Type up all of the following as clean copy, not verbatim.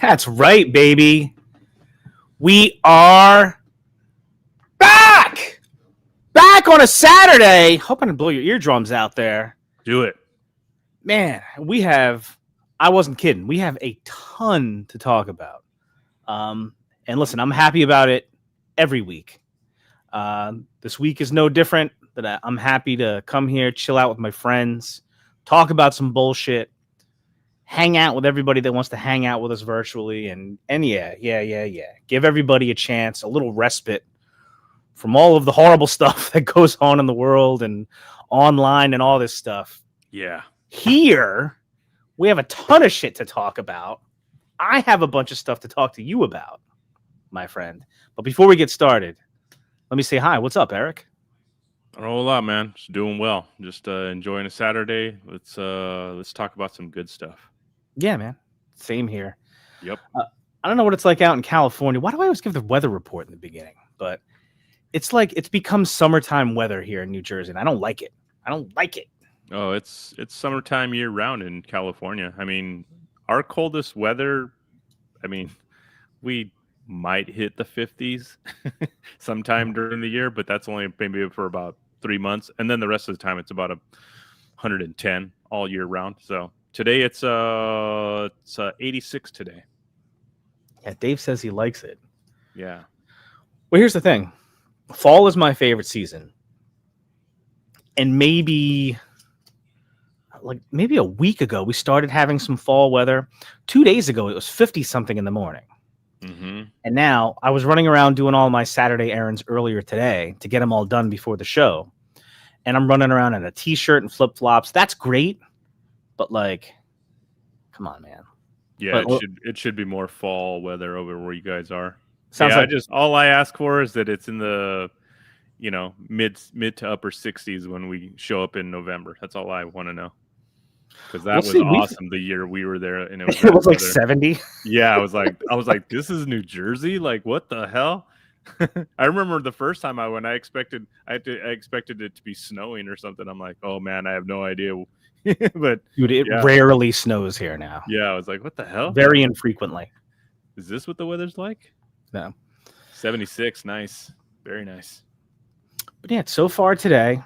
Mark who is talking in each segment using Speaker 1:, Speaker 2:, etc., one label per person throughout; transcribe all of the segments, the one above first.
Speaker 1: That's right, baby. We are back! Back on a Saturday. Hope I didn't blow your eardrums out there.
Speaker 2: Do it.
Speaker 1: Man, I wasn't kidding. We have a ton to talk about. And listen, I'm happy about it every week. This week is no different. But I'm happy to come here, chill out with my friends, talk about some bullshit, hang out with everybody that wants to hang out with us virtually, and yeah. Give everybody a chance, a little respite from all of the horrible stuff that goes on in the world and online and all this stuff.
Speaker 2: Yeah.
Speaker 1: Here, we have a ton of shit to talk about. I have a bunch of stuff to talk to you about, my friend. But before we get started, let me say hi. What's up, Eric?
Speaker 2: A whole lot, man. Just doing well. Just enjoying a Saturday. Let's talk about some good stuff.
Speaker 1: Yeah, man. Same here.
Speaker 2: Yep.
Speaker 1: I don't know what it's like out in California. Why do I always give the weather report in the beginning? But it's like it's become summertime weather here in New Jersey, and I don't like it.
Speaker 2: Oh, it's summertime year round in California. I mean, our coldest weather, we might hit the 50s sometime during the year, but that's only maybe for about 3 months, and then the rest of the time it's about 110 all year round. So today it's 86 today.
Speaker 1: Yeah, Dave says he likes it.
Speaker 2: Yeah.
Speaker 1: Well, here's the thing. Fall is my favorite season. And maybe a week ago we started having some fall weather. 2 days ago it was 50 something in the morning.
Speaker 2: Mm-hmm.
Speaker 1: And now I was running around doing all my Saturday errands earlier today to get them all done before the show. And I'm running around in a t-shirt and flip-flops. That's great. But come on, man.
Speaker 2: Yeah, it should be more fall weather over where you guys are.
Speaker 1: Sounds like
Speaker 2: all I ask for is that it's in the mid to upper 60s when we show up in November. That's all I want to know. Because that was awesome the year we were there, and
Speaker 1: it was like 70.
Speaker 2: Yeah, I was like, this is New Jersey? Like, what the hell? I remember the first time I went, I expected it to be snowing or something. I'm like, oh man, I have no idea. But
Speaker 1: dude, it rarely snows here now.
Speaker 2: Yeah, I was like, what the hell?
Speaker 1: Very infrequently.
Speaker 2: Is this what the weather's like?
Speaker 1: No.
Speaker 2: 76, nice, very nice.
Speaker 1: But yeah, so far today,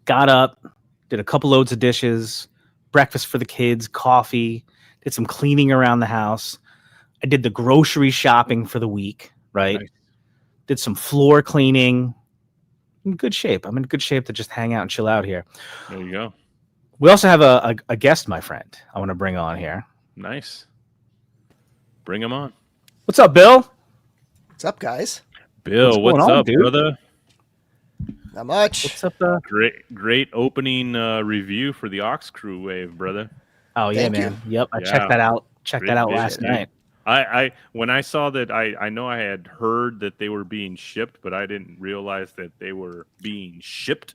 Speaker 1: got up, did a couple loads of dishes, breakfast for the kids, coffee, did some cleaning around the house. I did the grocery shopping for the week, right? Nice. Did some floor cleaning. I'm in good shape. I'm in good shape to just hang out and chill out here.
Speaker 2: There you go.
Speaker 1: We also have a guest, my friend, I want to bring on here.
Speaker 2: Nice. Bring him on.
Speaker 1: What's up, Bill?
Speaker 3: What's up, guys?
Speaker 2: Bill, what's up, dude? Brother?
Speaker 3: Not much.
Speaker 1: What's up,
Speaker 2: Great opening review for the Ox Crew Wave, brother.
Speaker 1: Oh yeah,
Speaker 3: Thank
Speaker 1: man. Yep, I checked that out. Checked that out last night.
Speaker 2: I when I saw that, I know I had heard that they were being shipped, but I didn't realize that they were being shipped.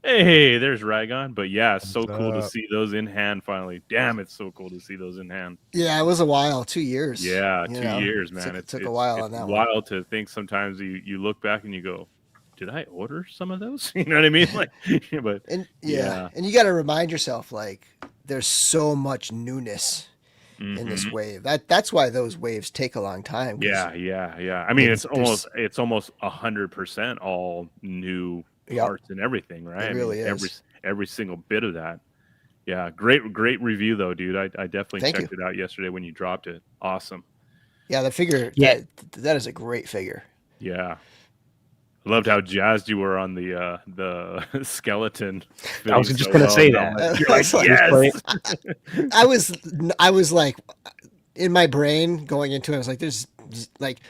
Speaker 2: Hey, there's Ragon. But yeah, it's so cool to see those in hand finally. Damn, it's so cool to see those in hand.
Speaker 3: Yeah, it was a while, 2 years.
Speaker 2: Yeah, 2 years, man.
Speaker 3: It took a while on that one.
Speaker 2: It's wild to think sometimes you look back and you go, did I order some of those? You know what I mean?
Speaker 3: And you got to remind yourself, there's so much newness in this wave. That's why those waves take a long time.
Speaker 2: Yeah. I mean, it's almost 100% all new parts and everything, right?
Speaker 3: It really is.
Speaker 2: Every single bit of that. Yeah, great review though, dude. I definitely checked it out yesterday when you dropped it. Awesome.
Speaker 3: Yeah, the figure. Yeah, that is a great figure.
Speaker 2: Yeah. I loved how jazzed you were on the skeleton.
Speaker 1: I was just going to say that.
Speaker 2: You're like,
Speaker 3: yes. I was like, in my brain going into it, I was like, there's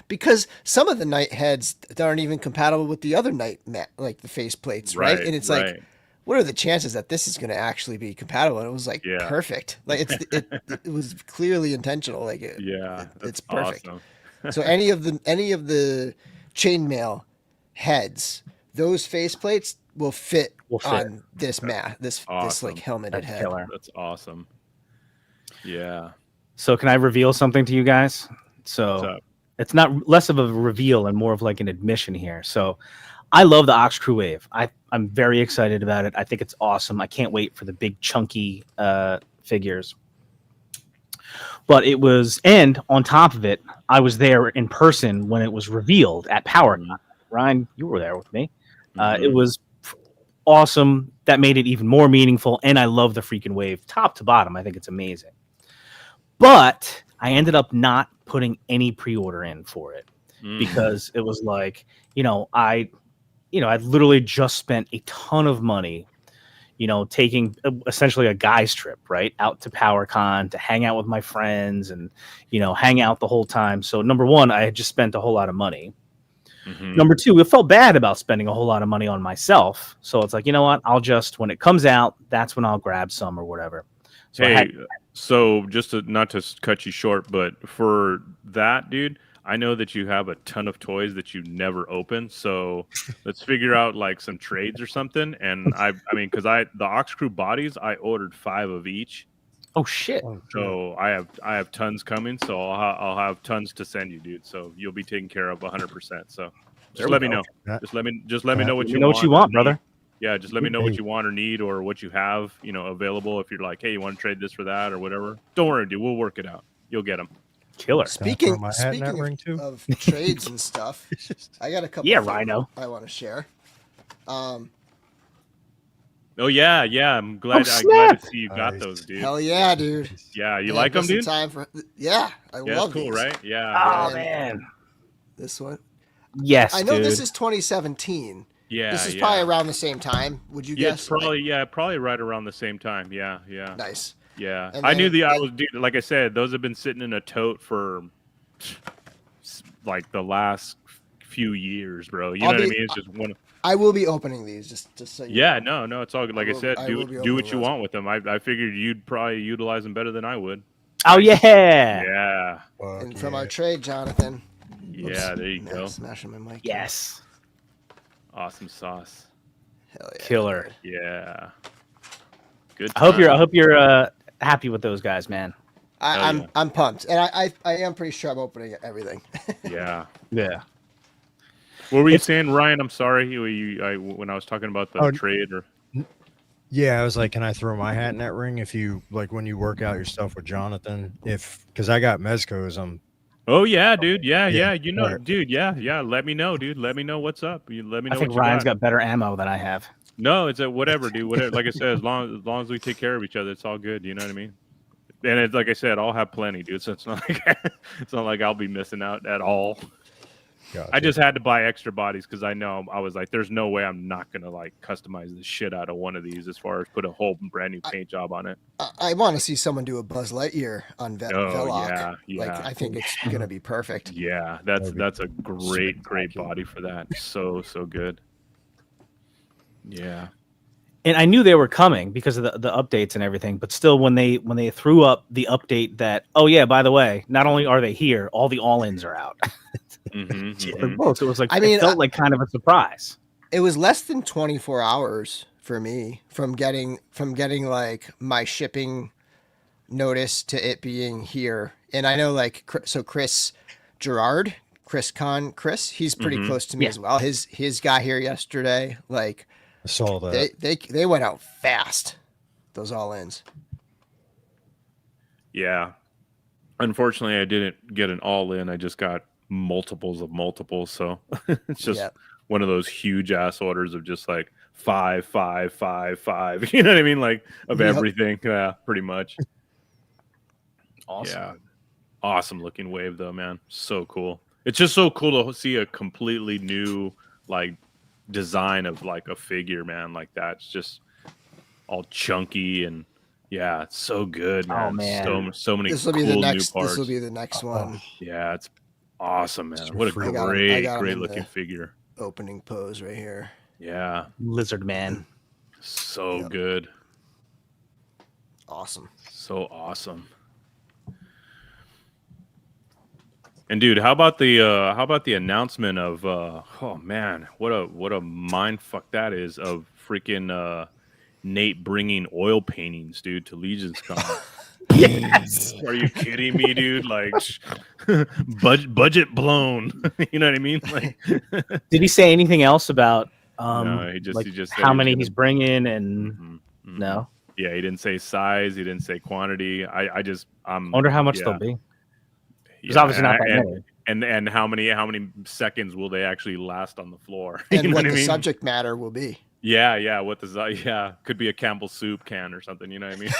Speaker 3: because some of the knight heads aren't even compatible with the other knight, like the face plates, right? And it's like, what are the chances that this is going to actually be compatible? And it was like perfect. Like it was clearly intentional. Like it's perfect.
Speaker 2: Awesome.
Speaker 3: So any of the chainmail heads, those faceplates will fit on this like helmeted head.
Speaker 1: Killer.
Speaker 2: That's awesome. Yeah.
Speaker 1: So can I reveal something to you guys? So it's not less of a reveal and more of like an admission here. So I love the Ox Crew Wave. I'm very excited about it. I think it's awesome. I can't wait for the big chunky figures. But it was, and on top of it, I was there in person when it was revealed at PowerCon. Ryan, you were there with me. It was awesome. That made it even more meaningful, and I love the freaking wave, top to bottom. I think it's amazing. But I ended up not putting any pre-order in for it because it was like, I literally just spent a ton of money, taking essentially a guy's trip, right, out to PowerCon to hang out with my friends and, hang out the whole time. So number one, I had just spent a whole lot of money. Number two, I felt bad about spending a whole lot of money on myself. So it's like, you know what? I'll just, when it comes out, that's when I'll grab some or whatever. So
Speaker 2: so just not to cut you short, but for that, dude, I know that you have a ton of toys that you never open. So let's figure out like some trades or something. And I mean, because the Ox Crew bodies, I ordered 5 of each.
Speaker 1: Oh shit!
Speaker 2: So I have tons coming. So I'll have tons to send you, dude. So you'll be taken care of 100%. So just let me know. Just let me know what you want.
Speaker 1: What you want, brother.
Speaker 2: Yeah, just let me know what you want or need or what you have, available. If you're like, hey, you want to trade this for that or whatever, don't worry, dude. We'll work it out. You'll get them.
Speaker 1: Killer.
Speaker 3: Speaking of trades and stuff, I got a couple.
Speaker 1: Yeah, Rhino.
Speaker 3: I want to share.
Speaker 2: Oh yeah. I'm glad. I'm glad to see you got those, dude.
Speaker 3: Hell yeah, dude.
Speaker 2: Yeah, you like them, dude?
Speaker 3: I love
Speaker 2: cool,
Speaker 3: these.
Speaker 2: Right? Yeah.
Speaker 1: Oh man,
Speaker 3: this one.
Speaker 1: Yes,
Speaker 3: I know
Speaker 1: dude.
Speaker 3: this is 2017.
Speaker 2: Yeah,
Speaker 3: this is probably around the same time. Would you guess?
Speaker 2: It's probably right around the same time. Yeah.
Speaker 3: Nice.
Speaker 2: Yeah, I knew dude, like I said, those have been sitting in a tote for like the last few years, bro. You know what I mean? It's just one.
Speaker 3: I will be opening these just so you know.
Speaker 2: No, it's all good. Like I said, do what you want with them. I figured you'd probably utilize them better than I would.
Speaker 1: Oh yeah.
Speaker 2: Yeah.
Speaker 3: And from our trade, Jonathan.
Speaker 2: Yeah, there you go.
Speaker 3: Smashing my mic.
Speaker 1: Yes.
Speaker 2: Awesome sauce.
Speaker 3: Hell yeah.
Speaker 1: Killer.
Speaker 2: Yeah. Good.
Speaker 1: I hope you're happy with those guys, man.
Speaker 3: I'm pumped, and I am pretty sure I'm opening everything.
Speaker 2: Yeah.
Speaker 1: Yeah.
Speaker 2: What were you saying, Ryan? I'm sorry. When I was talking about the trade or.
Speaker 4: Yeah, I was like, can I throw my hat in that ring if you like when you work out your stuff with Jonathan? Because I got Mezco's.
Speaker 2: Oh yeah, dude. Yeah.
Speaker 4: Right.
Speaker 2: Dude. Yeah. Let me know, dude. Let me know what's up. You let me know.
Speaker 1: I think Ryan's got better ammo than I have.
Speaker 2: No, it's whatever, dude. Whatever. Like I said, as long as we take care of each other, it's all good. You know what I mean? And it's like I said, I'll have plenty, dude. So it's not like I'll be missing out at all. Gotcha. I just had to buy extra bodies because I was like, there's no way I'm not gonna like customize the shit out of one of these as far as put a whole brand new paint job on it.
Speaker 3: I want to see someone do a Buzz Lightyear on Veloc.
Speaker 2: Yeah.
Speaker 3: Like I think it's gonna be perfect.
Speaker 2: Yeah, that's a great body for that. So good. Yeah.
Speaker 1: And I knew they were coming because of the updates and everything, but still when they threw up the update that, oh yeah, by the way, not only are they here, all the all-ins are out. So it was like, it felt like kind of a surprise.
Speaker 3: It was less than 24 hours for me from getting like my shipping notice to it being here. And I know like, so Chris, he's pretty close to me as well. His got here yesterday. Like,
Speaker 4: I saw that.
Speaker 3: They went out fast. Those all-ins.
Speaker 2: Yeah. Unfortunately, I didn't get an all-in. I just got multiples of multiples. So it's just one of those huge ass orders of just like 5, 5, 5, 5. You know what I mean? Like of everything. Yeah, pretty much.
Speaker 1: Awesome.
Speaker 2: Yeah. Awesome looking wave though, man. So cool. It's just so cool to see a completely new like design of like a figure, man, like that. It's just all chunky and yeah, it's so good, man.
Speaker 1: Oh man,
Speaker 2: so many
Speaker 3: cool
Speaker 2: new parts.
Speaker 3: This will be the next one.
Speaker 2: Yeah, it's awesome, man. What a great looking figure.
Speaker 3: Opening pose right here.
Speaker 2: Yeah,
Speaker 1: Lizard Man.
Speaker 2: So good.
Speaker 3: Awesome.
Speaker 2: So awesome. And dude, how about the announcement of oh man, what a mind fuck that is of freaking Nate bringing oil paintings, dude, to Legions Con.
Speaker 1: Yes.
Speaker 2: Are you kidding me, dude? Like budget blown. You know what I mean? Like
Speaker 1: did he say anything else about
Speaker 2: no, he just
Speaker 1: how many he's bringing and
Speaker 2: mm-hmm.
Speaker 1: no?
Speaker 2: Yeah, he didn't say size. He didn't say quantity. I
Speaker 1: wonder how much they'll be. There's obviously not that many.
Speaker 2: And how many seconds will they actually last on the floor?
Speaker 3: And
Speaker 2: you know
Speaker 3: what
Speaker 2: I
Speaker 3: the
Speaker 2: mean?
Speaker 3: subject matter will be.
Speaker 2: Yeah. Could be a Campbell soup can or something. You know what I mean?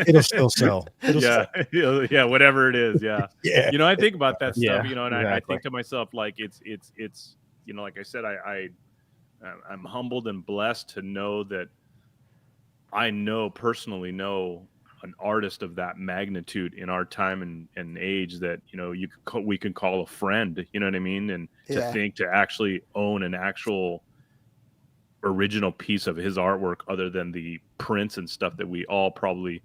Speaker 4: It'll still sell.
Speaker 2: Yeah, whatever it is. Yeah,
Speaker 4: Yeah.
Speaker 2: You know, I think about that
Speaker 1: Yeah,
Speaker 2: stuff. You know, and
Speaker 1: exactly.
Speaker 2: I think to myself, like it's you know, like I said, I'm humbled and blessed to know that I personally know an artist of that magnitude in our time and age that, you know, we can call a friend, you know what I mean? And to think to actually own an actual original piece of his artwork other than the prints and stuff that we all probably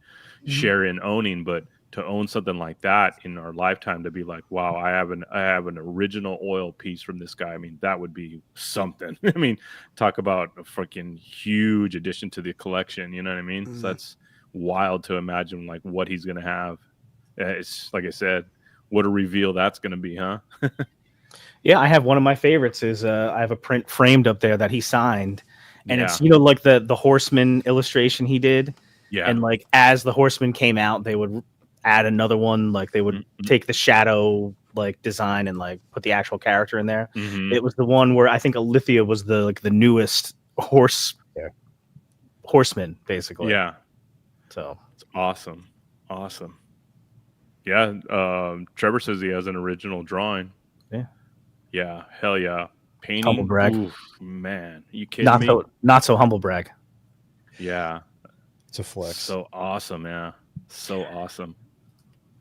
Speaker 2: share in owning, but to own something like that in our lifetime, to be like, wow, I have an original oil piece from this guy. I mean, that would be something. I mean, talk about a freaking huge addition to the collection. You know what I mean? So that's wild to imagine, like, what he's going to have. It's like I said, what a reveal that's going to be, huh?
Speaker 1: Yeah, I have one of my favorites is I have a print framed up there that he signed, and it's, you
Speaker 2: Yeah.
Speaker 1: know, like the horseman illustration he did.
Speaker 2: Yeah.
Speaker 1: And like as the horseman came out, they would add another one. Like they would take the shadow like design and like put the actual character in there. It was the one where I think Alithia was the newest horseman, basically.
Speaker 2: Yeah.
Speaker 1: So
Speaker 2: it's awesome. Yeah. Trevor says he has an original drawing. Yeah. Hell yeah. Painting.
Speaker 1: Humble brag.
Speaker 2: Oof, man. Are you kidding me?
Speaker 1: Not so humble brag.
Speaker 2: Yeah.
Speaker 4: It's a flex.
Speaker 2: So awesome. Yeah. So awesome.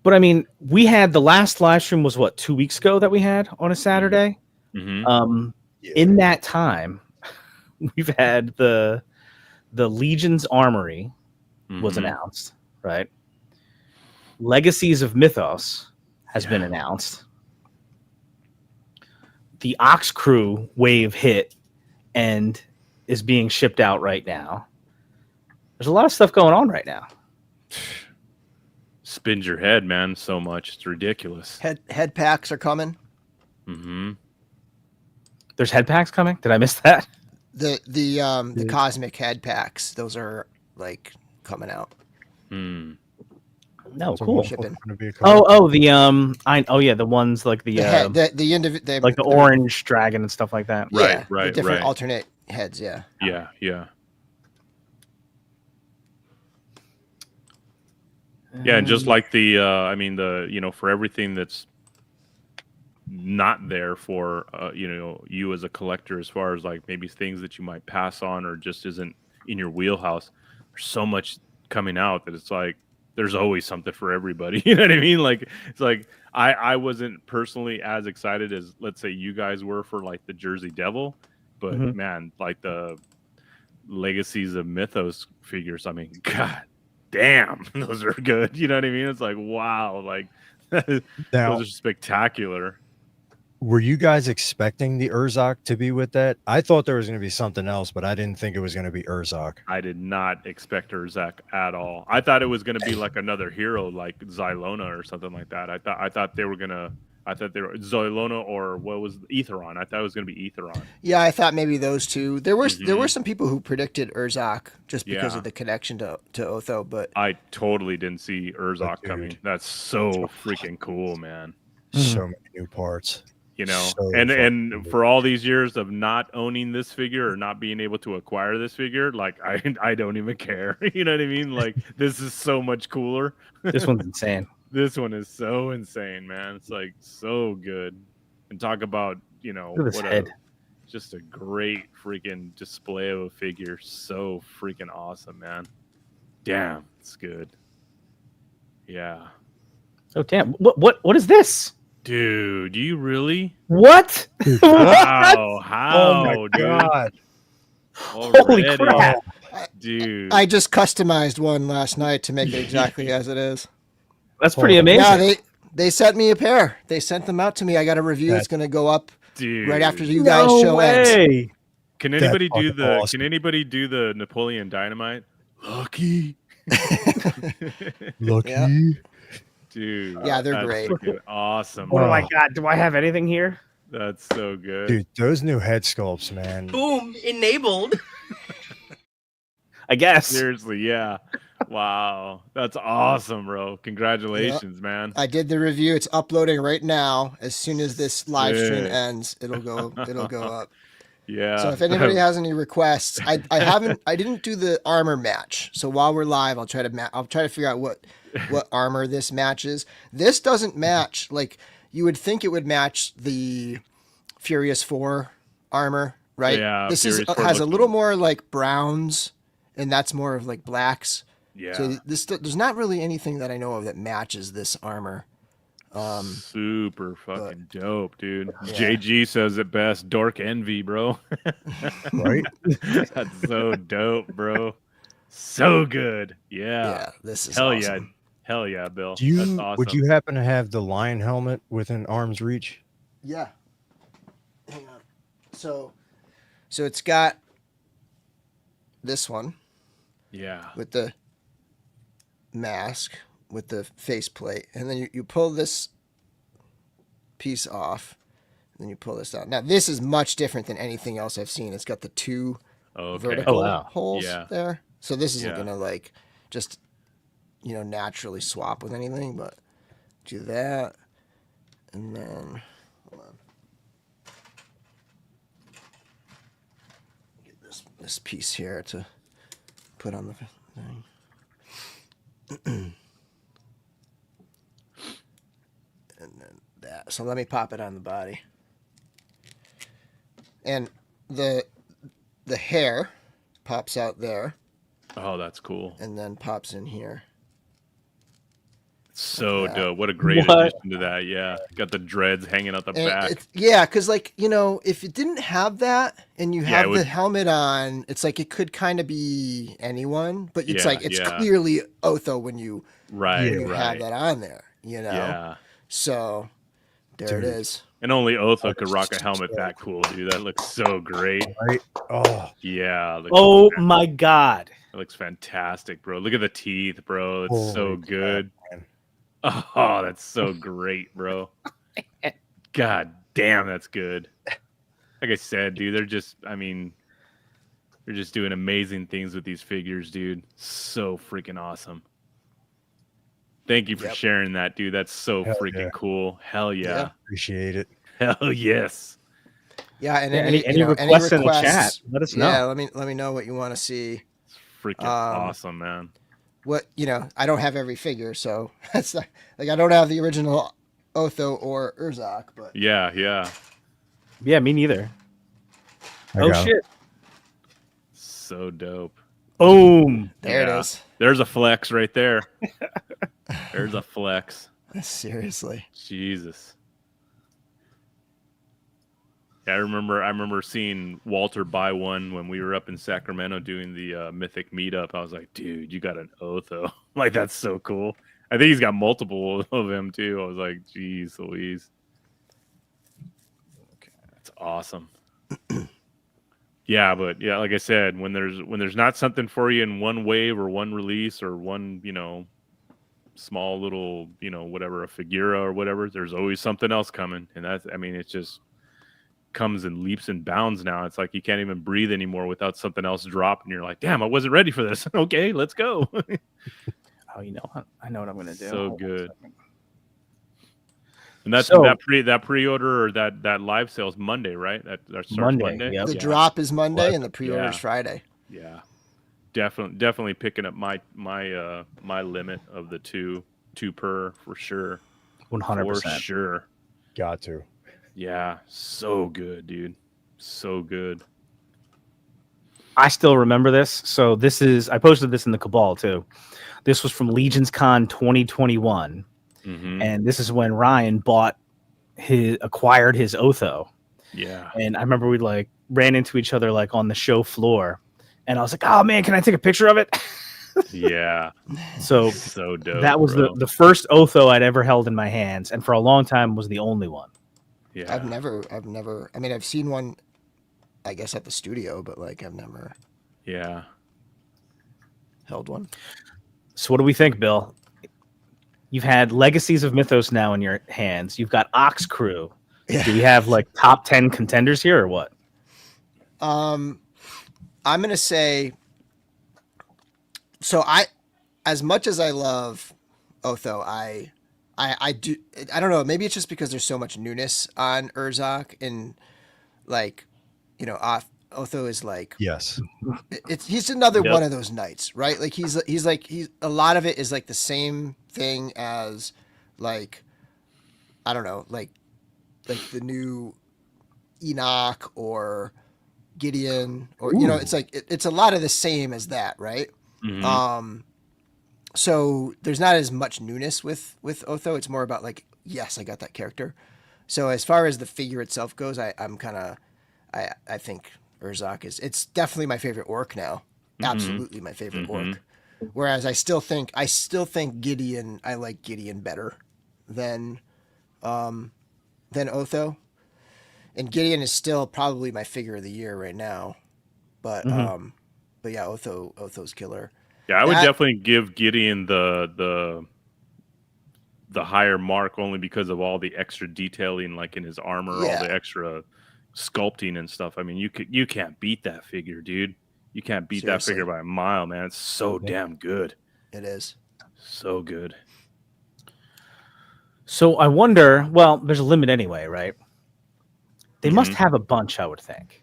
Speaker 1: But I mean, we had the last live stream was what, 2 weeks ago that we had on a Saturday. In that time, we've had the Legions Armory was announced, right? Legacies of Mythoss has been announced. The Ox Crew wave hit and is being shipped out right now. There's a lot of stuff going on right now.
Speaker 2: Spins your head, man, so much. It's ridiculous.
Speaker 3: Head packs are coming.
Speaker 1: There's head packs coming? Did I miss that?
Speaker 3: The cosmic head packs, those are like coming out.
Speaker 1: No,
Speaker 3: So
Speaker 1: cool.
Speaker 3: shipping.
Speaker 1: The the ones like the like the orange dragon and stuff like that.
Speaker 3: Right. The different alternate heads, yeah.
Speaker 2: Yeah, and just like the you know, for everything that's not there for you know, you as a collector, as far as like maybe things that you might pass on or just isn't in your wheelhouse, there's so much coming out that it's like there's always something for everybody. You know what I mean? Like, it's like I wasn't personally as excited as, let's say, you guys were for like the Jersey Devil, but man, like the Legacies of Mythoss figures, I mean, god damn, those are good. You know what I mean? It's like, wow, like those are spectacular.
Speaker 4: Were you guys expecting the Urzak to be with that? I thought there was going to be something else, but I didn't think it was going to be Urzak.
Speaker 2: I did not expect Urzak at all. I thought it was going to be like another hero, like Xylona or something like that. I thought they were Xylona, or what was Aetheron? I thought it was going to be Aetheron.
Speaker 3: Yeah, I thought maybe those two. There were some people who predicted Urzak just because of the connection to Otho, but
Speaker 2: I totally didn't see Urzak coming. That's so freaking cool, man.
Speaker 4: So many new parts.
Speaker 2: You know, and for all these years of not owning this figure or not being able to acquire this figure, like I don't even care. You know what I mean? Like, this is so much cooler.
Speaker 1: This one's insane.
Speaker 2: This one is so insane, man. It's like so good. And talk about, you know, just a great freaking display of a figure. So freaking awesome, man. Damn, it's good. Yeah.
Speaker 1: Oh damn! What is this?
Speaker 2: Dude, you really?
Speaker 1: What?
Speaker 2: Wow, how,
Speaker 4: oh my
Speaker 2: dude?
Speaker 4: God.
Speaker 1: Holy crap.
Speaker 2: Dude.
Speaker 3: I just customized one last night to make it exactly as it is.
Speaker 1: That's pretty amazing.
Speaker 3: Yeah, they sent me a pair. They sent them out to me. I got a review. It's going to go up right after you guys show ends.
Speaker 2: Can anybody do the Napoleon Dynamite? Lucky.
Speaker 4: Lucky.
Speaker 3: Yeah.
Speaker 2: Dude.
Speaker 3: Yeah, they're great.
Speaker 2: Awesome.
Speaker 1: Oh my god, do I have anything here?
Speaker 2: That's so good.
Speaker 4: Dude, those new head sculpts, man.
Speaker 5: Boom, enabled.
Speaker 1: I guess.
Speaker 2: Seriously, yeah. Wow, that's awesome, bro. Congratulations, man.
Speaker 3: I did the review. It's uploading right now. As soon as this live stream
Speaker 2: Sick.
Speaker 3: ends, it'll go up.
Speaker 2: Yeah.
Speaker 3: So if anybody has any requests, I didn't do the armor match. So while we're live, I'll try to figure out what armor this matches. This doesn't match. Like, you would think it would match the Furious 4 armor, right?
Speaker 2: Yeah,
Speaker 3: This
Speaker 2: Furious 4
Speaker 3: has a
Speaker 2: looks
Speaker 3: little
Speaker 2: good.
Speaker 3: more like browns, and that's more of like blacks.
Speaker 2: Yeah.
Speaker 3: So there's not really anything that I know of that matches this armor.
Speaker 2: Super fucking dope, dude.
Speaker 3: Yeah.
Speaker 2: JG says it best. Dork envy, bro.
Speaker 4: Right?
Speaker 2: That's so dope, bro. So good. Yeah.
Speaker 3: Yeah, this is
Speaker 2: Hell
Speaker 3: awesome.
Speaker 2: yeah. Hell yeah, Bill.
Speaker 4: Do you
Speaker 2: That's awesome.
Speaker 4: would you happen to have the lion helmet within arm's reach?
Speaker 3: Yeah. Hang on. So it's got this one
Speaker 2: Yeah.
Speaker 3: with the mask with the faceplate, and then you pull this piece off, and then you pull this out. Now this is much different than anything else I've seen. It's got the two
Speaker 2: Okay.
Speaker 3: vertical
Speaker 1: Oh, wow.
Speaker 3: holes
Speaker 2: Yeah.
Speaker 3: there, so this isn't
Speaker 2: Yeah.
Speaker 3: gonna like just naturally swap with anything, but do that, and then hold on. Get this piece here to put on the thing. And then that. So let me pop it on the body. And the hair pops out there
Speaker 2: Oh, that's cool.
Speaker 3: and then pops in here.
Speaker 2: So
Speaker 3: that.
Speaker 2: dope. What a great
Speaker 1: What?
Speaker 2: addition to that. Yeah. Got the dreads hanging out the
Speaker 3: And
Speaker 2: back.
Speaker 3: yeah, because like, if it didn't have that and you
Speaker 2: Yeah,
Speaker 3: have
Speaker 2: it would-
Speaker 3: the helmet on, it's like it could kind of be anyone, but it's
Speaker 2: Yeah,
Speaker 3: like it's
Speaker 2: yeah.
Speaker 3: clearly Otho when you
Speaker 2: Right,
Speaker 3: have
Speaker 2: right.
Speaker 3: that on there,
Speaker 2: Yeah.
Speaker 3: So there it
Speaker 4: Dude.
Speaker 3: is.
Speaker 2: And only Otho could rock a helmet that cool, dude. That looks so great.
Speaker 4: Right? Oh,
Speaker 2: Yeah. Looks
Speaker 1: Oh my God.
Speaker 2: It looks fantastic, bro. Look at the teeth, bro. It's
Speaker 4: holy
Speaker 2: so
Speaker 4: crap,
Speaker 2: good.
Speaker 4: man.
Speaker 2: Oh, that's so great, bro. God damn, that's good. Like I said, dude, they're just doing amazing things with these figures, dude. So freaking awesome. Thank you for
Speaker 3: Yep.
Speaker 2: sharing that, dude. That's so
Speaker 4: Hell
Speaker 2: freaking
Speaker 4: yeah.
Speaker 2: cool. Hell yeah.
Speaker 4: Appreciate it.
Speaker 2: Hell yes.
Speaker 3: Yeah, and
Speaker 1: Yeah,
Speaker 3: any,
Speaker 1: any requests in the chat, let us know.
Speaker 3: Yeah, let me know what you want to see.
Speaker 2: It's freaking
Speaker 3: Um,
Speaker 2: awesome, man.
Speaker 3: What I don't have every figure, so that's not, like I don't have the original Otho or Urzak, but
Speaker 2: Yeah, yeah.
Speaker 1: Yeah, me neither.
Speaker 4: I
Speaker 1: Oh
Speaker 4: got 'em.
Speaker 1: shit.
Speaker 2: So dope.
Speaker 1: Boom.
Speaker 3: there
Speaker 2: Yeah.
Speaker 3: it is.
Speaker 2: There's a flex right there. There's a flex.
Speaker 3: Seriously.
Speaker 2: Jesus. Yeah, I remember seeing Walter buy one when we were up in Sacramento doing the Mythic meetup. I was like, dude, you got an Otho. Like, that's so cool. I think he's got multiple of him too. I was like, geez Louise. Okay, that's awesome. Yeah, but yeah, like I said, when there's not something for you in one wave or one release or one, small little, whatever, a Figura or whatever, there's always something else coming. And it just comes in leaps and bounds now. It's like you can't even breathe anymore without something else dropping. You're like, damn, I wasn't ready for this. Okay, let's go.
Speaker 1: Oh, you know what? I know what I'm gonna do.
Speaker 2: So
Speaker 1: Hold on a
Speaker 2: good.
Speaker 1: second.
Speaker 2: And that's
Speaker 1: So-
Speaker 2: that pre-order or that live sale is Monday, right? That starts Monday.
Speaker 1: Yep.
Speaker 3: The
Speaker 1: Yeah.
Speaker 3: drop is Monday
Speaker 4: What?
Speaker 3: and the pre-order is
Speaker 2: Yeah.
Speaker 3: Friday.
Speaker 2: Yeah, definitely picking up my limit of the two per for sure.
Speaker 1: 100%.
Speaker 2: For sure.
Speaker 4: Got to.
Speaker 2: Yeah, so good, dude. So good.
Speaker 1: I still remember this. So I posted this in the Cabal too. This was from Legions Con 2021.
Speaker 2: Mm-hmm.
Speaker 1: And this is when Ryan acquired his Otho.
Speaker 2: Yeah.
Speaker 1: And I remember we ran into each other on the show floor. And I was like, oh man, can I take a picture of it?
Speaker 2: Yeah.
Speaker 1: So
Speaker 2: So dope.
Speaker 1: that was
Speaker 2: bro.
Speaker 1: the first Otho I'd ever held in my hands. And for a long time was the only one.
Speaker 2: Yeah.
Speaker 3: I've never I've seen one I guess at the studio, but I've never
Speaker 2: Yeah.
Speaker 3: held one.
Speaker 1: So what do we think, Bill? You've had Legacies of Mythos now in your hands. You've got Ox Crew.
Speaker 3: Yeah.
Speaker 1: Do we have top 10 contenders here or what?
Speaker 3: I'm gonna say So as much as I love Otho, I do. I don't know. Maybe it's just because there's so much newness on Urzok, and like, Otho is like
Speaker 4: Yes.
Speaker 3: he's another
Speaker 2: Yep.
Speaker 3: one of those knights, right? Like he's a lot of it is like the same thing as like, I don't know, like the new Enoch or Gideon, or it's like it's a lot of the same as that, right?
Speaker 2: Mhm.
Speaker 3: So there's not as much newness with Otho. It's more about like, yes, I got that character. So as far as the figure itself goes, I'm kind of I think Urzok it's definitely my favorite orc now. Absolutely my favorite orc. Whereas I still think Gideon, I like Gideon better than Otho. And Gideon is still probably my figure of the year right now. But but yeah, Otho's killer.
Speaker 2: Yeah, I would
Speaker 3: That-
Speaker 2: definitely give Gideon the higher mark only because of all the extra detailing, like in his armor, all
Speaker 3: Yeah.
Speaker 2: the extra sculpting and stuff. I mean, you can't beat that figure, dude. You can't beat
Speaker 3: Seriously.
Speaker 2: that figure by a mile, man. It's so damn good.
Speaker 3: It is.
Speaker 2: So good.
Speaker 1: So I wonder. Well, there's a limit anyway, right? They must have a bunch, I would think.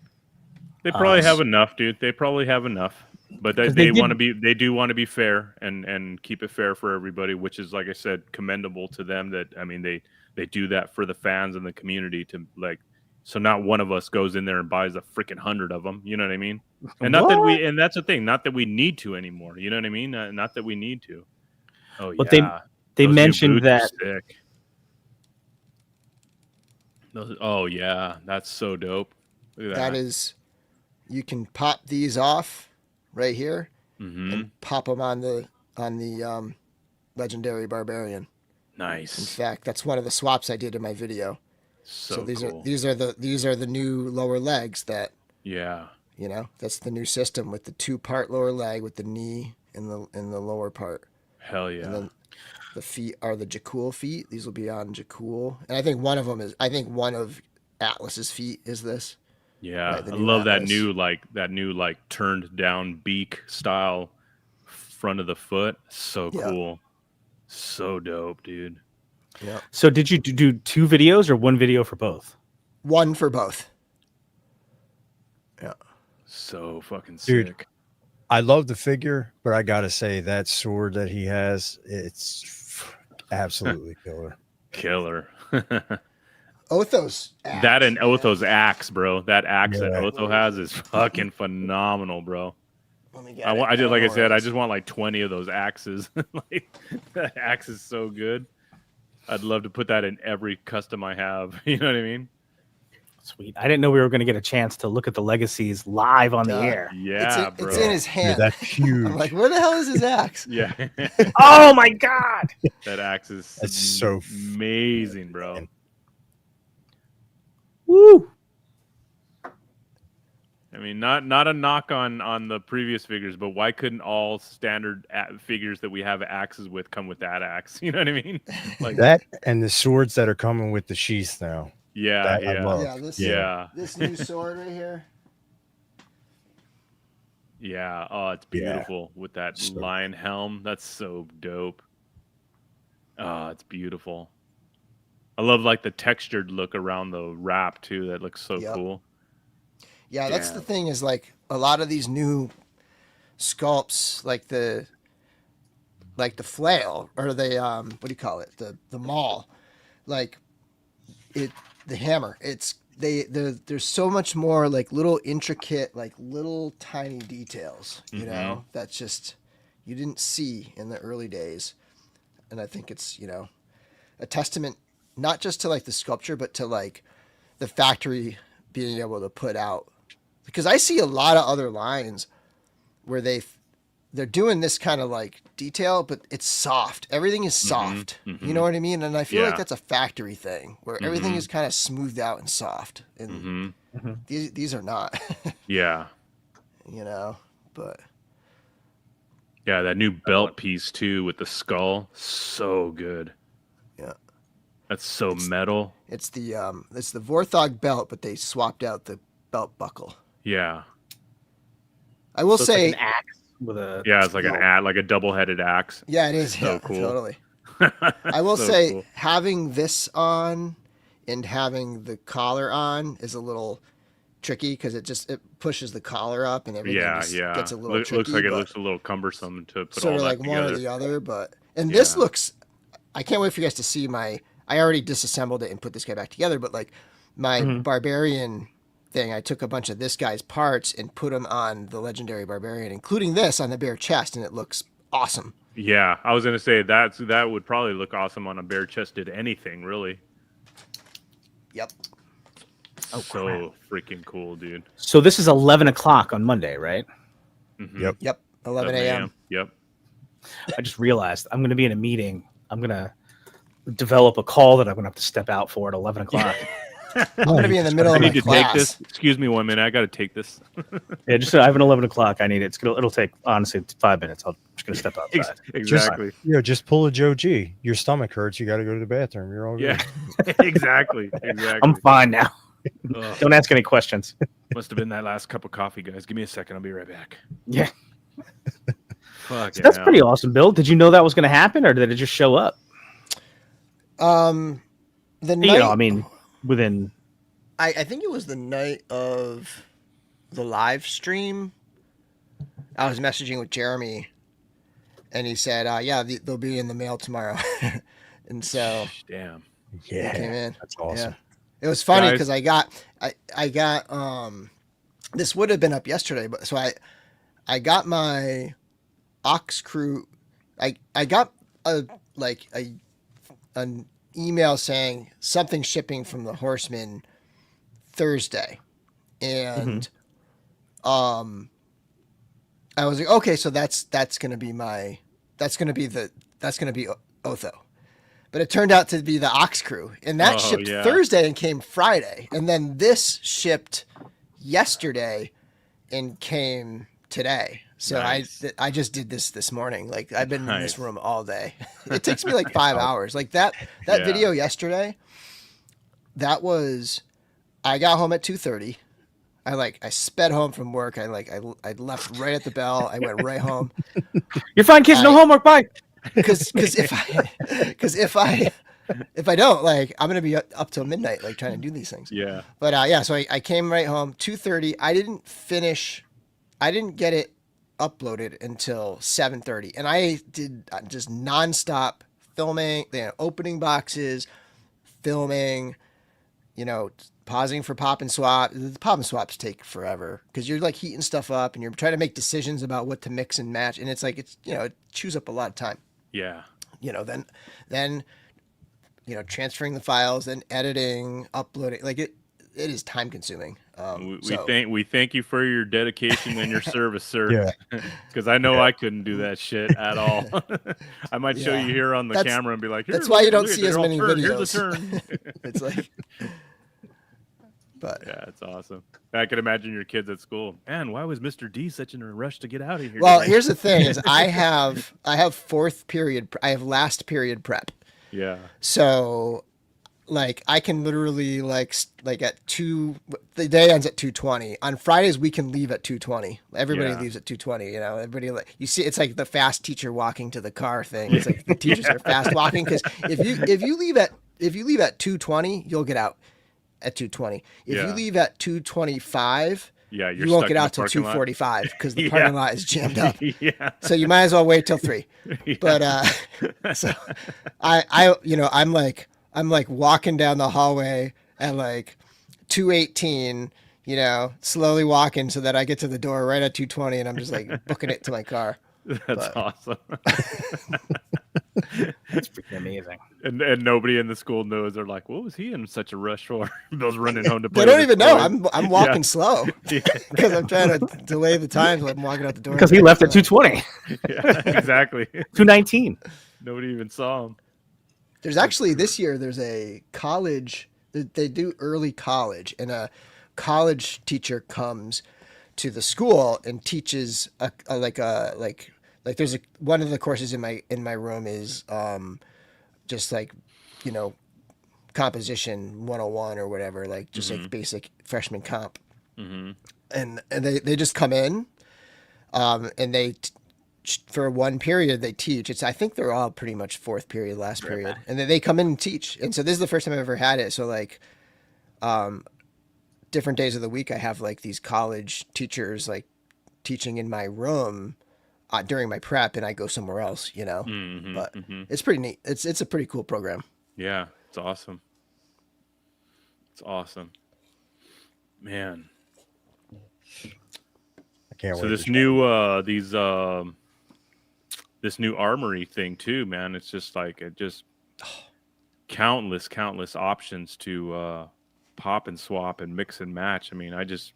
Speaker 2: They probably have enough, dude. They probably have enough. But they
Speaker 1: 'Cause they
Speaker 2: want to
Speaker 1: did-
Speaker 2: be, they do want to be fair and keep it fair for everybody, which is, like I said, commendable to them. That, I mean, they do that for the fans and the community to, like, so not one of us goes in there and buys a freaking 100 of them. You know what I mean? And not that we, and that's the thing, not that we need to anymore. You know what I mean? Not that we need to. Oh
Speaker 1: But
Speaker 2: yeah,
Speaker 1: they
Speaker 2: Those new
Speaker 1: mentioned
Speaker 2: boots are
Speaker 1: that
Speaker 2: sick. Oh yeah, that's so dope. Look at
Speaker 3: That is, you can pop these off right here and pop them on the legendary barbarian. In
Speaker 2: Nice.
Speaker 3: fact, that's one of the swaps I did in my video.
Speaker 2: So
Speaker 3: these
Speaker 2: cool.
Speaker 3: are the new lower legs that,
Speaker 2: Yeah.
Speaker 3: that's the new system with the 2-part lower leg with the knee in the lower part.
Speaker 2: Hell yeah.
Speaker 3: And then the feet are the Jakul feet. These will be on Jakul. And I think one of Atlas's feet is this.
Speaker 2: Yeah,
Speaker 3: Right, the
Speaker 2: I
Speaker 3: new
Speaker 2: love
Speaker 3: Atlas.
Speaker 2: that new turned down beak style front of the foot. So
Speaker 3: Yeah.
Speaker 2: cool. So dope, dude.
Speaker 3: Yeah.
Speaker 1: So did you do 2 videos or 1 video for both?
Speaker 3: One for both. Yeah.
Speaker 2: So fucking
Speaker 4: Dude.
Speaker 2: sick.
Speaker 4: I love the figure, but I gotta say that sword that he has, it's absolutely killer.
Speaker 2: Killer.
Speaker 3: Otho's axe,
Speaker 2: That and
Speaker 3: man.
Speaker 2: Otho's axe, bro. That axe that
Speaker 4: Yeah.
Speaker 2: Otho has is fucking phenomenal, bro.
Speaker 3: Let me get
Speaker 2: I
Speaker 3: it.
Speaker 2: did, like I
Speaker 3: know
Speaker 2: said,
Speaker 3: where
Speaker 2: I
Speaker 3: it is.
Speaker 2: just want like 20 of those axes. Like, that axe is so good. I'd love to put that in every custom I have. You know what I mean?
Speaker 1: Sweet. I didn't know we were going to get a chance to look at the legacies live on the
Speaker 3: Duh.
Speaker 1: air.
Speaker 2: Yeah, bro.
Speaker 3: It's in his
Speaker 4: Dude,
Speaker 3: hand.
Speaker 4: that's huge.
Speaker 3: I'm like, where the hell is his axe?
Speaker 2: Yeah.
Speaker 1: Oh my god!
Speaker 2: That axe is
Speaker 4: That's so
Speaker 2: amazing, bro.
Speaker 1: Woo!
Speaker 2: I mean, not a knock on the previous figures, but why couldn't all standard figures that we have axes with come with that axe? You know what I mean? Like
Speaker 4: That and the swords that are coming with the sheath now.
Speaker 2: yeah,
Speaker 4: That I
Speaker 2: yeah,
Speaker 4: love.
Speaker 3: Yeah, this
Speaker 2: yeah,
Speaker 3: this new sword right here.
Speaker 2: yeah. Oh, it's
Speaker 4: Yeah.
Speaker 2: beautiful with that
Speaker 4: So-
Speaker 2: lion helm. That's so dope. Oh, it's beautiful. I love like the textured look around the wrap too. That looks so
Speaker 3: Yep.
Speaker 2: cool.
Speaker 3: Yeah, that's the
Speaker 2: Damn.
Speaker 3: thing is like a lot of these new sculpts, like the flail or the what do you call it? The maul, like the hammer. There's so much more like little intricate, like little tiny details, that just you didn't see in the early days. And I think it's, a testament not just to like the sculpture, but to like the factory being able to put out, because I see a lot of other lines where they're doing this kind of like detail, but it's soft. Everything is soft. You know what I mean? And I feel like
Speaker 2: Yeah.
Speaker 3: that's a factory thing where everything is kind of smoothed out and soft. And these are not,
Speaker 2: Yeah,
Speaker 3: but
Speaker 2: yeah. That new belt piece too with the skull, so good.
Speaker 3: yeah.
Speaker 2: That's so metal.
Speaker 3: It's the Vorthog belt, but they swapped out the belt buckle.
Speaker 2: Yeah.
Speaker 3: I will
Speaker 1: So it's like
Speaker 3: say
Speaker 1: an axe with a
Speaker 2: it's like like a double-headed axe.
Speaker 3: Yeah, it is.
Speaker 2: So
Speaker 3: yeah,
Speaker 2: cool.
Speaker 3: Totally. I will
Speaker 2: So
Speaker 3: say
Speaker 2: cool.
Speaker 3: having this on and having the collar on is a little tricky because it pushes the collar up and everything gets a little tricky.
Speaker 2: Looks like it looks a little cumbersome to put
Speaker 3: sort
Speaker 2: all
Speaker 3: of
Speaker 2: that
Speaker 3: like
Speaker 2: together.
Speaker 3: one or the other, this looks. I can't wait for you guys to see I already disassembled it and put this guy back together, but like my barbarian thing, I took a bunch of this guy's parts and put them on the legendary barbarian, including this on the bare chest, and it looks awesome.
Speaker 2: Yeah, I was gonna say that would probably look awesome on a bare-chested anything, really.
Speaker 3: Yep.
Speaker 2: Oh, so freaking cool, dude.
Speaker 1: So this is 11 o'clock on Monday, right?
Speaker 2: Mm-hmm.
Speaker 3: Yep. 11 a.m.
Speaker 2: Yep.
Speaker 1: I just realized I'm going to be in a meeting. I'm going to develop a call that I'm going to have to step out for at 11 o'clock.
Speaker 3: I'm going to be in the middle
Speaker 2: I
Speaker 3: of my
Speaker 2: need to
Speaker 3: class.
Speaker 2: take this. Excuse me 1 minute. I got to take this.
Speaker 1: Yeah, just I have an 11 o'clock. I need it. It'll take, honestly, 5 minutes. I'm just going to step outside.
Speaker 2: Exactly.
Speaker 4: Just pull a Joe G. Your stomach hurts. You got to go to the bathroom. You're all good.
Speaker 2: Yeah, exactly.
Speaker 1: I'm fine now. Don't ask any questions.
Speaker 2: Must have been that last cup of coffee, guys. Give me a second. I'll be right back.
Speaker 1: Yeah.
Speaker 2: Fuck
Speaker 1: So that's pretty awesome, Bill. Did you know that was going to happen, or did it just show up?
Speaker 3: The night,
Speaker 1: I mean, within.
Speaker 3: I think it was the night of the live stream. I was messaging with Jeremy, and he said, "Yeah, they'll be in the mail tomorrow." And so,
Speaker 2: damn,
Speaker 3: it came in.
Speaker 4: That's awesome.
Speaker 3: Yeah. It was funny because I got this would have been up yesterday, but so I got my Ox Crew. I got an email saying something shipping from the Horseman Thursday, and I was like, okay, so that's gonna be Otho. But it turned out to be the Ox Crew, and that shipped Thursday and came Friday, and then this shipped yesterday and came today. So nice. I just did this morning. Like I've been in this room all day. It takes me like 5 hours. Like that video yesterday. That was, I got home at 2:30. I sped home from work. I left right at the bell. I went right home.
Speaker 1: You're fine, kids. No homework. Bye.
Speaker 3: Because if I don't, like, I'm gonna be up till midnight, like trying to do these things.
Speaker 2: Yeah.
Speaker 3: But so I came right home 2:30. I didn't get it uploaded until 7:30, and I did just nonstop filming, opening boxes, filming, pausing for pop and swap. The pop and swaps take forever because you're like heating stuff up and you're trying to make decisions about what to mix and match, and it's like it chews up a lot of time.
Speaker 2: Yeah.
Speaker 3: Then transferring the files, then editing, uploading, like it is time consuming.
Speaker 2: We thank you for your dedication and your service, sir.
Speaker 4: Yeah.
Speaker 2: Because I know I couldn't do that shit at all. I might show you here on the camera and be like,
Speaker 3: that's why you don't see as many videos.
Speaker 2: Here's the turn.
Speaker 3: It's like, but
Speaker 2: yeah, it's awesome. I can imagine your kids at school. Man, why was Mr. D such in a rush to get out of here?
Speaker 3: Well, here's the thing: is I have fourth period. I have last period prep.
Speaker 2: Yeah.
Speaker 3: So, like, I can literally like at 2. The day ends at 2:20. On Fridays, we can leave at 2:20. Everybody leaves at 2:20. Everybody you see, it's like the fast teacher walking to the car thing. It's like the teachers are fast walking because if you leave at 2:20, you'll get out at 2:20. If you leave at 2:25, you won't get out till 2:45 because the parking lot is jammed up.
Speaker 2: Yeah.
Speaker 3: So you might as well wait till 3. Yeah. But so I'm like walking down the hallway at like 2:18, slowly walking so that I get to the door right at 2:20, and I'm just like booking it to my car.
Speaker 2: That's awesome.
Speaker 1: That's freaking amazing.
Speaker 2: And nobody in the school knows. They're like, what was he in such a rush for? Bill's running home to play.
Speaker 3: They don't even know. I'm walking slow because I'm trying to delay the time so I'm walking out the door.
Speaker 1: Because he left at 2:20.
Speaker 2: Yeah, exactly.
Speaker 1: 2:19.
Speaker 2: Nobody even saw him.
Speaker 3: There's actually this year. There's a college. They do early college, and a college teacher comes to the school and teaches there's one of the courses in my room is just like composition 101 or whatever, like just like basic freshman comp.
Speaker 2: Mm-hmm.
Speaker 3: And they just come in And for one period they teach. I think they're all pretty much fourth period, last period, and then they come in and teach. And so this is the first time I've ever had it. So like, different days of the week, I have like these college teachers like teaching in my room during my prep, and I go somewhere else, But it's pretty neat. It's a pretty cool program.
Speaker 2: Yeah, it's awesome. It's awesome, man.
Speaker 4: I can't
Speaker 2: So
Speaker 4: wait.
Speaker 2: This new armory thing too, man. It's just like countless options to pop and swap and mix and match. I mean, I just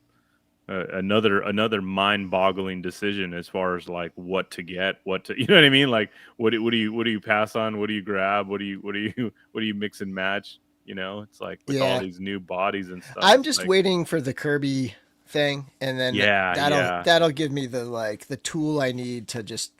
Speaker 2: another mind-boggling decision as far as like what to get, you know what I mean? Like what do you pass on? What do you grab? What do you mix and match? It's like with all these new bodies and stuff.
Speaker 3: I'm just waiting for the Kirby thing, and then that'll give me the tool I need to just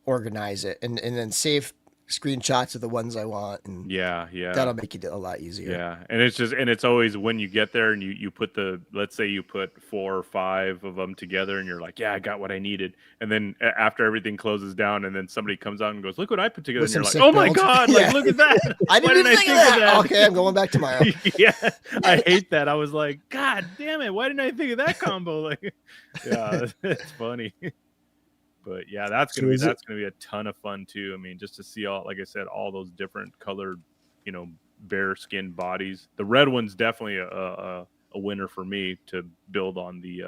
Speaker 3: organize it and then save screenshots of the ones I want, and that'll make it a lot easier.
Speaker 2: Yeah, and it's always when you get there and you put let's say you put 4 or 5 of them together and you're like, yeah, I got what I needed, and then after everything closes down and then somebody comes out and goes, look what I put together, and you're like, oh my god, like look at that.
Speaker 3: I didn't even think of that. Okay, I'm going back tomorrow.
Speaker 2: Yeah, I hate that. I was like, god damn it, why didn't I think of that combo? Like, yeah, it's funny. But yeah, that's gonna be a ton of fun too. I mean, just to see like I said, all those different colored, bear skin bodies. The red one's definitely a winner for me to build on the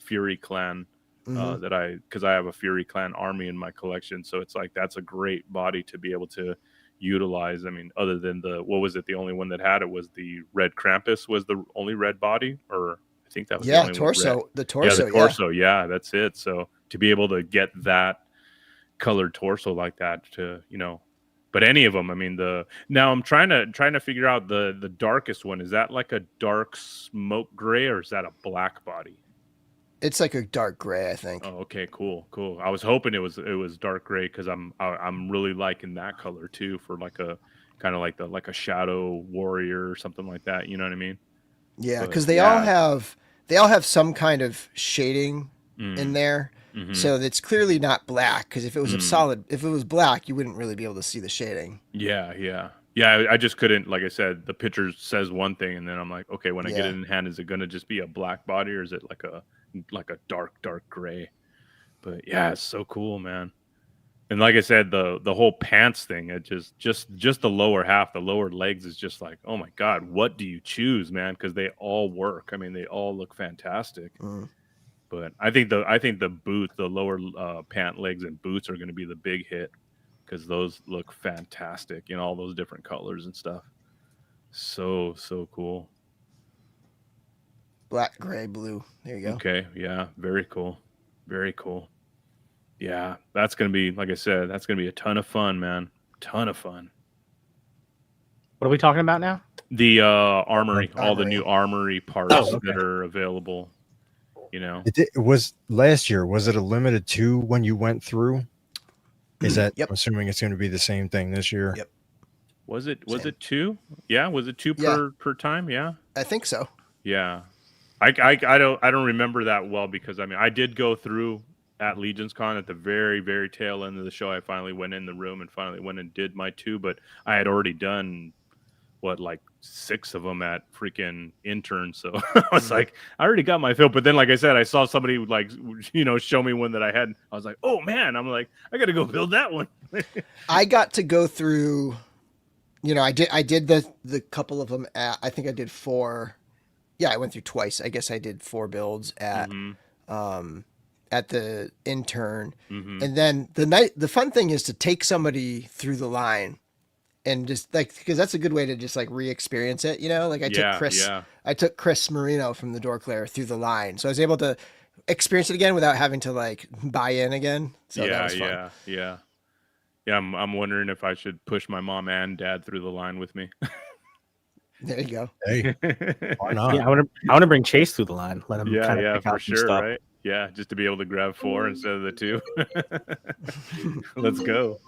Speaker 2: Fury clan because I have a Fury clan army in my collection. So it's like that's a great body to be able to utilize. I mean, other than the only one that had it was the red Krampus was the only red body, or I think that was the only
Speaker 3: torso.
Speaker 2: One
Speaker 3: the torso.
Speaker 2: Yeah, the torso. Yeah, that's it. So to be able to get that colored torso like that, but any of them. I mean, now I'm trying to figure out the darkest one. Is that like a dark smoke gray or is that a black body?
Speaker 3: It's like a dark gray, I think.
Speaker 2: Oh, okay, cool. I was hoping it was dark gray because I'm really liking that color too for like a kind of like a shadow warrior or something like that. You know what I mean?
Speaker 3: Yeah, because they all have some kind of shading in there. Mm-hmm. So it's clearly not black, because if it was if it was black, you wouldn't really be able to see the shading.
Speaker 2: Yeah. I just couldn't, like I said, the picture says one thing, and then I'm like, okay, when I get it in hand, is it going to just be a black body, or is it like a dark gray? But yeah, it's so cool, man. And like I said, the whole pants thing, it just the lower half, the lower legs is just like, oh my god, what do you choose, man? Because they all work. I mean, they all look fantastic. But I think the boots, the lower pant legs and boots are going to be the big hit, because those look fantastic in all those different colors and stuff. So cool.
Speaker 3: Black, gray, blue. There you go.
Speaker 2: Okay, yeah, very cool. Very cool. Yeah, that's going to be, like I said, that's going to be a ton of fun, man. Ton of fun.
Speaker 1: What are we talking about now?
Speaker 2: The armory, all the new armory parts that are available.
Speaker 4: It was last year. Was it a limited 2 when you went through? Is that?
Speaker 3: Yep.
Speaker 4: I'm assuming it's going to be the same thing this year.
Speaker 3: Yep.
Speaker 2: Was it 2? Yeah. Was it 2 per time? Yeah.
Speaker 3: I think so.
Speaker 2: Yeah. I don't remember that well, because I mean I did go through at Legions Con at the very, very tail end of the show. I finally went in the room and finally went and did my 2, but I had already done like 6 of them at freaking intern. So I was like, I already got my fill. But then, like I said, I saw somebody like, show me one that I had. I was like, oh man, I'm like, I got to go build that one.
Speaker 3: I got to go through, I did the couple of them I think I did 4. Yeah, I went through twice. I guess I did 4 builds at the intern. And then the fun thing is to take somebody through the line and just because that's a good way to just like re-experience it, like I took Chris Marino from the Dorklair through the line, so I was able to experience it again without having to like buy in again. So that was fun.
Speaker 2: Yeah. I'm wondering if I should push my mom and dad through the line with me.
Speaker 3: There you go.
Speaker 4: Hey, why not?
Speaker 1: Yeah, I want to bring Chase through the line. Let him kind of pick
Speaker 2: for
Speaker 1: out some
Speaker 2: sure,
Speaker 1: stuff.
Speaker 2: right? Yeah, just to be able to grab 4 instead of the 2. Let's go.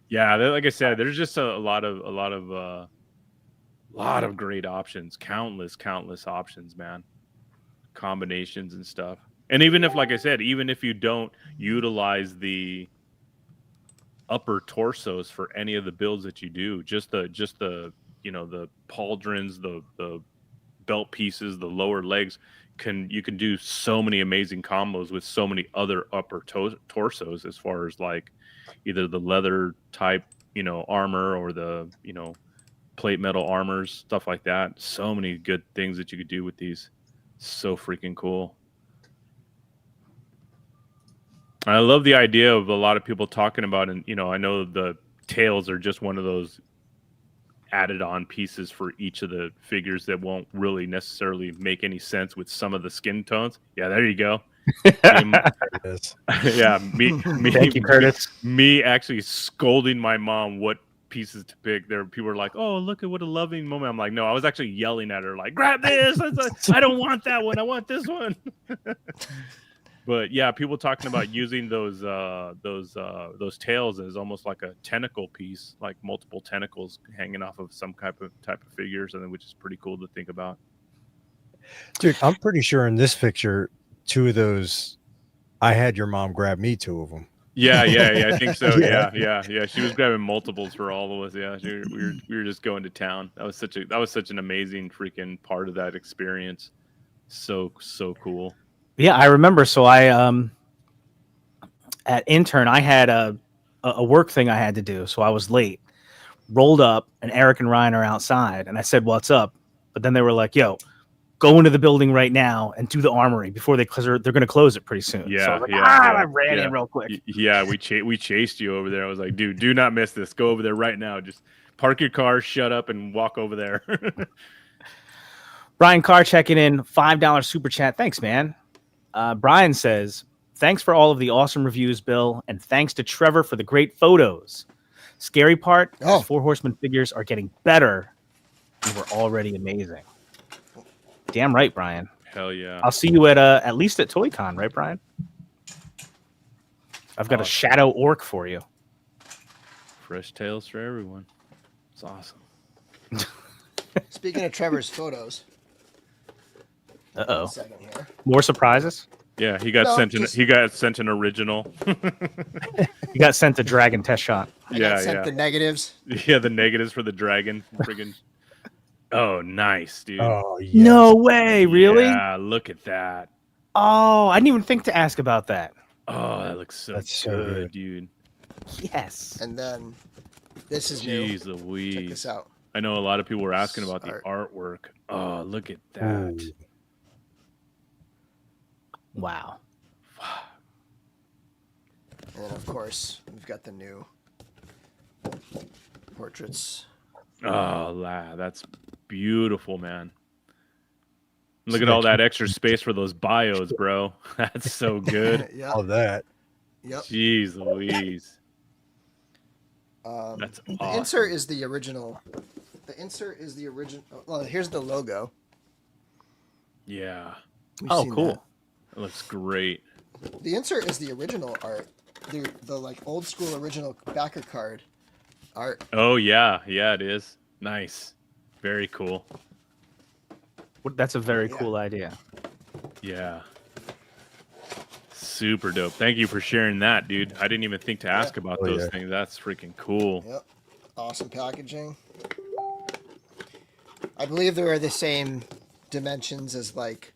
Speaker 2: Yeah, like I said, there's just a lot of great options, countless options, man. Combinations and stuff. And even if, like I said, even if you don't utilize the upper torsos for any of the builds that you do, just the the pauldrons, the belt pieces, the lower legs, you can do so many amazing combos with so many other upper torsos, as far as like either the leather type armor or the plate metal armors, stuff like that. So many good things that you could do with these. So freaking cool. I love the idea of a lot of people talking about, and I know the tails are just one of those added on pieces for each of the figures that won't really necessarily make any sense with some of the skin tones. Yeah, there you go. Yeah, me.
Speaker 1: Thank you, Curtis.
Speaker 2: Me actually scolding my mom what pieces to pick. There, people were like, "Oh, look at what a loving moment." I'm like, "No, I was actually yelling at her, like, grab this! I don't want that one. I want this one." But yeah, people talking about using those tails as almost like a tentacle piece, like multiple tentacles hanging off of some type of figures, and which is pretty cool to think about.
Speaker 4: Dude, I'm pretty sure in this picture, 2 of those, I had your mom grab me 2 of them.
Speaker 2: Yeah, I think so. Yeah. She was grabbing multiples for all of us. Yeah, we were just going to town. That was such an amazing freaking part of that experience. So cool.
Speaker 1: Yeah, I remember. So I at intern, I had a work thing I had to do, so I was late. Rolled up, and Eric and Ryan are outside, and I said, "What's up?" But then they were like, "Yo, go into the building right now and do the armory before they're going to close it pretty soon."
Speaker 2: Yeah,
Speaker 1: so I was like, I ran in real quick.
Speaker 2: Yeah, we chased you over there. I was like, "Dude, do not miss this. Go over there right now. Just park your car, shut up, and walk over there."
Speaker 1: Brian Carr checking in, $5 super chat. Thanks, man. Brian says, "Thanks for all of the awesome reviews, Bill, and thanks to Trevor for the great photos. Scary part, is 4 Horsemen figures are getting better and were already amazing." Damn right, Brian.
Speaker 2: Hell yeah.
Speaker 1: I'll see you at least at ToyCon, right, Brian? I've got a shadow orc for you.
Speaker 2: Fresh tails for everyone. It's awesome.
Speaker 3: Speaking of Trevor's photos.
Speaker 1: Uh-oh.
Speaker 3: Second here.
Speaker 1: More surprises?
Speaker 2: Yeah, he got sent an original.
Speaker 1: He got sent a dragon test shot.
Speaker 3: I got sent the negatives.
Speaker 2: Yeah, the negatives for the dragon. Friggin'. Oh, nice, dude.
Speaker 4: Oh, yes.
Speaker 1: No way, really?
Speaker 2: Yeah, look at that.
Speaker 1: Oh, I didn't even think to ask about that.
Speaker 2: Oh, that looks so good, dude.
Speaker 1: Yes.
Speaker 3: And then this is new.
Speaker 2: Jeez Louise.
Speaker 3: Check this out.
Speaker 2: I know a lot of people were asking about the artwork. Oh, look at that.
Speaker 4: Ooh.
Speaker 1: Wow.
Speaker 3: And then, of course, we've got the new portraits.
Speaker 2: Oh, that's beautiful, man. Look at all that extra space for those bios, bro. That's so good.
Speaker 3: Yeah.
Speaker 4: All that.
Speaker 3: Yep.
Speaker 2: Jeez Louise. That's awesome.
Speaker 3: The insert is the original. Well, here's the logo.
Speaker 2: Yeah.
Speaker 3: We've
Speaker 1: Oh,
Speaker 3: seen
Speaker 1: cool.
Speaker 3: that.
Speaker 2: It looks great.
Speaker 3: The insert is the original art. The like old school original backer card art.
Speaker 2: Oh, yeah. Yeah, it is. Nice. Very cool.
Speaker 1: That's a very cool idea.
Speaker 2: Yeah. Super dope. Thank you for sharing that, dude. I didn't even think to ask about those things. That's freaking cool.
Speaker 3: Yep. Awesome packaging. I believe they are the same dimensions as like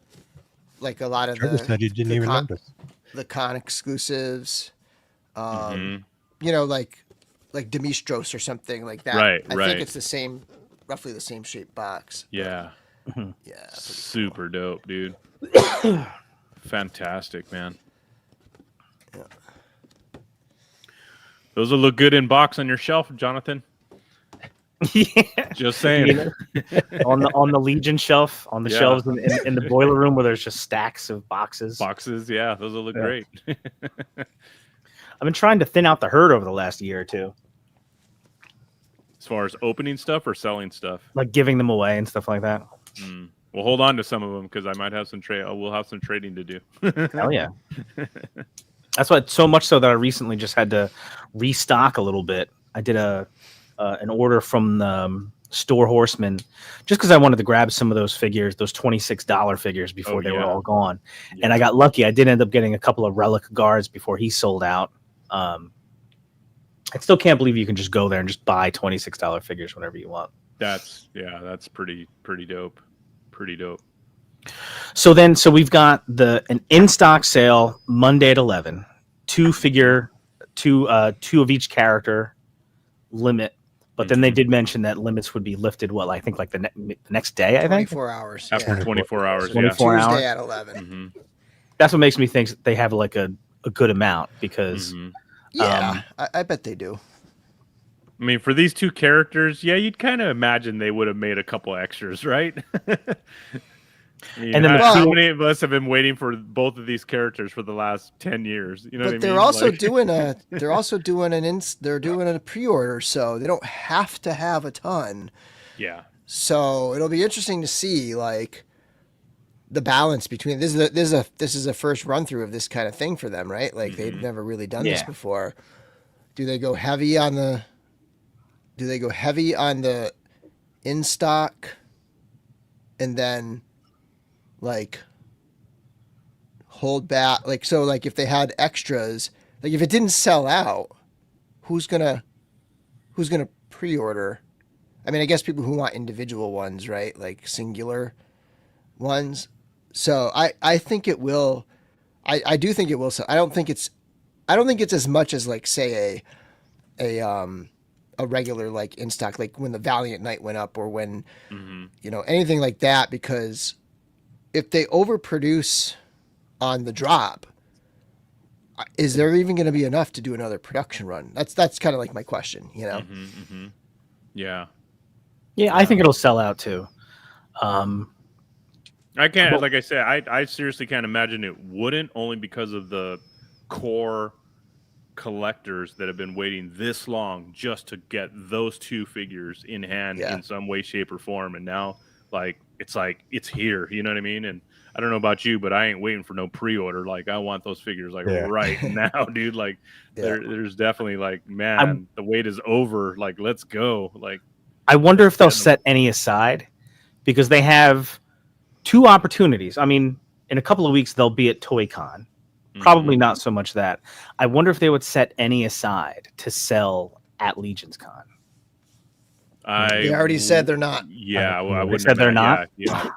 Speaker 3: a lot of
Speaker 4: Trevor said he didn't even notice.
Speaker 3: The con exclusives.
Speaker 2: Mhm.
Speaker 3: You know, like Demistros or something like that.
Speaker 2: Right,
Speaker 3: I
Speaker 2: right.
Speaker 3: think it's the same, roughly the same shaped box.
Speaker 2: Yeah.
Speaker 3: Yeah.
Speaker 2: Super dope, dude. Fantastic, man.
Speaker 3: Yeah.
Speaker 2: Those will look good in box on your shelf, Jonathan.
Speaker 1: Yeah.
Speaker 2: Just saying.
Speaker 1: on the Legion shelf, on the shelves in the boiler room where there's just stacks of boxes.
Speaker 2: Yeah, those will look great.
Speaker 1: I've been trying to thin out the herd over the last year or two.
Speaker 2: As far as opening stuff or selling stuff?
Speaker 1: Like giving them away and stuff like that.
Speaker 2: We'll hold on to some of them because I might have some we'll have some trading to do.
Speaker 1: Hell yeah. That's what, so much so that I recently just had to restock a little bit. I did an order from Store Horsemen, just because I wanted to grab some of those figures, those $26 figures before they were all gone. Yeah. And I got lucky. I did end up getting a couple of relic guards before he sold out. I still can't believe you can just go there and just buy $26 figures whenever you want.
Speaker 2: That's pretty dope. Pretty dope.
Speaker 1: So we've got an in-stock sale Monday at 11, two of each character limit. But then they did mention that limits would be lifted. Well, I think like the next day. I think
Speaker 3: 24 hours
Speaker 2: after 24 hours.
Speaker 1: 24 hours.
Speaker 3: Tuesday at 11.
Speaker 2: Mm-hmm.
Speaker 1: That's what makes me think they have like a good amount because.
Speaker 3: I bet they do.
Speaker 2: I mean, for these two characters, you'd kind of imagine they would have made a couple extras, right? And then how many of us have been waiting for both of these characters for the last 10 years? You know what I mean?
Speaker 3: They're also doing a pre-order, so they don't have to have a ton.
Speaker 2: Yeah.
Speaker 3: So it'll be interesting to see like the balance between this is a first run through of this kind of thing for them, right? Like they've never really done this before. Do they go heavy on the in stock and then like hold back, like, so like if they had extras, like if it didn't sell out, who's gonna pre-order? I mean, I guess people who want individual ones, right? Like singular ones. So I think it will. I do think it will. So I don't think it's as much as like say a regular like in stock, like when the Valiant Knight went up or when anything like that, because if they overproduce on the drop, is there even going to be enough to do another production run? That's kind of like my question,
Speaker 2: Yeah.
Speaker 1: Yeah, I think it'll sell out too.
Speaker 2: I can't, like I said, I seriously can't imagine it wouldn't, only because of the core collectors that have been waiting this long just to get those two figures in hand in some way, shape, or form. And now, it's here. You know what I mean? And I don't know about you, but I ain't waiting for no pre-order. Like, I want those figures right now, dude. Like, there's definitely like, man, the wait is over. Like, let's go. Like,
Speaker 1: I wonder if they'll set any aside, because they have two opportunities. I mean, in a couple of weeks they'll be at ToyCon. Probably not so much that. I wonder if they would set any aside to sell at Legions Con.
Speaker 3: They already said they're not.
Speaker 2: Yeah, well,
Speaker 1: they said they're not.
Speaker 2: Yeah.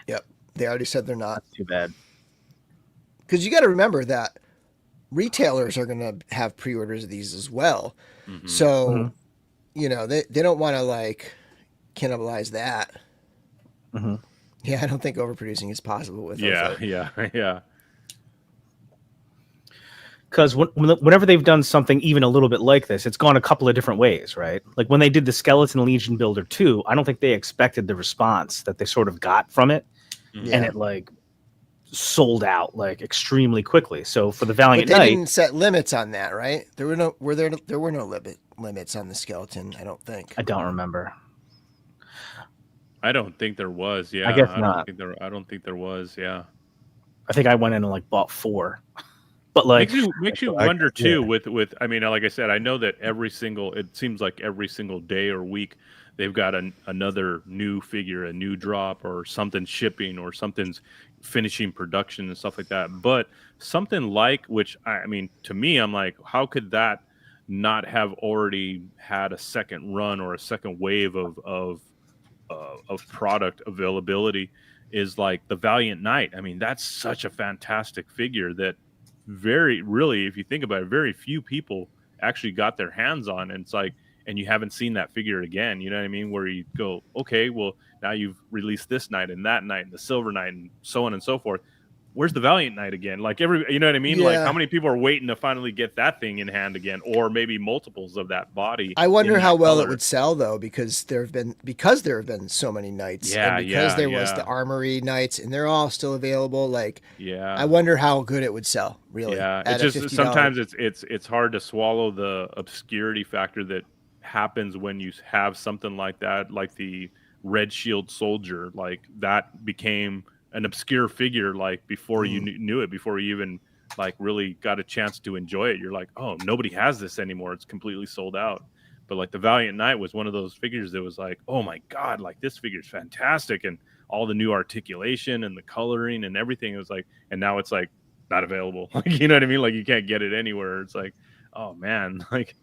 Speaker 3: Yep, they already said they're not.
Speaker 1: That's too bad.
Speaker 3: Because you got to remember that retailers are going to have pre-orders of these as well. So, they don't want to like cannibalize that. Yeah, I don't think overproducing is possible with those.
Speaker 2: Yeah.
Speaker 1: Because whenever they've done something even a little bit like this, it's gone a couple of different ways, right? Like when they did the Skeleton Legion Builder 2, I don't think they expected the response that they sort of got from it. And it like sold out like extremely quickly. So for the Valiant Knight,
Speaker 3: they didn't set limits on that, right? There were no limits on the Skeleton, I don't think.
Speaker 1: I don't remember.
Speaker 2: I don't think there was. Yeah,
Speaker 1: I guess not.
Speaker 2: I don't think there was. Yeah.
Speaker 1: I think I went in and like bought 4. But like
Speaker 2: makes you wonder too with I mean, like I said, I know that it seems like every single day or week they've got another new figure, a new drop, or something shipping, or something's finishing production and stuff like that. But something like, which I mean, to me, I'm like, how could that not have already had a second run or a second wave of product availability? Is like the Valiant Knight. I mean, that's such a fantastic figure that really, if you think about it, very few people actually got their hands on. And it's like, and you haven't seen that figure again. You know what I mean? Where you go, okay, well, now you've released this knight and that knight and the Silver Knight and so on and so forth. Where's the Valiant Knight again? Like you know what I mean?
Speaker 3: Yeah.
Speaker 2: Like how many people are waiting to finally get that thing in hand again, or maybe multiples of that body?
Speaker 3: I wonder how well it would sell though, because there have been so many knights. And because there was the Armory knights, and they're all still available. Like, I wonder how good it would sell. Really,
Speaker 2: it's just sometimes it's hard to swallow the obscurity factor that happens when you have something like that, like the Red Shield Soldier. Like that became an obscure figure, like before you knew it, before you even like really got a chance to enjoy it. You're like, oh, nobody has this anymore. It's completely sold out. But like the Valiant Knight was one of those figures that was like, oh my God, like this figure's fantastic. And all the new articulation and the coloring and everything. It was like, and now it's like not available. Like, you know what I mean? Like you can't get it anywhere. It's like, oh man, like,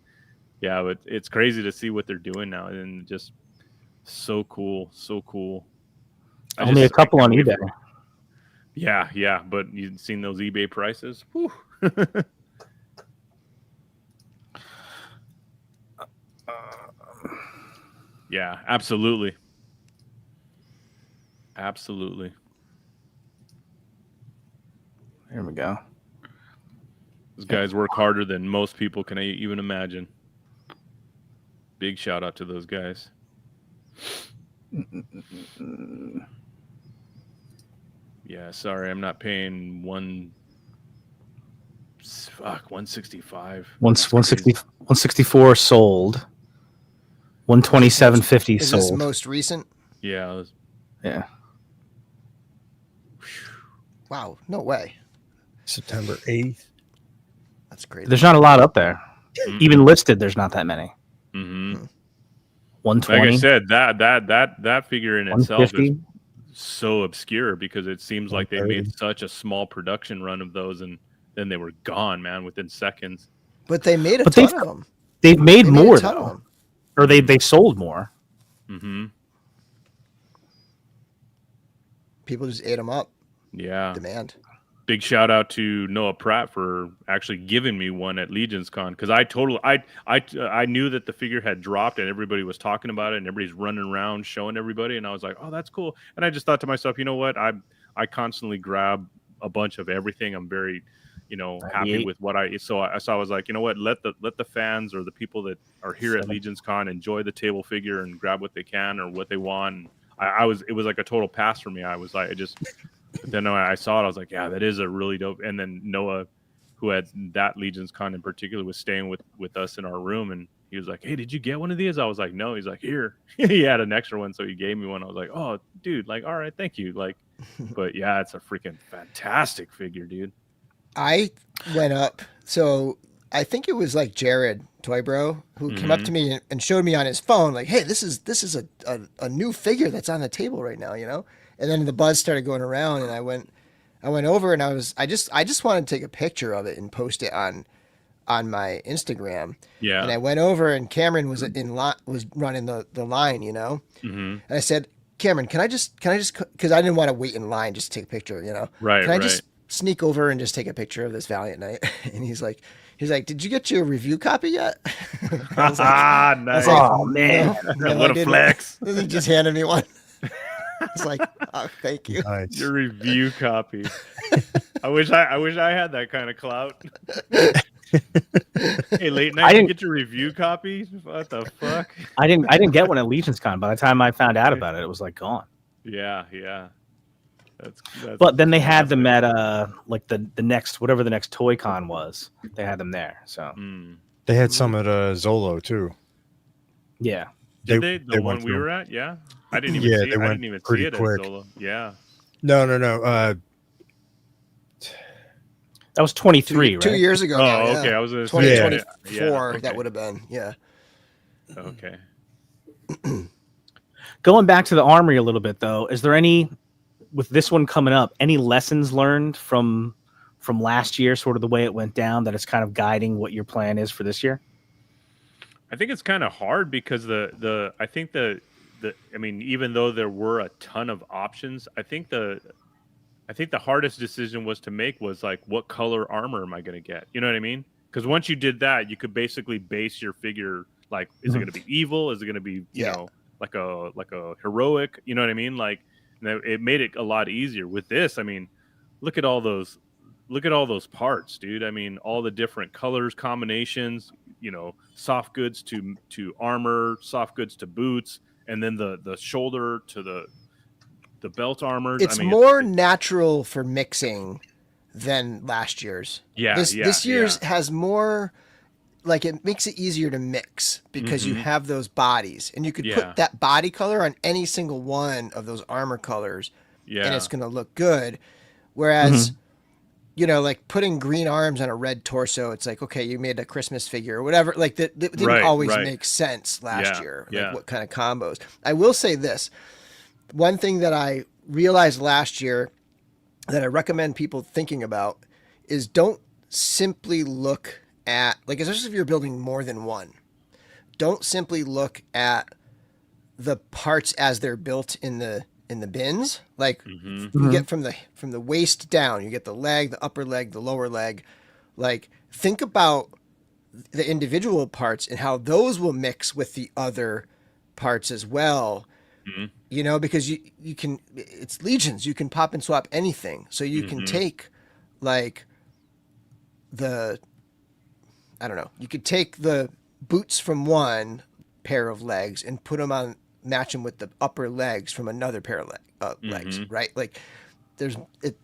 Speaker 2: yeah, but it's crazy to see what they're doing now. And just so cool. So cool.
Speaker 1: Only a couple on eBay.
Speaker 2: Yeah. But you've seen those eBay prices? Whew. Yeah, absolutely. Absolutely.
Speaker 1: There we go.
Speaker 2: Those guys work harder than most people can even imagine. Big shout out to those guys. Yeah, sorry, I'm not paying 165.
Speaker 1: 164 sold. 127.50
Speaker 3: Is
Speaker 1: sold.
Speaker 3: this most recent?
Speaker 2: Yeah.
Speaker 1: Yeah.
Speaker 3: Wow, no way.
Speaker 4: September 8th.
Speaker 3: That's great.
Speaker 1: There's not a lot up there. Even listed, there's not that many.
Speaker 2: Mm-hmm.
Speaker 1: 120.
Speaker 2: Like I said, that figure in itself is
Speaker 1: 150.
Speaker 2: so obscure because it seems like they made such a small production run of those and then they were gone, man, within seconds.
Speaker 3: But they made a ton of them.
Speaker 1: They've made
Speaker 3: They
Speaker 1: more
Speaker 3: a ton of
Speaker 1: though,
Speaker 3: them.
Speaker 1: or they sold more.
Speaker 2: Mm-hmm.
Speaker 3: People just ate them up.
Speaker 2: Yeah.
Speaker 3: Demand.
Speaker 2: Big shout out to Noah Pratt for actually giving me one at Legions Con because I knew that the figure had dropped and everybody was talking about it and everybody's running around showing everybody and I was like, oh, that's cool. And I just thought to myself, you know what? I constantly grab a bunch of everything. I'm very, happy with what I was like, you know what? Let the fans or the people that are here at Legions Con enjoy the table figure and grab what they can or what they want. It was like a total pass for me. I was like, But then when I saw it, I was like, yeah, that is a really dope. And then Noah, who had that Legions Con in particular, was staying with us in our room. And he was like, hey, did you get one of these? I was like, no. He's like, here. He had an extra one, so he gave me one. I was like, oh, dude, like, all right, thank you. Like, but yeah, it's a freaking fantastic figure, dude.
Speaker 3: I went up. So I think it was like Jared Toy Bro who came up to me and showed me on his phone, like, hey, this is a new figure that's on the table right now, And then the buzz started going around, and I went over, and I just wanted to take a picture of it and post it on my Instagram.
Speaker 2: Yeah.
Speaker 3: And I went over, and Cameron was running the line,
Speaker 2: Mm-hmm.
Speaker 3: And I said, Cameron, can I just because I didn't want to wait in line just to take a picture,
Speaker 2: Right.
Speaker 3: Can I just sneak over and just take a picture of this Valiant Knight? And he's like, did you get your review copy yet? I was like,
Speaker 2: nice.
Speaker 1: Oh man,
Speaker 3: no,
Speaker 2: what a flex!
Speaker 3: And he just handed me one. It's like, oh, thank you.
Speaker 4: Nice.
Speaker 2: Your review copy. I wish I had that kind of clout. Hey, late night, you get your review copy? What the fuck?
Speaker 1: I didn't get one at Legions Con. By the time I found out about it, it was like gone.
Speaker 2: Yeah. That's
Speaker 1: But then they had them at like the next whatever the next Toy Con was. They had them there. So
Speaker 4: They had some at Zolo too.
Speaker 1: yeah.
Speaker 2: Did they? The one we were at? Yeah. I didn't even see it. I didn't even see it
Speaker 4: quick.
Speaker 2: at Zola. Yeah.
Speaker 4: No.
Speaker 1: That was 23, right?
Speaker 3: 2 years ago.
Speaker 2: Oh,
Speaker 3: now, yeah.
Speaker 2: okay. I was going to
Speaker 3: 2024.
Speaker 2: say. Okay.
Speaker 3: That would have been. Yeah.
Speaker 2: Okay.
Speaker 1: Going back to the armory a little bit though, is there any with this one coming up, any lessons learned from last year, sort of the way it went down that is kind of guiding what your plan is for this year?
Speaker 2: I think it's kind of hard because I mean, even though there were a ton of options, I think the hardest decision to make was like, what color armor am I going to get? You know what I mean? Because once you did that, you could basically base your figure like, is it going to be evil? Is it going to be like a heroic? You know what I mean? Like, it made it a lot easier. With this, I mean, look at all those parts, dude. I mean, all the different colors combinations. Soft goods to armor, soft goods to boots. And then the shoulder to the belt armors.
Speaker 3: It's more natural for mixing than last year's.
Speaker 2: Yeah.
Speaker 3: This year's has more, like, it makes it easier to mix because you have those bodies, and you could put that body color on any single one of those armor colors, and it's going to look good. Whereas like putting green arms on a red torso, it's like, okay, you made a Christmas figure or whatever. Like that didn't always make sense last year. Like what kind of combos. I will say this. One thing that I realized last year that I recommend people thinking about is don't simply look at, like, especially if you're building more than one, don't simply look at the parts as they're built in the bins. Like you get from the waist down, you get the leg, the upper leg, the lower leg. Like think about the individual parts and how those will mix with the other parts as well. Because you can, it's Legions, you can pop and swap anything. So you can take like you could take the boots from one pair of legs and put them on, match them with the upper legs from another pair of legs, right? Like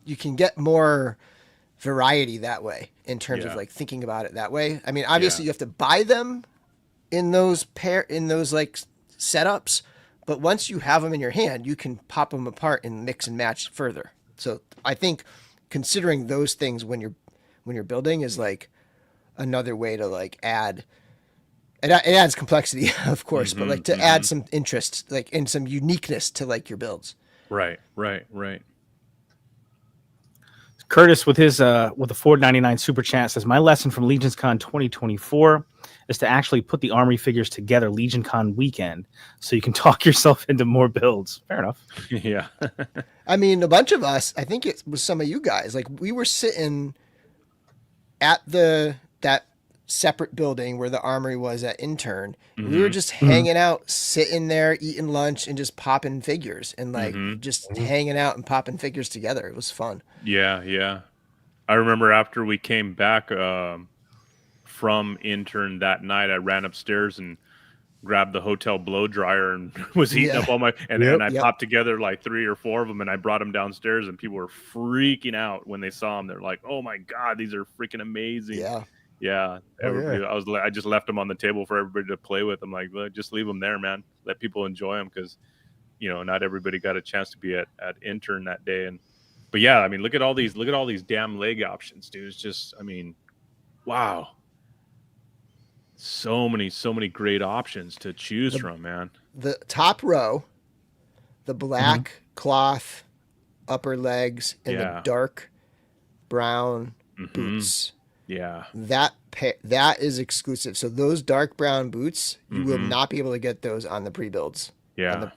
Speaker 3: you can get more variety that way in terms of like thinking about it that way. I mean, obviously you have to buy them in those like setups, but once you have them in your hand, you can pop them apart and mix and match further. So I think considering those things when you're building is like another way to like add. It adds complexity, of course, but like to add some interest, like and some uniqueness to like your builds.
Speaker 2: Right.
Speaker 1: Curtis with his with the $4.99 super chat says, my lesson from Legions Con 2024 is to actually put the Armory figures together Legion Con weekend so you can talk yourself into more builds. Fair enough.
Speaker 2: Yeah.
Speaker 3: I mean, a bunch of us, I think it was some of you guys, like we were sitting at that separate building where the Armory was at Intern. We were just hanging out, sitting there, eating lunch and just popping figures and like just hanging out and popping figures together. It was fun.
Speaker 2: Yeah. I remember after we came back from Intern that night, I ran upstairs and grabbed the hotel blow dryer and was heating up all my, and I popped together like 3 or 4 of them and I brought them downstairs and people were freaking out when they saw them. They're like, oh my God, these are freaking amazing. Yeah. Everybody, I just left them on the table for everybody to play with. I'm like, just leave them there, man. Let people enjoy them because, not everybody got a chance to be at Intern that day. But yeah, I mean, look at all these damn leg options, dude. It's just, I mean, wow. So many great options to choose from, man.
Speaker 3: The top row, the black cloth upper legs and the dark brown boots.
Speaker 2: Yeah.
Speaker 3: That is exclusive. So those dark brown boots, you will not be able to get those on the pre-builds.
Speaker 2: Yeah.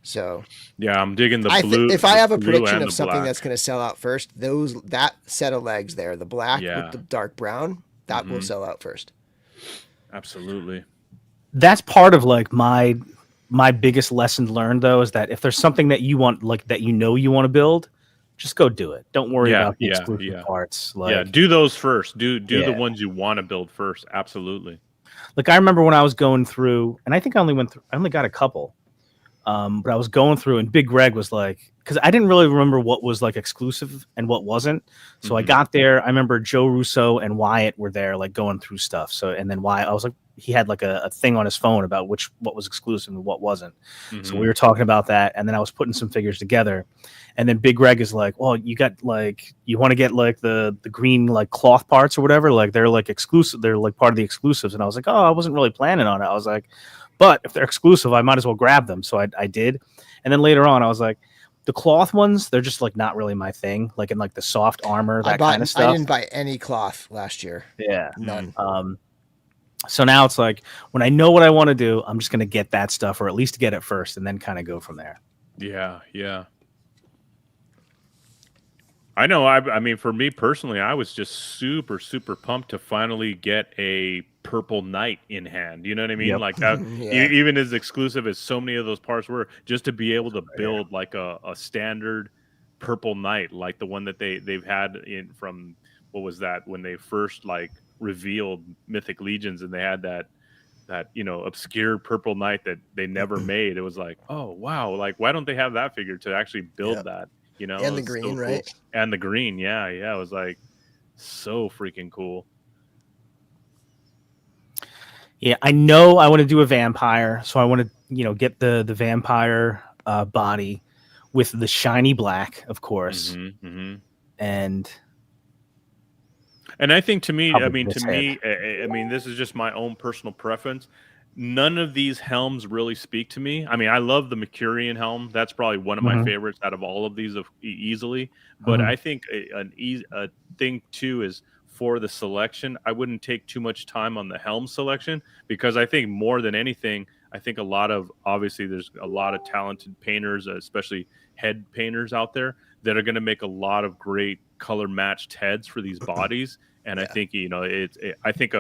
Speaker 3: So
Speaker 2: yeah, I'm digging the blue.
Speaker 3: If I have a prediction of something that's going to sell out first, that set of legs there, the black with the dark brown, that will sell out first.
Speaker 2: Absolutely.
Speaker 1: That's part of like my biggest lesson learned though, is that if there's something that you want, like that you want to build, just go do it. Don't worry about the exclusive parts. Like,
Speaker 2: do those first. Do the ones you want to build first. Absolutely.
Speaker 1: Like I remember when I was going through, and I think I only got a couple. But I was going through and Big Greg was like, because I didn't really remember what was like exclusive and what wasn't. So I got there. I remember Joe Russo and Wyatt were there, like going through stuff. So, and then Wyatt, I was like, he had like a thing on his phone about what was exclusive and what wasn't. So we were talking about that. And then I was putting some figures together. And then Big Greg is like, well, you got like, you want to get like the green like cloth parts or whatever. Like they're like exclusive. They're like part of the exclusives. And I was like, oh, I wasn't really planning on it. I was like, but if they're exclusive, I might as well grab them. So I did. And then later on, I was like, the cloth ones, they're just like not really my thing. Like in like the soft armor, kind of stuff.
Speaker 3: I didn't buy any cloth last year.
Speaker 1: Yeah.
Speaker 3: None.
Speaker 1: So now it's like when I know what I want to do, I'm just going to get that stuff or at least get it first and then kind of go from there.
Speaker 2: Yeah. I know. I mean, for me personally, I was just super, super pumped to finally get a purple knight in hand. You know what I mean?
Speaker 1: Yep.
Speaker 2: Like that, even as exclusive as so many of those parts were, just to be able to build like a standard purple knight, like the one that they've had in from, what was that, when they first like revealed Mythic Legions and they had that obscure purple knight that they never made. It was like, oh wow, like why don't they have that figure to actually build that?
Speaker 3: And the green, so cool. Right?
Speaker 2: And the green, yeah. It was like so freaking cool.
Speaker 1: Yeah, I know I want to do a vampire, so I want to, get the vampire body with the shiny black, of course. and
Speaker 2: I think to me,
Speaker 1: probably this head.
Speaker 2: I mean, this is just my own personal preference. None of these helms really speak to me. I mean, I love the Mercurian helm. That's probably one of my
Speaker 1: Mhm,
Speaker 2: favorites out of all of these easily. But
Speaker 1: mhm.
Speaker 2: I think a thing too is for the selection, I wouldn't take too much time on the helm selection because I think more than anything, I think obviously there's a lot of talented painters, especially head painters out there that are going to make a lot of great color matched heads for these bodies. And I
Speaker 3: Yeah.
Speaker 2: think,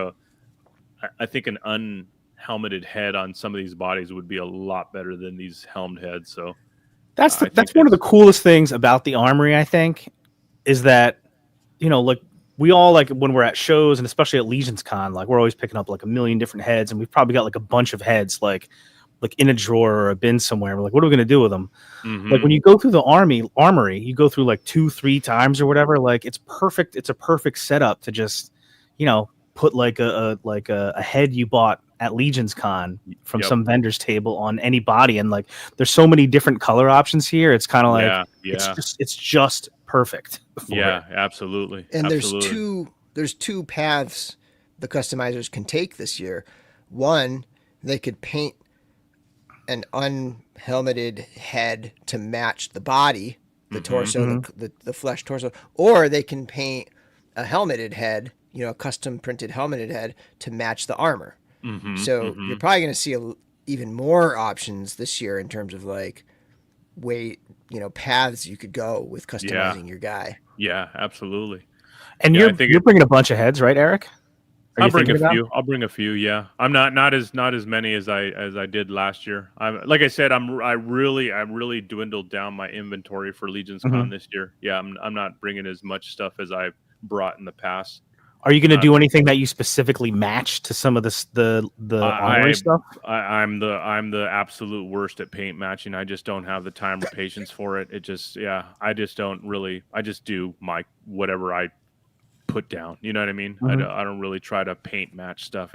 Speaker 2: I think an unhelmeted head on some of these bodies would be a lot better than these helmed heads. So I think
Speaker 1: That's one of the
Speaker 2: it's,
Speaker 1: coolest things about the Armory, I think, is that, like we all, like when we're at shows and especially at Legions Con, like we're always picking up like a million different heads, and we've probably got like a bunch of heads like in a drawer or a bin somewhere. We're like, what are we gonna do with them? Like
Speaker 2: mm-hmm.
Speaker 1: when you go through the armory, you go through like 2-3 times or whatever. Like it's perfect. It's a perfect setup to just, put like a head you bought at Legions Con from
Speaker 2: Yep.
Speaker 1: some vendor's table on any body, and like there's so many different color options here. It's kind of like
Speaker 2: Yeah.
Speaker 1: it's just perfect for
Speaker 2: Yeah,
Speaker 1: it.
Speaker 2: absolutely.
Speaker 3: And
Speaker 2: Absolutely.
Speaker 3: there's two paths the customizers can take this year. One, they could paint an unhelmeted head to match the body, the torso,
Speaker 1: Mm-hmm.
Speaker 3: the flesh torso, or they can paint a helmeted head, a custom printed helmeted head to match the armor.
Speaker 2: Mm-hmm.
Speaker 3: So
Speaker 2: Mm-hmm.
Speaker 3: you're probably going to see even more options this year in terms of like paths you could go with
Speaker 2: Yeah.
Speaker 3: customizing your guy.
Speaker 2: Yeah, absolutely.
Speaker 1: And
Speaker 2: Yeah, I
Speaker 1: you're
Speaker 2: think
Speaker 1: you're bringing a bunch of heads, right, Eric? Are
Speaker 2: I'll
Speaker 1: you
Speaker 2: bring
Speaker 1: thinking
Speaker 2: a
Speaker 1: about?
Speaker 2: few. I'll bring a few. Yeah, I'm not as many as I did last year. I'm like I said, I really dwindled down my inventory for Legion's Con
Speaker 1: Mhm.
Speaker 2: this year. Yeah, I'm not bringing as much stuff as I've brought in the past.
Speaker 1: Are you going to
Speaker 2: Not
Speaker 1: do anything that you specifically match to some of the armory
Speaker 2: I,
Speaker 1: stuff?
Speaker 2: I'm the absolute worst at paint matching. I just don't have the time or patience for it. It just I just don't really. I just do my whatever I put down. You know what I mean?
Speaker 1: Mhm.
Speaker 2: I don't really try to paint match stuff.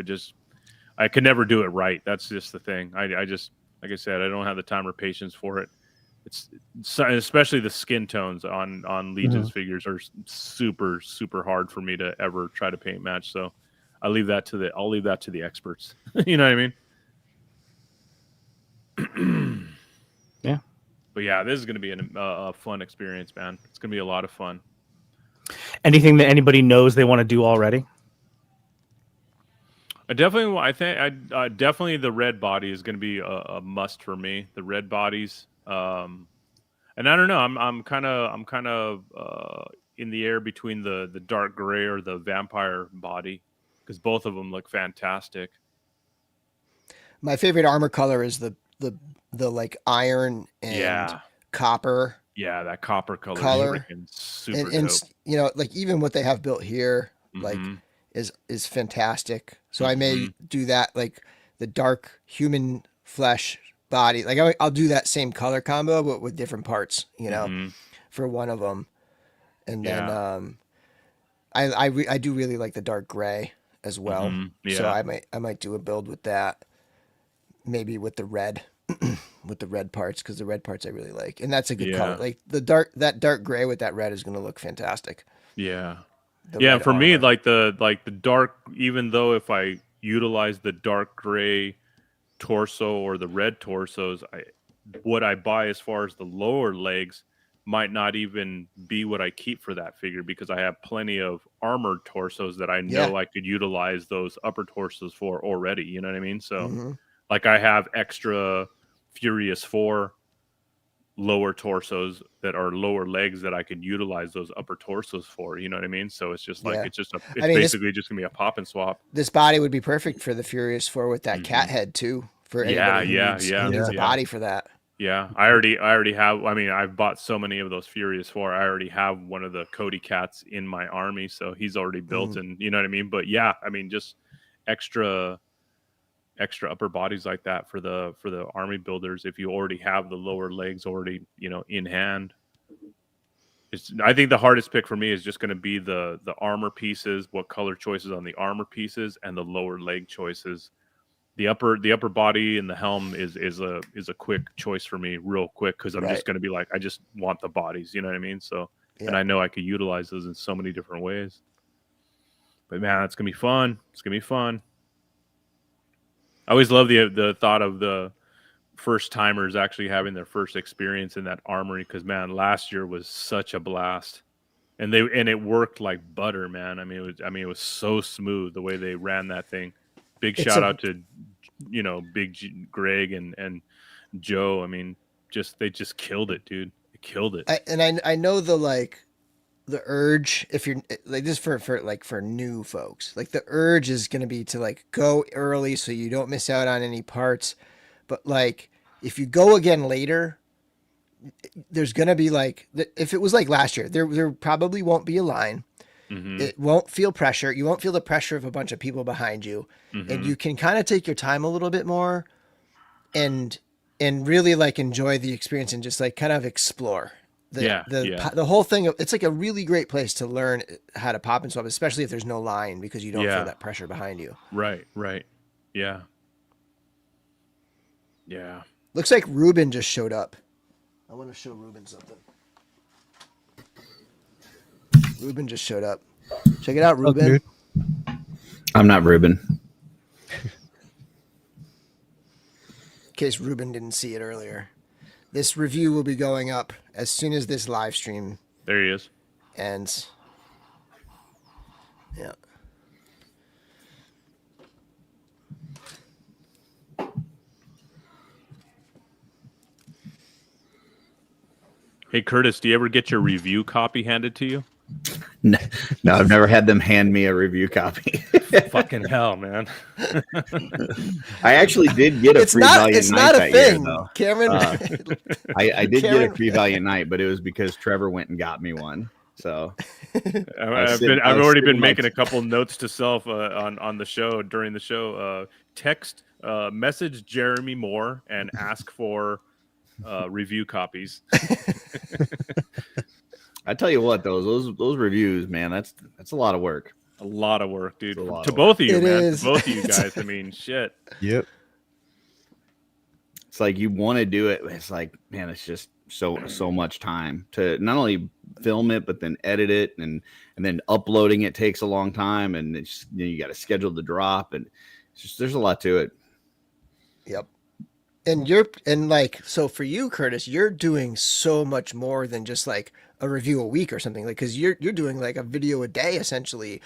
Speaker 2: I could never do it right. That's just the thing. I just, like I said, I don't have the time or patience for it. It's especially the skin tones on Legion's
Speaker 1: Mhm.
Speaker 2: figures are super hard for me to ever try to paint match. So I'll leave that to the experts. You know what I mean?
Speaker 1: Yeah.
Speaker 2: But yeah, this is going to be a fun experience, man. It's going to be a lot of fun.
Speaker 1: Anything that anybody knows they want to do already?
Speaker 2: I definitely the red body is going to be a must for me. The red bodies, and I don't know. I'm kind of in the air between the dark gray or the vampire body because both of them look fantastic.
Speaker 3: My favorite armor color is the like iron and
Speaker 2: Yeah,
Speaker 3: copper
Speaker 2: yeah, that copper color is
Speaker 3: color.
Speaker 2: freaking super
Speaker 3: And
Speaker 2: dope.
Speaker 3: like even what they have built here like
Speaker 2: Mm-hmm.
Speaker 3: is fantastic. So I may
Speaker 2: Mm-hmm.
Speaker 3: do that like the dark human flesh body. Like I'll do that same color combo but with different parts,
Speaker 2: Mm-hmm.
Speaker 3: for one of them. And then
Speaker 2: Yeah.
Speaker 3: I do really like the dark gray as well.
Speaker 2: Mm-hmm.
Speaker 3: So
Speaker 2: Yeah.
Speaker 3: I might do a build with that, maybe with the red, with the red parts, because the red parts I really like, and that's a good color.
Speaker 2: Yeah.
Speaker 3: Like that dark gray with that red is going to look fantastic.
Speaker 2: Yeah.
Speaker 3: The
Speaker 2: Yeah,
Speaker 3: red
Speaker 2: and for me,
Speaker 3: armor.
Speaker 2: like the dark, even though if I utilize the dark gray torso or the red torsos, what I buy as far as the lower legs might not even be what I keep for that figure because I have plenty of armored torsos that I
Speaker 3: Yeah.
Speaker 2: know I could utilize those upper torsos for already. You know what I mean? So,
Speaker 3: Hmm.
Speaker 2: like, I have extra Furious 4 lower torsos that are lower legs that I could utilize those upper torsos for. You know what I mean? So it's just like
Speaker 3: Yeah.
Speaker 2: it's
Speaker 3: I mean
Speaker 2: basically just gonna be a pop and swap.
Speaker 3: this body would be perfect for the Furious Four with that cat
Speaker 2: Hmm.
Speaker 3: head too. For
Speaker 2: Yeah,
Speaker 3: anybody who
Speaker 2: yeah,
Speaker 3: needs
Speaker 2: yeah,
Speaker 3: a
Speaker 2: yeah,
Speaker 3: body for that.
Speaker 2: yeah. I already have. I mean, I've bought so many of those Furious 4. I already have one of the Cody cats in my army, so he's already built,
Speaker 3: Mm.
Speaker 2: and you know what I mean. But yeah, I mean, just extra upper bodies like that for the army builders. If you already have the lower legs already, in hand. I think the hardest pick for me is just going to be the armor pieces, what color choices on the armor pieces, and the lower leg choices. The upper body and the helm is a quick choice for me, real quick, because I'm
Speaker 3: Right.
Speaker 2: just going to be like, I just want the bodies. You know what I mean? So and I know I could utilize those in so many different ways. But man, it's gonna be fun. It's gonna be fun. I always love the thought of the first timers actually having their first experience in that armory, because man, last year was such a blast, and it worked like butter, man. I mean, it was so smooth the way they ran that thing. Big shout out to Big Greg and Joe. I mean, they just killed it, dude. They killed it.
Speaker 3: I know the urge, if you're like this for new folks, like the urge is going to be to like go early so you don't miss out on any parts. But like if you go again later, there's going to be like, if it was like last year, there probably won't be a line. Mm-hmm. It won't feel pressure. You won't feel the pressure of a bunch of people behind you. Mm-hmm. And you can kind of take your time a little bit more and really like enjoy the experience and just like kind of explore. The whole thing. It's like a really great place to learn how to pop and swap, especially if there's no line, because you don't feel that pressure behind you.
Speaker 2: Right. Yeah.
Speaker 3: Looks like Ruben just showed up. I want to show Ruben something. Ruben just showed up. Check it out, Ruben.
Speaker 5: Okay. I'm not Ruben.
Speaker 3: In case Ruben didn't see it earlier. This review will be going up as soon as this live stream.
Speaker 2: There he is.
Speaker 3: Ends. Yeah.
Speaker 2: Hey, Curtis, do you ever get your review copy handed to you?
Speaker 5: No, I've never had them hand me a review copy.
Speaker 2: Fucking hell, man.
Speaker 5: I actually did get a free Valiant Night that year, though.
Speaker 3: Cameron.
Speaker 5: I did get a free Valiant Night, but it was because Trevor went and got me one. So
Speaker 2: I've already been making a couple notes to self on the show during the show. Message Jeremy Moore and ask for review copies.
Speaker 5: I tell you what, those reviews, man, that's a lot of work.
Speaker 2: A lot of work, dude. To both of you, man. To both of you guys. I mean, shit.
Speaker 4: Yep.
Speaker 5: It's like you want to do it. It's like, man, it's just so much time to not only film it, but then edit it and then uploading it takes a long time, and it's you got to schedule the drop, and it's just there's a lot to it.
Speaker 3: Yep. So for you, Curtis, you're doing so much more than just like a review a week or something, like, because you're doing like a video a day essentially.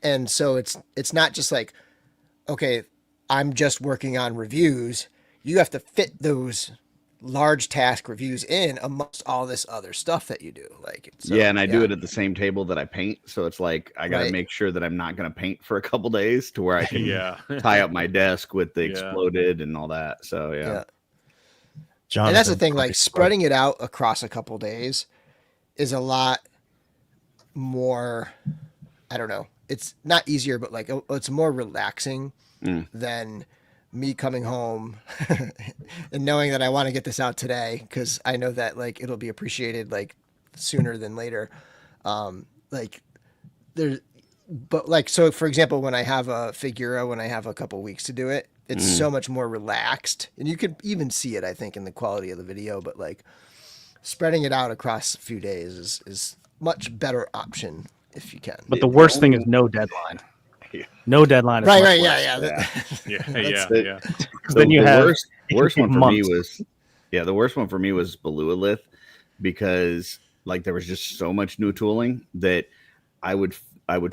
Speaker 3: And so it's not just like, okay, I'm just working on reviews. You have to fit those large task reviews in amongst all this other stuff that you do. I do it at the same table that I paint. So it's like, I got to make sure that I'm not going to paint for a couple days to where I can tie up my desk with the exploded and all that. So, yeah. Jonathan, and that's the thing, like spreading it out across a couple days is a lot more, I don't know. It's not easier, but like it's more relaxing than me coming home and knowing that I want to get this out today, because I know that like it'll be appreciated like sooner than later. So for example, when I have a Figura, when I have a couple weeks to do it, it's so much more relaxed, and you can even see it, I think, in the quality of the video. But like spreading it out across a few days is much better option if you can.
Speaker 1: But the worst thing is no deadline. No deadline. Is
Speaker 3: right.
Speaker 2: Yeah.
Speaker 5: Then you have worst one for me was the worst one for me was Belualith, because like there was just so much new tooling that I would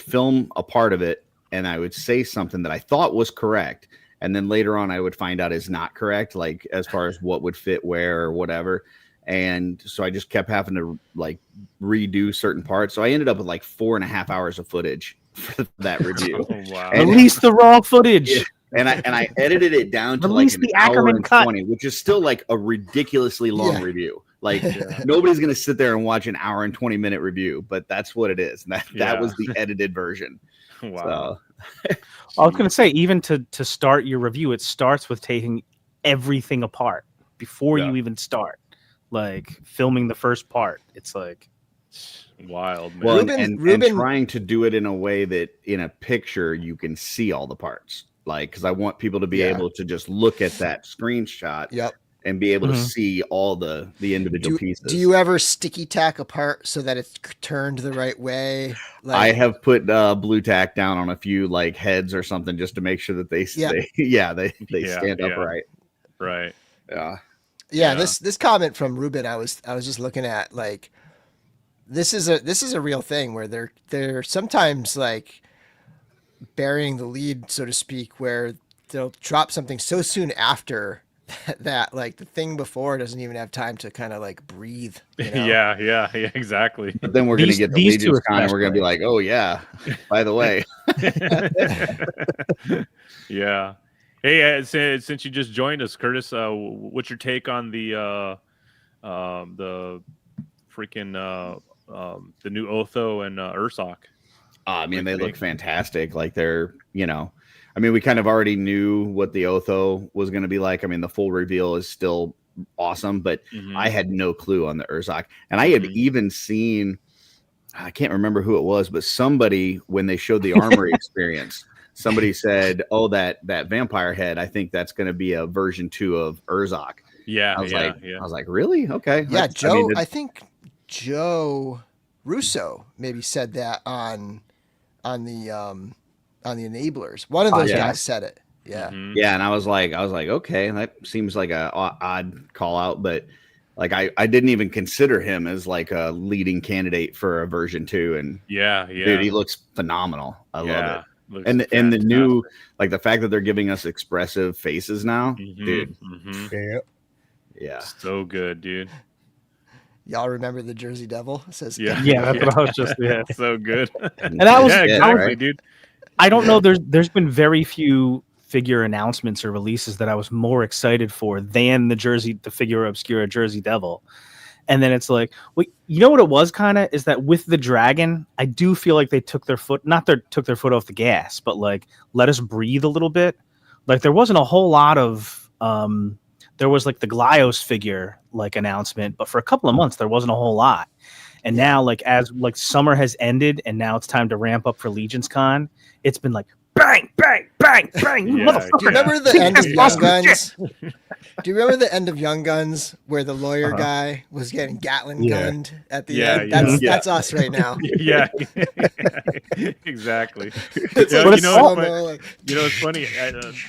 Speaker 5: film a part of it and I would say something that I thought was correct, and then later on I would find out is not correct, like as far as what would fit where or whatever. And so I just kept having to like redo certain parts. So I ended up with like 4.5 hours of footage for that review.
Speaker 2: Oh, wow.
Speaker 5: And
Speaker 1: release the raw footage.
Speaker 5: Yeah, and I edited it down to
Speaker 1: release
Speaker 5: like an
Speaker 1: the
Speaker 5: hour
Speaker 1: Ackerman
Speaker 5: and
Speaker 1: cut.
Speaker 5: 20, which is still like a ridiculously long review. Like nobody's gonna sit there and watch an hour and 20-minute review, but that's what it is. And that was the edited version.
Speaker 2: Wow.
Speaker 5: So.
Speaker 1: I was gonna say, even to start your review, it starts with taking everything apart before you even start. Like filming the first part, it's like
Speaker 2: wild, man.
Speaker 5: Well, and trying to do it in a way that in a picture you can see all the parts, like because I want people to be able to just look at that screenshot and be able to see all the individual pieces.
Speaker 3: Do you ever sticky tack apart so that it's turned the right way?
Speaker 5: I have put blue tack down on a few like heads or something just to make sure that they stand upright.
Speaker 2: Right.
Speaker 3: Yeah. This comment from Ruben, I was just looking at, like, this is a real thing where they're sometimes like burying the lead, so to speak, where they'll drop something so soon after that like the thing before doesn't even have time to kind of like breathe. You know?
Speaker 2: Yeah, exactly.
Speaker 5: But then we're going to get the Legions Con and we're going to be like, oh yeah, by the way.
Speaker 2: Yeah. Hey, since you just joined us, Curtis, what's your take on the freaking the new Otho and Ursoc?
Speaker 5: I mean, they look fantastic. Like they're, I mean, we kind of already knew what the Otho was going to be like. I mean, the full reveal is still awesome, but I had no clue on the Ursoc. And I had even seen, I can't remember who it was, but somebody, when they showed the Armory experience, somebody said, oh, that vampire head, I think that's going to be a version 2 of Ursoc.
Speaker 2: Yeah.
Speaker 5: I was like, really? Okay.
Speaker 3: Yeah. Joe, I think Joe Russo maybe said that on the enablers. One of those guys said it. Yeah.
Speaker 5: Yeah. And I was like, okay, that seems like a odd call out, but like, I didn't even consider him as like a leading candidate for a version 2. And dude, he looks phenomenal. I love it. And the new, like the fact that they're giving us expressive faces now, dude. Yeah.
Speaker 2: So good, dude.
Speaker 3: Y'all remember the Jersey Devil? It says,
Speaker 1: that's what I was just. Yeah,
Speaker 2: so good.
Speaker 1: And that was
Speaker 2: exactly, dude.
Speaker 1: I don't know. There's been very few figure announcements or releases that I was more excited for than the Figure Obscura Jersey Devil. And then it's like, well, you know what it was kind of is that with the dragon, I do feel like they took their foot off the gas, but like let us breathe a little bit. Like there wasn't a whole lot of there was like the Glyos figure like announcement, but for a couple of months there wasn't a whole lot. And now like as like summer has ended and now it's time to ramp up for Legions Con, it's been like bang, bang, bang, bang. Motherfucker.
Speaker 3: Do you remember the end of Young Guns? Do you remember the end of Young Guns where the lawyer guy was getting Gatling gunned at the end? That's us right now.
Speaker 2: Yeah. Exactly.
Speaker 3: It's
Speaker 2: it's funny.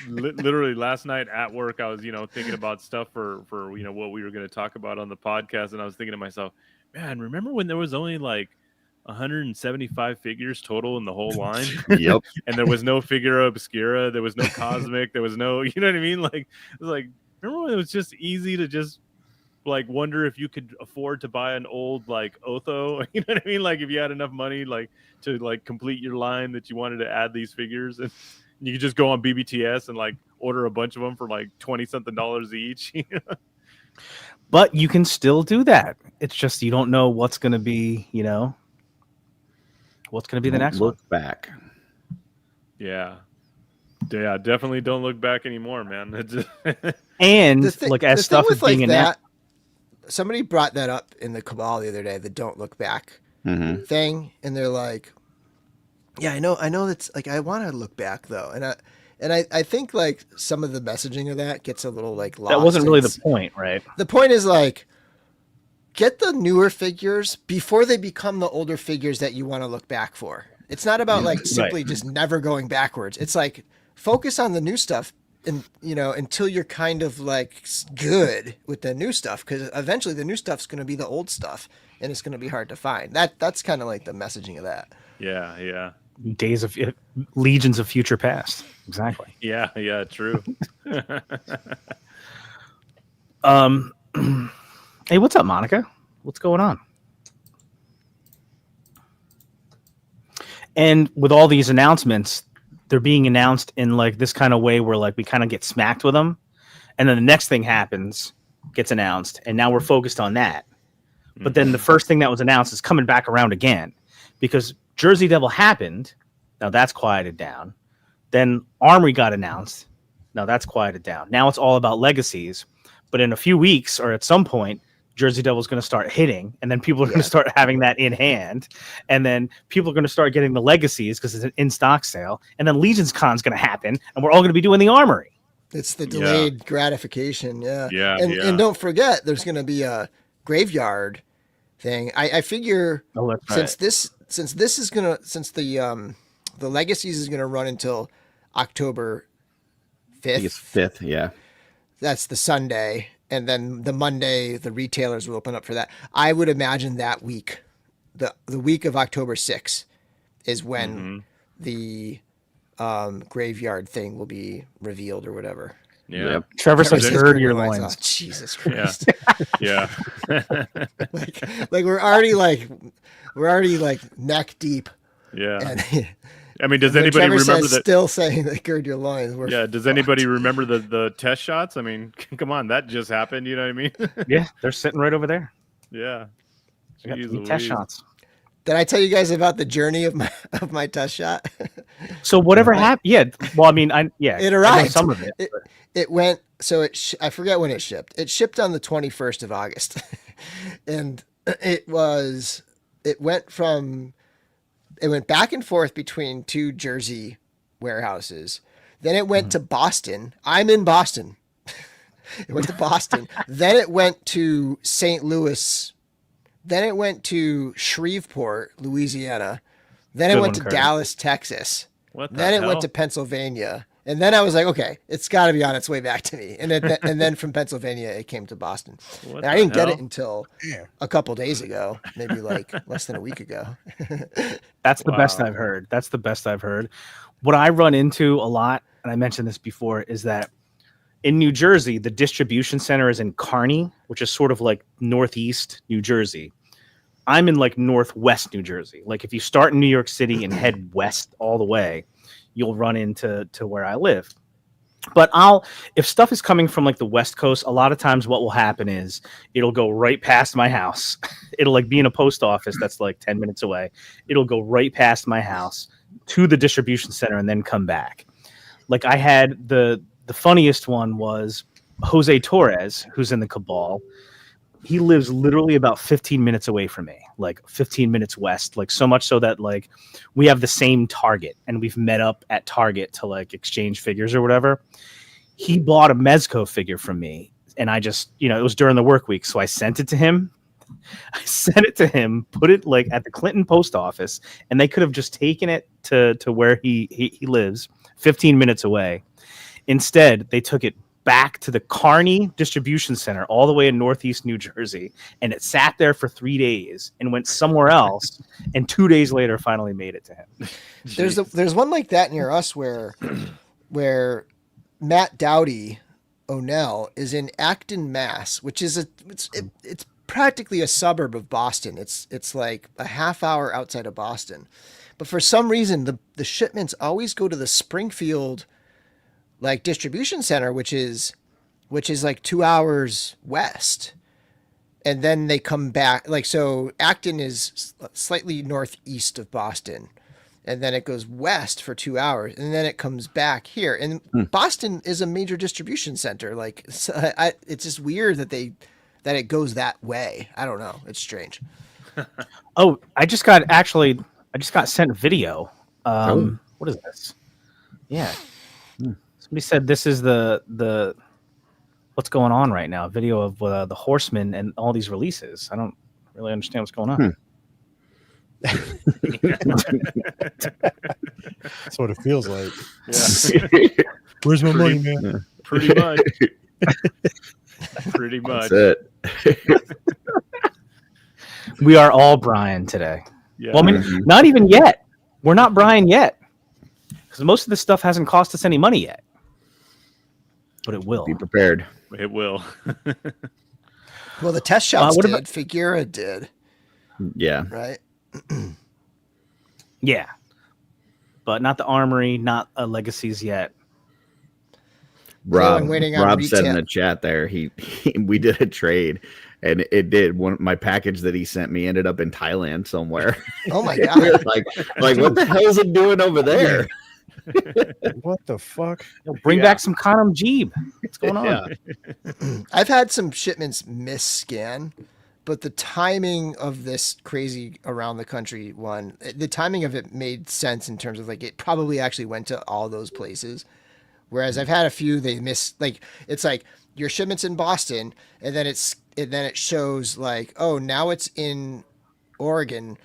Speaker 2: Literally last night at work, I was, thinking about stuff for what we were going to talk about on the podcast. And I was thinking to myself, man, remember when there was only like 175 figures total in the whole line?
Speaker 5: Yep.
Speaker 2: And there was no figure obscura, there was no cosmic, there was no, you know what I mean? Like, it was like, remember when it was just easy to just like wonder if you could afford to buy an old like Otho? You know what I mean? Like if you had enough money like to like complete your line that you wanted to add these figures, and you could just go on BBTS and like order a bunch of them for like $20-something each.
Speaker 1: But you can still do that. It's just you don't know what's going to be, what's going to be the next one.
Speaker 5: Look back.
Speaker 2: Yeah, definitely don't look back anymore, man.
Speaker 1: And as stuff is being announced.
Speaker 3: Somebody brought that up in the Cabal the other day, the don't look back thing. And they're like, yeah, I know that's like, I want to look back though. And I think like some of the messaging of that gets a little like lost.
Speaker 1: That wasn't really the point, right?
Speaker 3: The point is like, get the newer figures before they become the older figures that you want to look back for. It's not about like simply just never going backwards. It's like focus on the new stuff and until you're kind of like good with the new stuff, because eventually the new stuff's going to be the old stuff and it's going to be hard to find. That's kind of like the messaging of that.
Speaker 2: Yeah.
Speaker 1: Days of Legions of Future Past. Exactly.
Speaker 2: Yeah, true.
Speaker 1: Hey, what's up, Monica? What's going on? And with all these announcements, they're being announced in like this kind of way where like we kind of get smacked with them. And then the next thing happens, gets announced. And now we're focused on that. But then the first thing that was announced is coming back around again because Jersey Devil happened. Now that's quieted down. Then Armory got announced. Now that's quieted down. Now it's all about legacies. But in a few weeks or at some point, Jersey Devil is going to start hitting, and then people are going to start having that in hand, and then people are going to start getting the legacies because it's an in-stock sale, and then Legions Con is going to happen, and we're all going to be doing the Armory.
Speaker 3: It's the delayed gratification. Yeah.
Speaker 2: Yeah.
Speaker 3: And don't forget, there's going to be a graveyard thing. I figure since the Legacies is gonna run until October 5th.
Speaker 5: I think it's 5th, yeah.
Speaker 3: That's the Sunday, and then the Monday the retailers will open up for that. I would imagine that week, the week of October 6th, is when the graveyard thing will be revealed or whatever.
Speaker 2: Yeah. Yep.
Speaker 1: Trevor says gird your loins.
Speaker 3: Oh, Jesus Christ.
Speaker 2: Yeah.
Speaker 3: like we're already neck deep.
Speaker 2: Yeah.
Speaker 3: And,
Speaker 2: I mean, does anybody remember that?
Speaker 3: Still saying that gird your loins.
Speaker 2: Does anybody remember the test shots? I mean, come on, that just happened. You know what I mean?
Speaker 1: Yeah, they're sitting right over there.
Speaker 2: Yeah.
Speaker 1: Test shots.
Speaker 3: Did I tell you guys about the journey of my test shot?
Speaker 1: So whatever happened? Yeah. Well, I mean,
Speaker 3: it arrived.
Speaker 1: Some of it.
Speaker 3: It went. So I forget when it shipped. It shipped on the 21st of August, and it went back and forth between two Jersey warehouses. Then it went to Boston. I'm in Boston. It went to Boston. Then it went to St. Louis. Then it went to Shreveport, Louisiana. Then it went to Dallas, Texas. Then it went to Pennsylvania. And then I was like, okay, it's got to be on its way back to me. And then from Pennsylvania, it came to Boston. And I didn't get it until a couple days ago, maybe like less than a week ago.
Speaker 1: That's the best I've heard. That's the best I've heard. What I run into a lot, and I mentioned this before, is that in New Jersey, the distribution center is in Kearney, which is sort of like northeast New Jersey. I'm in like northwest New Jersey. Like if you start in New York City and head west all the way, you'll run into where I live. But if stuff is coming from like the West Coast, a lot of times what will happen is it'll go right past my house. It'll like be in a post office that's like 10 minutes away. It'll go right past my house to the distribution center and then come back. Like I had the funniest one was Jose Torres, who's in the Cabal. He lives literally about 15 minutes away from me, like 15 minutes west, like so much so that like we have the same Target and we've met up at Target to like exchange figures or whatever. He bought a Mezco figure from me and I just, it was during the work week. So I sent it to him. Put it like at the Clinton post office, and they could have just taken it to where he lives 15 minutes away. Instead, they took it back to the Kearney distribution center all the way in northeast New Jersey, and it sat there for 3 days and went somewhere else, and 2 days later finally made it to him.
Speaker 3: There's one like that near us where Matt Dowdy O'Neill is in Acton, Mass, which is it's practically a suburb of Boston. It's like a half hour outside of Boston, but for some reason the shipments always go to the Springfield like distribution center, which is like 2 hours west, and then they come back. Like, so Acton is slightly northeast of Boston, and then it goes west for 2 hours, and then it comes back here. And Boston is a major distribution center. Like, so it's just weird that it goes that way. I don't know. It's strange.
Speaker 1: Oh, I just got sent a video. What is this? Yeah. Somebody said this is the what's going on right now. Video of the Horsemen and all these releases. I don't really understand what's going on.
Speaker 4: That's what it feels like.
Speaker 2: Yeah.
Speaker 4: Where's my money, man?
Speaker 5: Yeah.
Speaker 2: Pretty much. Pretty much.
Speaker 5: That's it.
Speaker 1: We are all Brian today.
Speaker 2: Yeah.
Speaker 1: Well, I mean, not even yet. We're not Brian yet, because most of this stuff hasn't cost us any money yet. But it will.
Speaker 5: Be prepared.
Speaker 2: It will.
Speaker 3: Well, the test shots did. Figura did.
Speaker 5: Yeah.
Speaker 3: Right?
Speaker 1: Yeah. But not the Armory, not Legacies yet.
Speaker 5: Rob said in the chat there, we did a trade, and it did. My package that he sent me ended up in Thailand somewhere.
Speaker 3: Oh my god!
Speaker 5: like what the hell is it doing over there?
Speaker 4: What the fuck?
Speaker 1: Bring back some Condom Jeeb. What's going on?
Speaker 3: Yeah. I've had some shipments miss-scan, but the timing of this crazy around the country one, the timing of it made sense in terms of like it probably actually went to all those places Whereas I've had a few they miss, like it's like your shipment's in Boston, and then it shows like, oh, now it's in Oregon,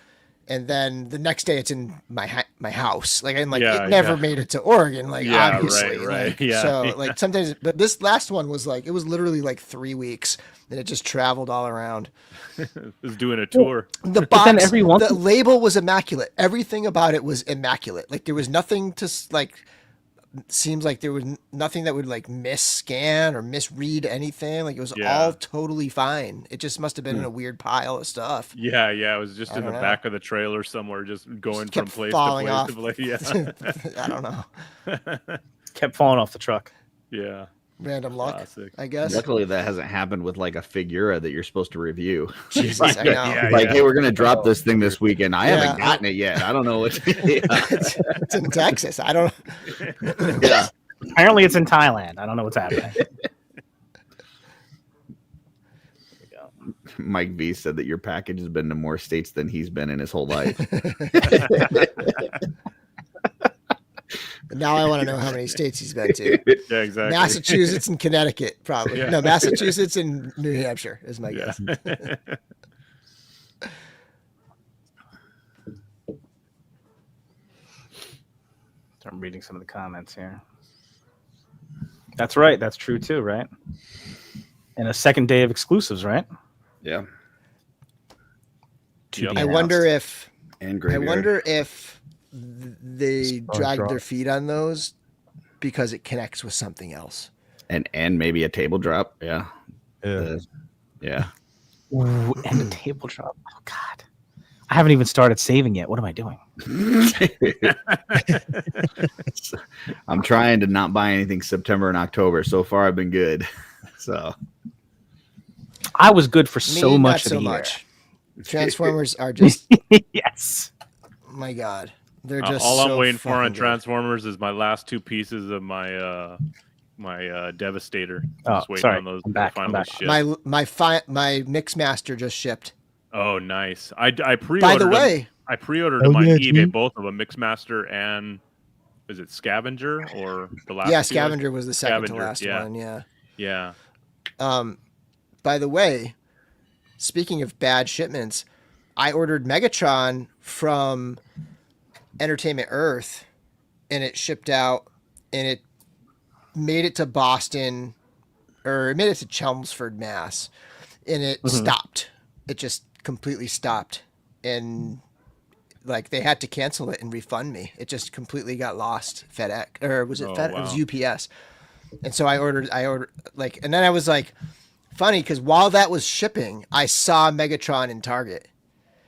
Speaker 3: and then the next day it's in my house. Like, and like it never made it to Oregon. Like, obviously,
Speaker 2: right.
Speaker 3: Like, so like sometimes, but this last one was like, it was literally like 3 weeks, and it just traveled all around.
Speaker 2: It was doing a tour.
Speaker 3: The box, the label was immaculate. Everything about it was immaculate. Like there was nothing to like. Seems like there was nothing that would like misscan or misread anything. Like it was all totally fine. It just must have been in a weird pile of stuff.
Speaker 2: Yeah, it was just in the back of the trailer somewhere, just going from place to place. Yeah,
Speaker 3: I don't know.
Speaker 1: Kept falling off the truck.
Speaker 2: Yeah.
Speaker 3: Random luck, classic. I guess.
Speaker 5: Luckily, that hasn't happened with like a Figura that you're supposed to review.
Speaker 3: Jesus, I know.
Speaker 5: Hey, we're gonna drop this thing this weekend. I haven't gotten it yet. I don't know what.
Speaker 3: It's in Texas. I don't.
Speaker 5: Yeah.
Speaker 1: Apparently, it's in Thailand. I don't know what's happening.
Speaker 5: Mike V said that your package has been to more states than he's been in his whole life.
Speaker 3: Now I want to know how many states he's been to.
Speaker 2: Yeah, exactly.
Speaker 3: Massachusetts and Connecticut, probably. Yeah. No, Massachusetts and New Hampshire is my guess.
Speaker 1: I'm reading some of the comments here. That's right. That's true too, right? And a second day of exclusives, right?
Speaker 5: Yeah.
Speaker 3: I wonder if they
Speaker 1: Spark
Speaker 3: dragged
Speaker 1: drop.
Speaker 3: their feet on those because it connects with something else.
Speaker 5: And maybe a table drop. Yeah.
Speaker 4: Yeah.
Speaker 1: Ooh, and a table drop. Oh God. I haven't even started saving yet. What am I doing?
Speaker 5: I'm trying to not buy anything September and October. So far, I've been good. So
Speaker 1: I was good for so much of the year.
Speaker 3: Much. Transformers are just
Speaker 1: yes.
Speaker 3: My God, they're just
Speaker 2: all I'm waiting for on
Speaker 3: good.
Speaker 2: Transformers is my last 2 pieces of my my Devastator.
Speaker 1: Oh,
Speaker 2: just waiting
Speaker 1: sorry.
Speaker 2: on those
Speaker 1: I'm back.
Speaker 2: ship.
Speaker 3: My Mixmaster just shipped.
Speaker 2: Oh, nice. I pre-ordered.
Speaker 3: By the way,
Speaker 2: I pre-ordered them on eBay, both of them, Mixmaster and is it Scavenger or the last?
Speaker 3: Yeah, Scavenger was the second to last one. Yeah.
Speaker 2: Yeah.
Speaker 3: By the way, speaking of bad shipments, I ordered Megatron from Entertainment Earth, and it shipped out, and it made it to Boston, or it made it to Chelmsford, Mass, and it stopped. It just completely stopped, and like they had to cancel it and refund me. It just completely got lost. FedEx, or was it FedEx? Wow. It was UPS. And so I ordered like, and then I was like, funny because while that was shipping, I saw Megatron in Target.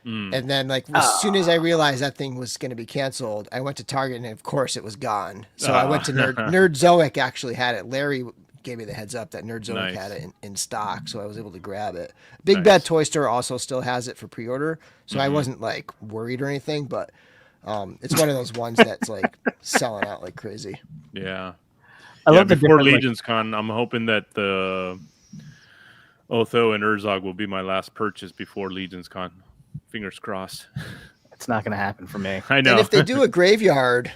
Speaker 3: And then like as soon as I realized that thing was going to be canceled, I went to Target and of course it was gone. So I went to Nerdzoic actually had it. Larry gave me the heads up that Nerdzoic had it in stock. So I was able to grab it. Big Bad Toy Store also still has it for pre-order. So I wasn't like worried or anything, but it's one of those ones that's like selling out like crazy.
Speaker 2: Yeah.
Speaker 1: I love
Speaker 2: before Legions Con, I'm hoping that the Otho and Herzog will be my last purchase before Legions Con. Fingers crossed.
Speaker 1: It's not going to happen for me.
Speaker 2: I know.
Speaker 3: And if they do a graveyard,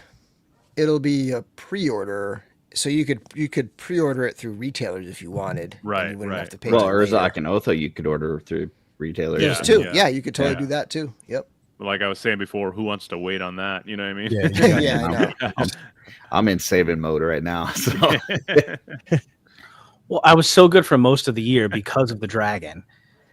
Speaker 3: it'll be a pre-order. So you could pre-order it through retailers if you wanted.
Speaker 2: Right,
Speaker 3: you wouldn't have to pay
Speaker 5: well, Herzog and Otho you could order through retailers.
Speaker 3: There's two. Yeah, you could totally do that too. Yep.
Speaker 2: Like I was saying before, who wants to wait on that? You know what I mean?
Speaker 3: Yeah, I know.
Speaker 5: I'm in saving mode right now. So.
Speaker 1: Well, I was so good for most of the year because of the dragon.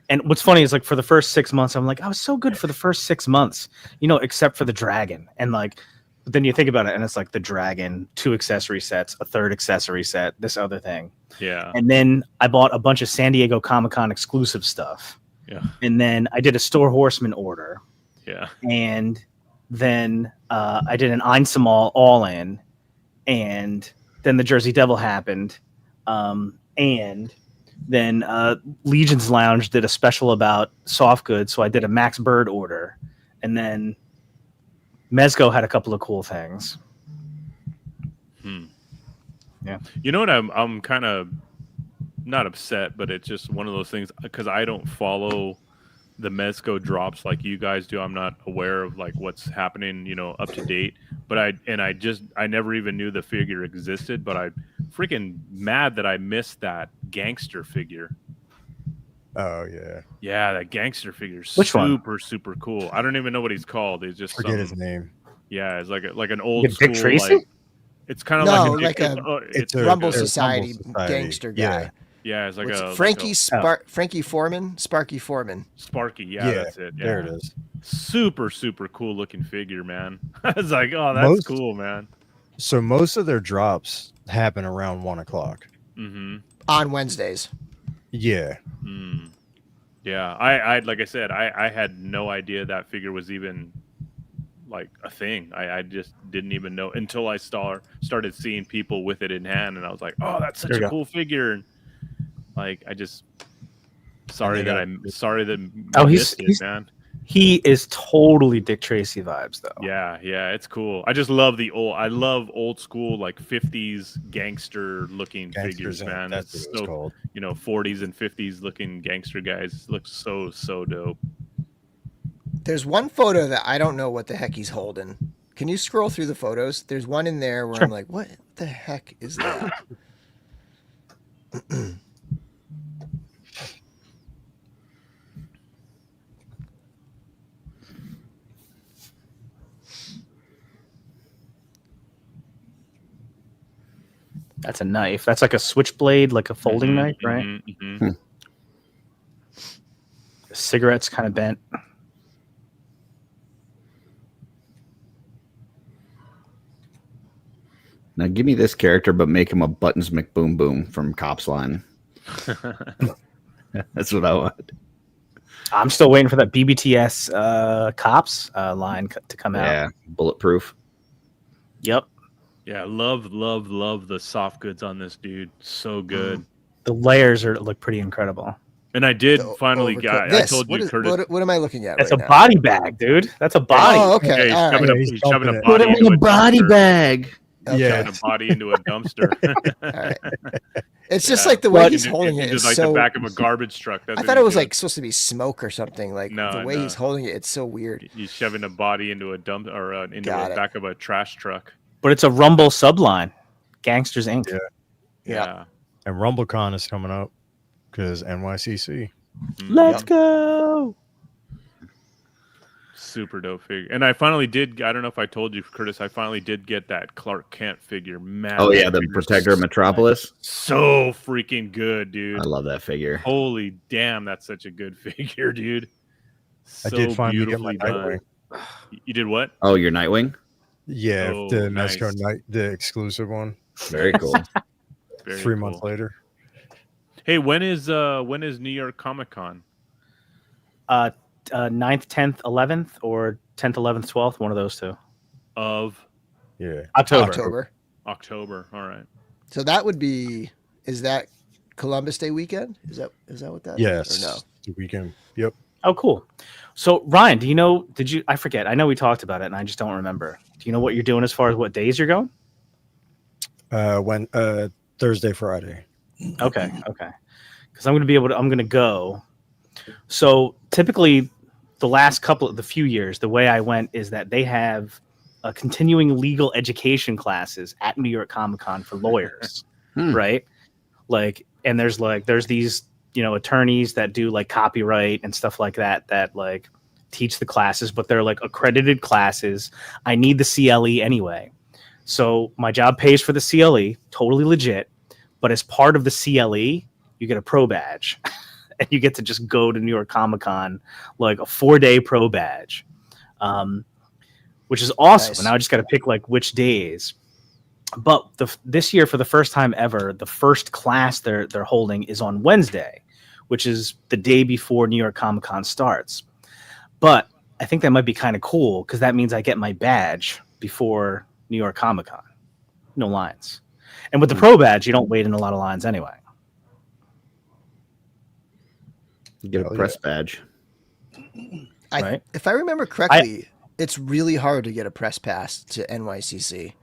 Speaker 1: And what's funny is like for the first 6 months, I'm like, I was so good for the first 6 months, except for the dragon. And like, but then you think about it and it's like the dragon, 2 accessory sets, a 3rd accessory set, this other thing.
Speaker 2: Yeah.
Speaker 1: And then I bought a bunch of San Diego Comic-Con exclusive stuff.
Speaker 2: Yeah.
Speaker 1: And then I did a Store Horseman order.
Speaker 2: Yeah.
Speaker 1: And then I did an Einsamal all-in. And then the Jersey Devil happened. And then Legions Lounge did a special about soft goods, so I did a Max Bird order, and then Mezco had a couple of cool things. Yeah,
Speaker 2: you know what? I'm kind of not upset, but it's just one of those things because I don't follow the Mezco drops like you guys do. I'm not aware of like what's happening, up to date. But I never even knew the figure existed. But I freaking mad that I missed that gangster figure.
Speaker 4: Oh yeah.
Speaker 2: Yeah, that gangster figure.
Speaker 1: Which one?
Speaker 2: Super cool. I don't even know what he's called. He's just
Speaker 4: Forget his name.
Speaker 2: Yeah, it's like an old
Speaker 1: Dick
Speaker 2: school
Speaker 1: Tracy?
Speaker 2: like. It's kind of
Speaker 3: No,
Speaker 2: like
Speaker 3: it's
Speaker 4: a
Speaker 3: Rumble
Speaker 4: Rumble
Speaker 3: Society
Speaker 4: Society.
Speaker 3: gangster guy.
Speaker 4: Yeah.
Speaker 2: yeah, it's like
Speaker 3: What's
Speaker 2: a
Speaker 3: Frankie
Speaker 2: like
Speaker 3: Frankie Foreman, Sparky Foreman.
Speaker 2: a Sparky. Yeah, that's it. Yeah.
Speaker 4: There it is.
Speaker 2: Super cool looking figure, man. I was like, oh, that's cool, man.
Speaker 4: So most of their drops happen around 1 o'clock.
Speaker 2: Mm-hmm.
Speaker 3: On Wednesdays.
Speaker 4: Yeah.
Speaker 2: Mm. Yeah, I like I said, I had no idea that figure was even like a thing. I just didn't even know until I started seeing people with it in hand, and I was like, oh, that's such a cool figure. And like, I just sorry that I missed it, man.
Speaker 1: He is totally Dick Tracy vibes, though.
Speaker 2: Yeah, it's cool. I just love old school like 50s gangster looking figures, man.
Speaker 4: That's what it's called.
Speaker 2: 40s and 50s looking gangster guys look so dope.
Speaker 3: There's one photo that I don't know what the heck he's holding. Can you scroll through the photos? There's one in there where I'm like, what the heck is that?
Speaker 1: That's a knife. That's like a switchblade, like a folding knife, right?
Speaker 2: Mm-hmm.
Speaker 1: The cigarette's kind of bent.
Speaker 5: Now give me this character, but make him a Buttons McBoom Boom from Cops Line. That's what I want.
Speaker 1: I'm still waiting for that BBTS Cops line to come out.
Speaker 5: Yeah, bulletproof.
Speaker 1: Yep.
Speaker 2: Yeah, love the soft goods on this dude. So good.
Speaker 1: The layers look pretty incredible.
Speaker 2: And I did finally get. I told you, Curtis.
Speaker 3: What am I looking at?
Speaker 1: That's
Speaker 3: right
Speaker 1: a
Speaker 3: now?
Speaker 1: body bag, dude. That's a body.
Speaker 3: Oh, okay.
Speaker 2: Yeah,
Speaker 3: All right.
Speaker 2: he's shoving a
Speaker 5: Put
Speaker 2: body
Speaker 5: him
Speaker 2: into
Speaker 5: in a body
Speaker 2: dumpster.
Speaker 5: bag.
Speaker 3: Okay.
Speaker 4: Yeah.
Speaker 2: Shoving a body into a dumpster.
Speaker 3: All right. It's just like the way he's holding it.
Speaker 2: It's
Speaker 3: It's
Speaker 2: like
Speaker 3: so.
Speaker 2: the back of a garbage truck. That's
Speaker 3: I
Speaker 2: what
Speaker 3: thought it
Speaker 2: he's
Speaker 3: was
Speaker 2: doing.
Speaker 3: like supposed to be smoke or something. Like
Speaker 2: No,
Speaker 3: the way
Speaker 2: no.
Speaker 3: he's holding it, it's so weird.
Speaker 2: He's shoving a body into a dump or into
Speaker 3: Got
Speaker 2: the
Speaker 3: it.
Speaker 2: back of a trash truck.
Speaker 1: But it's a Rumble subline. Gangsters Inc.
Speaker 4: Yeah.
Speaker 3: Yeah.
Speaker 4: And RumbleCon is coming up because NYCC.
Speaker 1: Let's go.
Speaker 2: Super dope figure. And I finally did. I don't know if I told you, Curtis. I finally did get that Clark Kent figure. Man,
Speaker 5: Oh yeah, the Protector of Metropolis.
Speaker 2: So freaking good, dude.
Speaker 5: I love that figure.
Speaker 2: Holy damn, that's such a good figure, dude.
Speaker 4: I
Speaker 2: So
Speaker 4: did finally get my
Speaker 2: beautifully done.
Speaker 4: Nightwing.
Speaker 2: You did what?
Speaker 5: Oh, your Nightwing.
Speaker 4: Yeah,
Speaker 2: Oh,
Speaker 4: the
Speaker 2: nice.
Speaker 4: Mezco Night, the exclusive one.
Speaker 5: Very cool.
Speaker 2: Very
Speaker 4: 3
Speaker 2: cool.
Speaker 4: months later.
Speaker 2: Hey, when is New York Comic Con?
Speaker 1: 9th, 10th, 11th, or 10th, 11th, 12th. One of those two.
Speaker 2: Of
Speaker 4: Yeah.
Speaker 1: October.
Speaker 2: October. All right.
Speaker 3: So that would be. Is that Columbus Day weekend? Is that what that?
Speaker 4: Yes.
Speaker 3: Is? Or no?
Speaker 4: The weekend. Yep.
Speaker 1: Oh, cool. So, Ryan, do you know? I forget. I know we talked about it, and I just don't remember. Do you know what you're doing as far as what days you're going?
Speaker 4: When Thursday, Friday.
Speaker 1: Okay. Because I'm going to go. So typically, the few years, the way I went is that they have continuing legal education classes at New York Comic Con for lawyers, right? Like, and there's these attorneys that do like copyright and stuff like that like teach the classes, but they're like accredited classes. I need the CLE anyway. So my job pays for the CLE, totally legit. But as part of the CLE, you get a pro badge. And you get to just go to New York Comic Con, like a 4-day pro badge, which is awesome.
Speaker 3: Nice.
Speaker 1: And now I just got to pick like which days. But this year, for the first time ever, the first class they're holding is on Wednesday, which is the day before New York Comic Con starts. But I think that might be kind of cool because that means I get my badge before New York Comic Con. No lines. And with the pro badge, you don't wait in a lot of lines anyway.
Speaker 5: You get a press badge.
Speaker 1: Right.
Speaker 3: If I remember correctly, it's really hard to get a press pass to NYCC.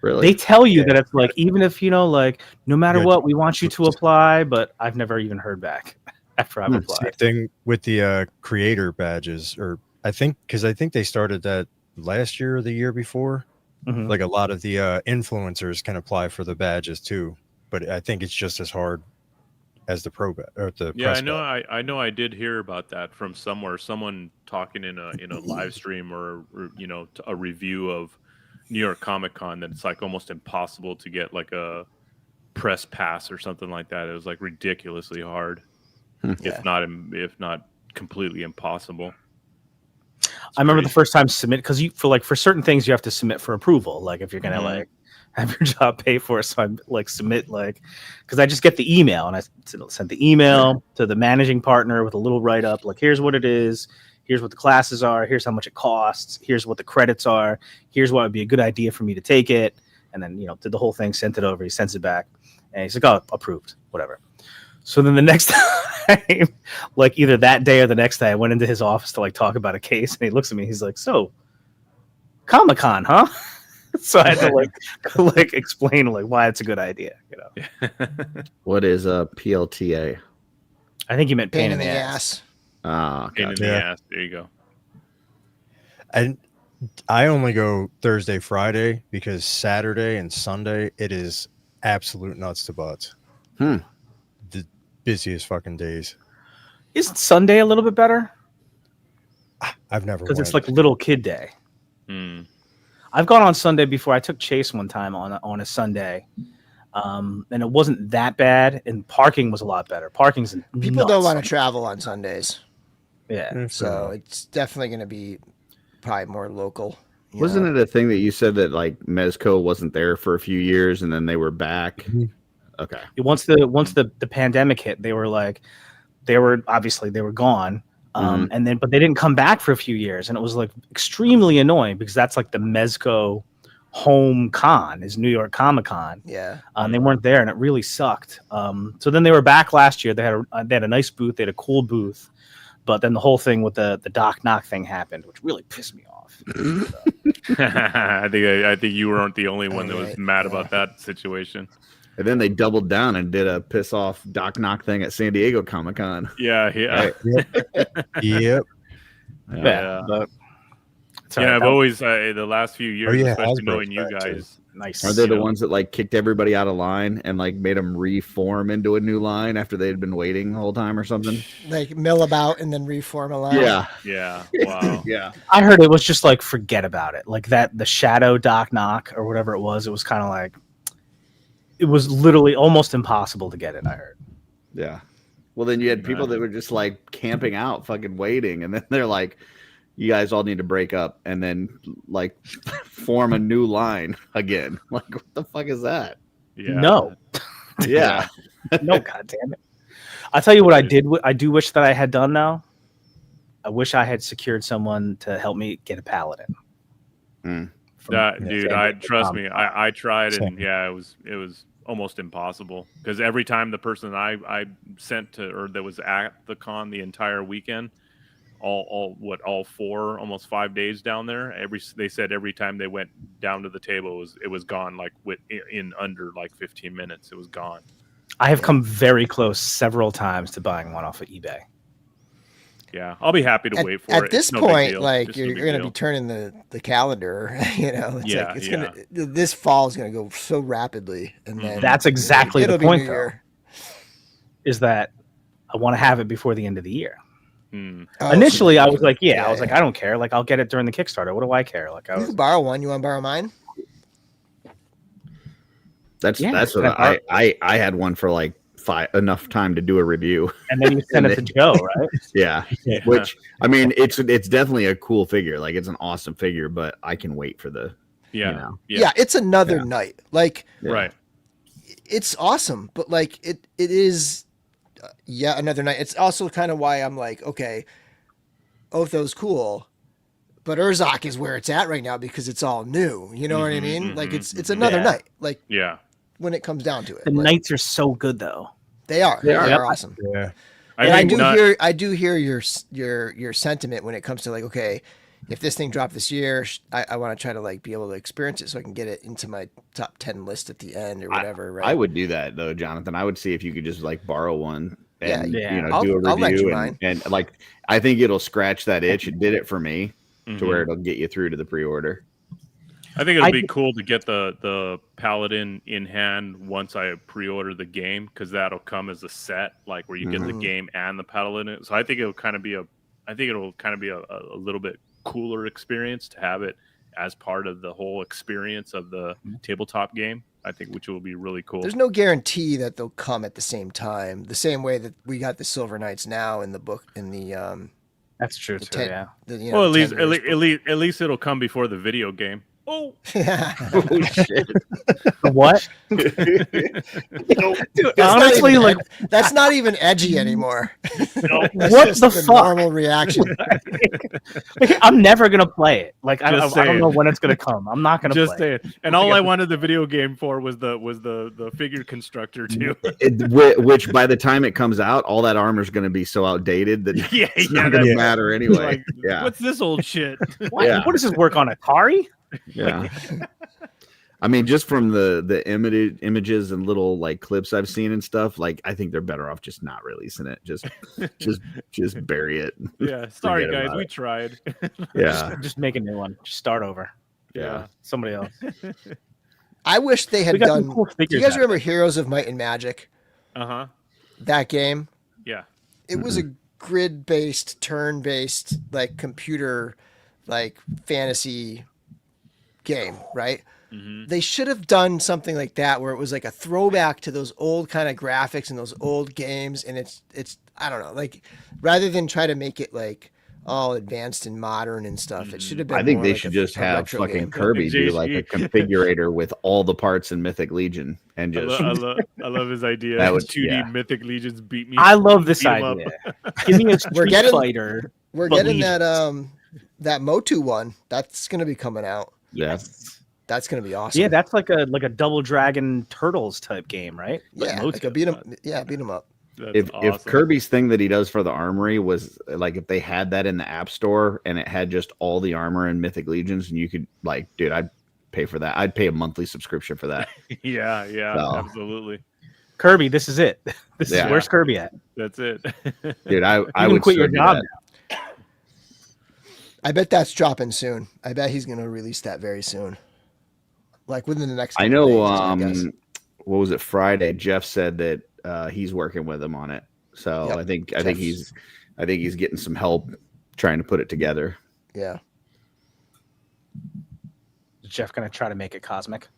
Speaker 5: Really?
Speaker 1: They tell you that it's like, even if, like, no matter
Speaker 4: Yeah,
Speaker 1: what, we want you to apply, but I've never even heard back after I've
Speaker 4: Same
Speaker 1: applied.
Speaker 4: thing with the creator badges, or I think they started that last year or the year before.
Speaker 1: Mhm.
Speaker 4: Like a lot of the influencers can apply for the badges too, but I think it's just as hard as the or the
Speaker 2: Yeah,
Speaker 4: press
Speaker 2: I know.
Speaker 4: badge.
Speaker 2: I know. I did hear about that from somewhere. Someone talking in a live stream or a review of New York Comic Con that it's like almost impossible to get like a press pass or something like that. It was like ridiculously hard,
Speaker 3: Yeah.
Speaker 2: if not completely impossible.
Speaker 1: I remember the first time submit because for certain things you have to submit for approval. Like if you're gonna like have your job paid for, so I like submit because I just get the email and I sent the email to the managing partner with a little write up like here's what it is, here's what the classes are, here's how much it costs, here's what the credits are, here's what would be a good idea for me to take it, and then did the whole thing, sent it over, he sends it back, and he's like, oh, approved, whatever. So then the next time, like either that day or the next day, I went into his office to like talk about a case, and he looks at me. He's like, "So, Comic-Con, huh?" So I had to like explain like why it's a good idea.
Speaker 5: What is a PLTA?
Speaker 1: I think you meant
Speaker 3: Pain in the ass.
Speaker 5: Ah,
Speaker 2: Pain in the ass. There you go.
Speaker 4: And I only go Thursday, Friday because Saturday and Sunday it is absolute nuts to butts. The busiest fucking days.
Speaker 1: Isn't Sunday a little bit better?
Speaker 4: I've never
Speaker 1: because it's like little kid day. I've gone on Sunday before. I took Chase one time on a Sunday, and it wasn't that bad. And parking was a lot better. Parking's
Speaker 3: people
Speaker 1: nuts.
Speaker 3: don't want to travel on Sundays.
Speaker 1: Yeah,
Speaker 3: so it's definitely going to be probably more local.
Speaker 5: Wasn't it a thing that you said that like Mezco wasn't there for a few years and then they were back?
Speaker 4: Mm-hmm.
Speaker 5: Okay.
Speaker 1: Once the pandemic hit, they were gone. And then, but they didn't come back for a few years, and it was like extremely annoying because that's like the Mezco home con is New York Comic Con.
Speaker 3: Yeah.
Speaker 1: They weren't there, and it really sucked. So then they were back last year. They had a nice booth. They had a cool booth, but then the whole thing with the Doc Knock thing happened, which really pissed me off.
Speaker 2: I think you weren't the only one that was mad about that situation.
Speaker 5: And then they doubled down and did a piss off Doc Knock thing at San Diego Comic Con.
Speaker 2: Yeah.
Speaker 5: Right.
Speaker 4: Yep.
Speaker 1: Yeah. But
Speaker 2: I've always the last few years, especially knowing you guys.
Speaker 1: Nice.
Speaker 5: Are they the ones that like kicked everybody out of line and like made them reform into a new line after they had been waiting the whole time or something?
Speaker 3: Like mill about and then reform a line.
Speaker 5: Yeah.
Speaker 2: Yeah. Wow.
Speaker 5: Yeah.
Speaker 1: I heard it was just like forget about it. Like the shadow Doc Knock or whatever it was kind of like it was literally almost impossible to get it, I heard.
Speaker 5: Yeah. Well, then you had people that were just like camping out, fucking waiting, and then they're like, you guys all need to break up and then like form a new line again. Like, what the fuck is that?
Speaker 2: Yeah.
Speaker 1: No.
Speaker 5: Yeah.
Speaker 1: No, God damn it. I'll tell you what I did. I do wish that I had done now. I wish I had secured someone to help me get a paladin.
Speaker 2: Dude, trust me. I tried, and yeah, it was almost impossible because every time the person I sent to or that was at the con the entire weekend, all 4 almost 5 days down there, they said every time they went down to the table it was gone like in under like 15 minutes. It was gone.
Speaker 1: I have come very close several times to buying one off of eBay.
Speaker 2: Yeah, I'll be happy to wait for it.
Speaker 3: At this point, like you're going to be turning the calendar. This fall is going to go so rapidly, and then
Speaker 1: that's exactly the point. Though, is that I want to have it before the end of the year. Initially, I was like, I don't care. Like, I'll get it during the Kickstarter. What do I care? Like,
Speaker 3: you can borrow one. You want to borrow mine?
Speaker 5: That's what I had one for like enough time to do a review,
Speaker 1: and then you send it to Joe, right?
Speaker 5: Yeah. Which I mean, it's definitely a cool figure. Like, it's an awesome figure, but I can wait for the
Speaker 3: it's another night. Like,
Speaker 2: right.
Speaker 3: It's awesome, but like it is another night. It's also kind of why I'm like, okay, Otho's cool, but Urzak is where it's at right now because it's all new. You know what I mean? Like it's another night. Like when it comes down to it,
Speaker 1: the nights are so good though.
Speaker 3: They are. They are awesome.
Speaker 4: Yeah.
Speaker 3: I do hear your sentiment when it comes to like, okay, if this thing dropped this year, I want to try to like be able to experience it so I can get it into my top 10 list at the end or whatever. Right?
Speaker 5: I would do that though, Jonathan. I would see if you could just like borrow one and do a
Speaker 3: I'll lend you
Speaker 5: review
Speaker 3: mine.
Speaker 5: and like I think it'll scratch that itch. It did it for me to where it'll get you through to the pre-order.
Speaker 2: I think it'll be cool to get the Paladin in hand once I pre-order the game, because that'll come as a set, like where you get the game and the Paladin. So I think it'll kind of be a little bit cooler experience to have it as part of the whole experience of the tabletop game. I think, which will be really cool.
Speaker 3: There's no guarantee that they'll come at the same time, the same way that we got the Silver Knights now in the book in the.
Speaker 1: That's true too. Yeah.
Speaker 2: Well, at least it'll come before the video game. Oh,
Speaker 5: Oh shit!
Speaker 1: What? Dude, honestly, like
Speaker 3: that's not even edgy anymore.
Speaker 1: What the fuck?
Speaker 3: Normal reaction.
Speaker 1: I'm never gonna play it. Like I don't know when it's gonna come. I'm not gonna
Speaker 2: just
Speaker 1: play
Speaker 2: say it. And all I wanted the video game for was the figure constructor too.
Speaker 5: Which by the time it comes out, all that armor is going to be so outdated that it's not going to matter anyway.
Speaker 2: Like, what's this old shit?
Speaker 1: What does this work on Atari?
Speaker 5: Yeah. I mean, just from the images and little like clips I've seen and stuff, like I think they're better off just not releasing it. Just bury it.
Speaker 2: Yeah. Sorry guys, we tried.
Speaker 5: Yeah.
Speaker 1: Just make a new one. Just start over.
Speaker 2: Yeah.
Speaker 1: Somebody else.
Speaker 3: I wish they had done.
Speaker 1: Cool
Speaker 3: Do you guys remember Heroes of Might and Magic?
Speaker 2: Uh-huh.
Speaker 3: That game?
Speaker 2: Yeah.
Speaker 3: It was a grid-based, turn-based, like computer, like fantasy game, right?
Speaker 2: Mm-hmm.
Speaker 3: They should have done something like that where it was like a throwback to those old kind of graphics and those old games, and it's I don't know, like rather than try to make it like all advanced and modern and stuff, it should have been.
Speaker 5: I think
Speaker 3: more
Speaker 5: they
Speaker 3: like
Speaker 5: should just have fucking
Speaker 3: game.
Speaker 5: Kirby do like a configurator with all the parts in Mythic Legion and just.
Speaker 2: I love his idea.
Speaker 5: That would,
Speaker 2: 2D Mythic Legions beat me.
Speaker 1: I love this idea. Give me a Street Fighter.
Speaker 3: We're getting that Motu one. That's gonna be coming out.
Speaker 5: Yeah.
Speaker 3: That's gonna be awesome.
Speaker 1: Yeah, that's like a Double Dragon Turtles type game, right?
Speaker 3: Yeah, like a beat 'em up.
Speaker 5: If Kirby's thing that he does for the Armory was like if they had that in the App Store and it had just all the armor and Mythic Legions and you could like, dude, I'd pay for that. I'd pay a monthly subscription for that.
Speaker 2: Yeah, absolutely.
Speaker 1: Kirby, this is it. Where's Kirby at?
Speaker 2: That's it.
Speaker 5: Dude, I
Speaker 1: would
Speaker 5: would
Speaker 1: quit your job
Speaker 5: now.
Speaker 3: I bet that's dropping soon. I bet he's gonna release that very soon. Like within the next.
Speaker 5: I know. What was it? Friday. Jeff said that he's working with him on it. So yep. I think he's getting some help trying to put it together.
Speaker 3: Yeah.
Speaker 1: Is Jeff gonna try to make it cosmic?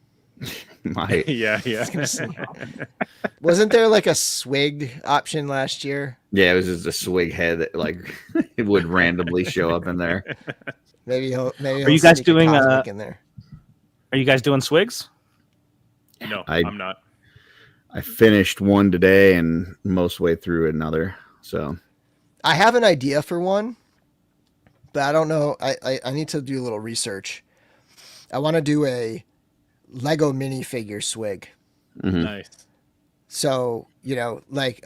Speaker 2: Yeah.
Speaker 3: Wasn't there like a swig option last year?
Speaker 5: Yeah, it was just a swig head that like it would randomly show up in there.
Speaker 3: Maybe he'll
Speaker 1: Are you guys doing
Speaker 3: in there?
Speaker 1: Are you guys doing swigs?
Speaker 2: No, I'm not.
Speaker 5: I finished one today and most way through another. So
Speaker 3: I have an idea for one, but I don't know. I need to do a little research. I want to do a Lego minifigure swig.
Speaker 5: Mm-hmm.
Speaker 2: Nice.
Speaker 3: So, like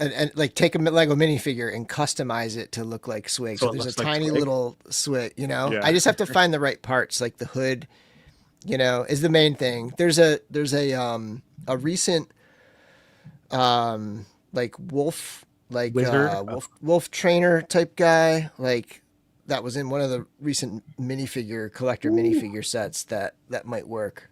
Speaker 3: take a Lego minifigure and customize it to look like swig. So there's a tiny little swig, Yeah. I just have to find the right parts, like the hood, is the main thing. There's a recent like wolf wolf trainer type guy, like that was in one of the recent collector minifigure sets that might work.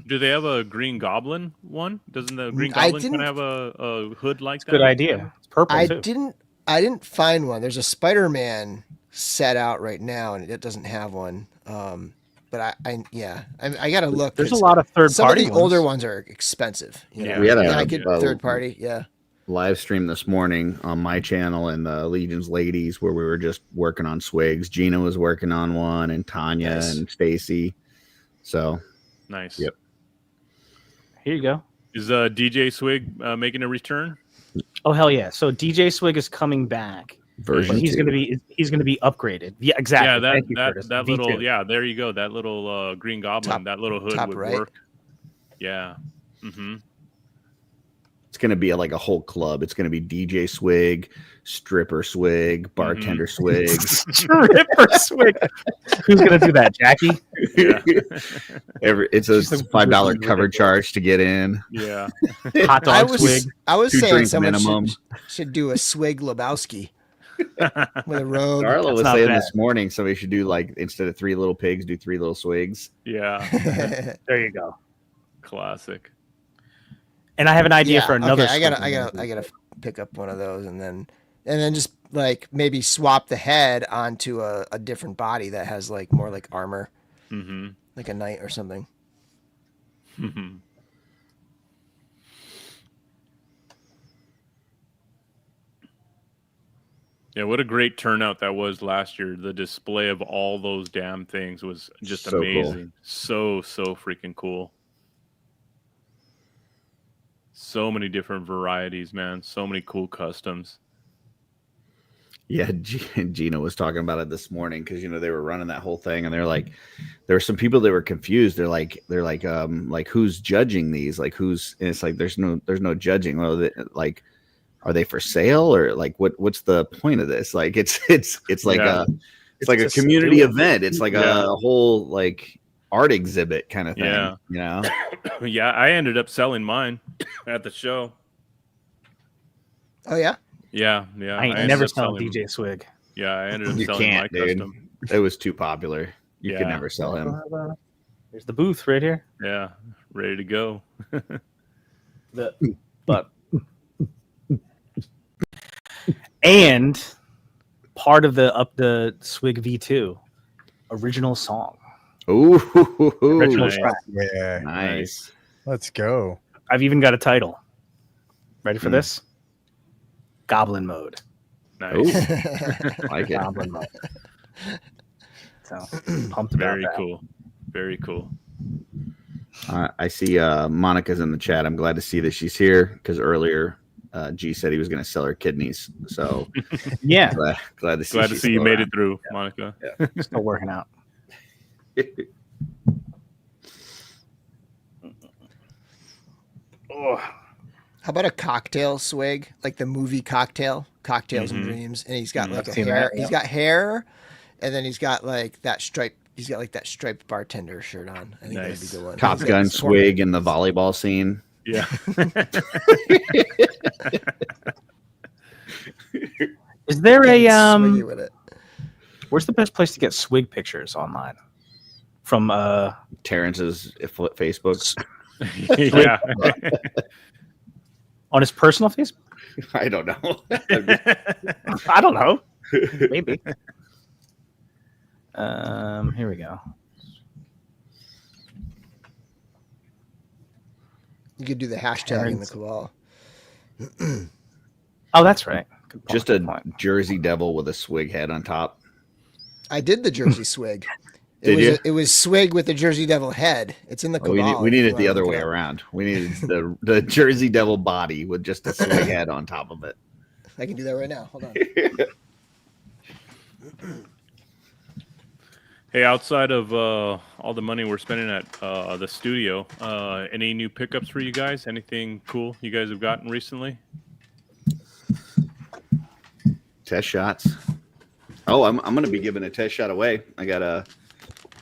Speaker 2: Do they have a Green Goblin one? Doesn't the Green Goblin kind of have a hood like that?
Speaker 1: Good idea. It's purple too.
Speaker 3: I didn't find one. There's a Spider-Man set out right now, and it doesn't have one. But I gotta look.
Speaker 1: There's a lot of third party.
Speaker 3: Some of the older ones are expensive.
Speaker 5: Yeah, we had
Speaker 3: a third party. Yeah.
Speaker 5: Live stream this morning on my channel and the Legions ladies where we were just working on swigs. Gina was working on one, and Tanya and Stacy. So.
Speaker 2: Nice.
Speaker 5: Yep.
Speaker 1: Here you go.
Speaker 2: Is DJ Swig making a return?
Speaker 1: Oh hell yeah! So DJ Swig is coming back.
Speaker 5: Version
Speaker 1: he's going to be upgraded. Yeah, exactly.
Speaker 2: Yeah, that little there you go. That little Green Goblin, that little hood would work. Yeah. Mm-hmm.
Speaker 5: It's going to be like a whole club. It's going to be DJ Swig, stripper Swig, bartender Swig.
Speaker 1: Stripper Swig. Who's going to do that, Jackie?
Speaker 2: Yeah.
Speaker 5: It's a $5 cover charge to get in.
Speaker 2: Yeah.
Speaker 1: Hot dog Swig.
Speaker 3: I was saying someone should do a Swig Lebowski. with a rogue.
Speaker 5: Darla was
Speaker 1: not
Speaker 5: saying
Speaker 1: bad.
Speaker 5: this morning somebody should do like instead of 3 little pigs, do 3 little swigs.
Speaker 2: Yeah,
Speaker 1: There you go.
Speaker 2: classic.
Speaker 1: And I have an idea for another.
Speaker 3: Okay, I gotta pick up one of those and then just like maybe swap the head onto a different body that has like more like armor, like a knight or something.
Speaker 2: Yeah, what a great turnout that was last year. The display of all those damn things was just
Speaker 5: So cool.
Speaker 2: amazing. So freaking cool. So many different varieties, man. So many cool customs.
Speaker 5: Yeah, Gina was talking about it this morning because they were running that whole thing, and they're like, there were some people that were confused. They're like, who's judging these? Like, who's? And it's like there's no judging. Well, like, are they for sale or like what's the point of this? Like, it's like it's like a community event. It's like a whole like art exhibit kind of thing.
Speaker 2: Yeah, yeah. I ended up selling mine at the show.
Speaker 3: Oh yeah.
Speaker 2: Yeah.
Speaker 1: I ain't never saw DJ Swig.
Speaker 2: Yeah, I ended up
Speaker 5: You
Speaker 2: selling
Speaker 5: can't,
Speaker 2: my
Speaker 5: dude.
Speaker 2: custom.
Speaker 5: It was too popular. You could
Speaker 2: Yeah.
Speaker 5: never sell him.
Speaker 1: There's the booth right here.
Speaker 2: Yeah, ready to go.
Speaker 1: But and part of the Swig V2 original song.
Speaker 5: Ooh,
Speaker 1: Original
Speaker 2: nice.
Speaker 1: track.
Speaker 4: Yeah.
Speaker 5: nice.
Speaker 4: Let's go.
Speaker 1: I've even got a title. Ready for this? Goblin Mode.
Speaker 2: Nice.
Speaker 5: Like it.
Speaker 1: Goblin Mode. So pumped about
Speaker 2: Very
Speaker 1: that.
Speaker 2: cool. Very cool.
Speaker 5: I see Monica's in the chat. I'm glad to see that she's here because earlier G said he was going to sell her kidneys. So
Speaker 1: Yeah,
Speaker 5: glad to see.
Speaker 2: Glad to
Speaker 5: she's
Speaker 2: see you
Speaker 5: still
Speaker 2: made
Speaker 5: around.
Speaker 2: it through, Monica.
Speaker 1: still working out. Oh,
Speaker 3: How about a cocktail swig, like the movie Cocktails and Dreams, and he's got like
Speaker 1: I've
Speaker 3: a
Speaker 1: seen
Speaker 3: hair.
Speaker 1: that, yeah.
Speaker 3: He's got hair, and then he's got like that stripe. He's got like that striped bartender shirt on. I think that'd be
Speaker 2: Nice.
Speaker 3: the one.
Speaker 5: Top
Speaker 3: He's got
Speaker 5: Gun
Speaker 3: the
Speaker 5: swig in the volleyball scene.
Speaker 2: Yeah.
Speaker 1: is there a
Speaker 3: swiggy with it.
Speaker 1: Where's the best place to get Swig pictures online? From
Speaker 5: Terrence's Facebook.
Speaker 2: Yeah.
Speaker 1: on his personal Facebook?
Speaker 5: I don't know.
Speaker 1: I don't know. Maybe. Here we go.
Speaker 3: You could do the hashtag in the cabal.
Speaker 1: Oh, that's right. Good point,
Speaker 5: Just
Speaker 1: good
Speaker 5: a
Speaker 1: point.
Speaker 5: Jersey Devil with a swig head on top.
Speaker 3: I did the Jersey swig.
Speaker 5: Did you?
Speaker 3: It was swig with the Jersey Devil head. It's in the
Speaker 5: Oh,
Speaker 3: cabal.
Speaker 5: we need
Speaker 3: if
Speaker 5: it
Speaker 3: you
Speaker 5: the
Speaker 3: wanna
Speaker 5: other
Speaker 3: look
Speaker 5: way
Speaker 3: it up.
Speaker 5: around. We needed the Jersey Devil body with just a swig head on top of it.
Speaker 3: I can do that right now. Hold on.
Speaker 2: Hey, outside of all the money we're spending at the studio, any new pickups for you guys? Anything cool you guys have gotten recently?
Speaker 5: Test shots. Oh, I'm going to be giving a test shot away. I got a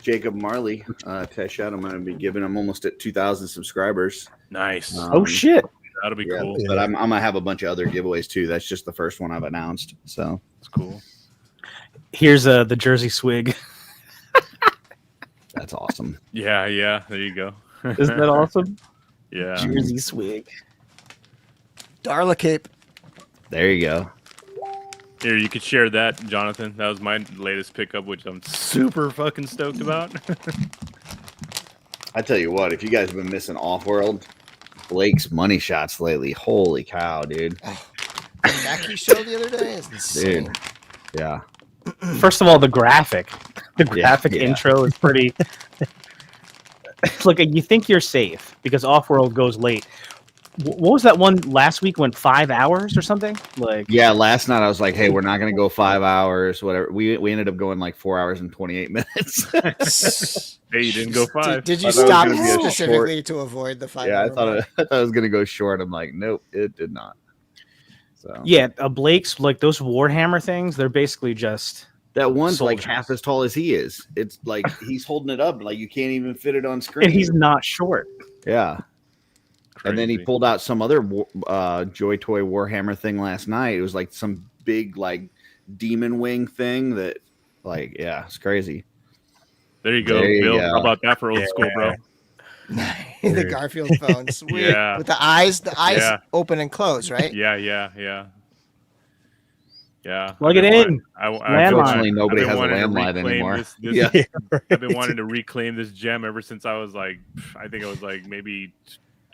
Speaker 5: Jacob Marley test shot. I'm going to be giving him almost at 2,000 subscribers.
Speaker 2: Nice.
Speaker 1: Oh shit!
Speaker 2: That'll be
Speaker 5: Yeah,
Speaker 2: cool.
Speaker 5: but I'm going to have a bunch of other giveaways too. That's just the first one I've announced. So
Speaker 2: That's cool.
Speaker 1: Here's the Jersey Swig.
Speaker 5: that's awesome.
Speaker 2: Yeah, there you go.
Speaker 1: Isn't that awesome?
Speaker 2: Yeah.
Speaker 1: Jersey Swig.
Speaker 3: Darla Cape.
Speaker 5: There you go.
Speaker 2: Here, you could share that, Jonathan. That was my latest pickup, which I'm super fucking stoked about.
Speaker 5: I tell you what, if you guys have been missing Off-World, Blake's money shots lately, holy cow, dude.
Speaker 3: The Mackie show the other day is insane.
Speaker 5: Dude. Yeah.
Speaker 1: First of all, the graphic intro is pretty. Look, you think you're safe because Off-World goes late. What was that one last week? Went 5 hours or something? Like,
Speaker 5: Yeah, last night I was like, hey, we're not going to go 5 hours, whatever. We ended up going like 4 hours and 28 minutes.
Speaker 2: Hey, you didn't go 5.
Speaker 3: Did you
Speaker 5: I thought it was
Speaker 3: stop
Speaker 5: gonna be a
Speaker 3: specifically to avoid the 5
Speaker 5: Yeah, I
Speaker 3: hour
Speaker 5: thought
Speaker 3: mark?
Speaker 5: it was going to go short. I'm like, nope, it did not. So
Speaker 1: yeah, Blake's like those Warhammer things. They're basically just
Speaker 5: that one's like
Speaker 1: soldiers.
Speaker 5: half as tall as he is. It's like he's holding it up, like you can't even fit it on screen.
Speaker 1: and he's not short.
Speaker 5: Yeah. And then he
Speaker 2: Crazy.
Speaker 5: pulled out some other Joy Toy Warhammer thing last night. It was like some big, like demon wing thing that, like, yeah, it's crazy.
Speaker 2: There you go, Bill. How about that for old school, bro?
Speaker 3: The Garfield phone, sweet.
Speaker 2: Yeah.
Speaker 3: With the eyes open and close, right?
Speaker 2: Yeah.
Speaker 1: Plug it in.
Speaker 5: Unfortunately, nobody has a landline anymore.
Speaker 2: I've been wanting to reclaim this gem ever since I was like, I think I was like maybe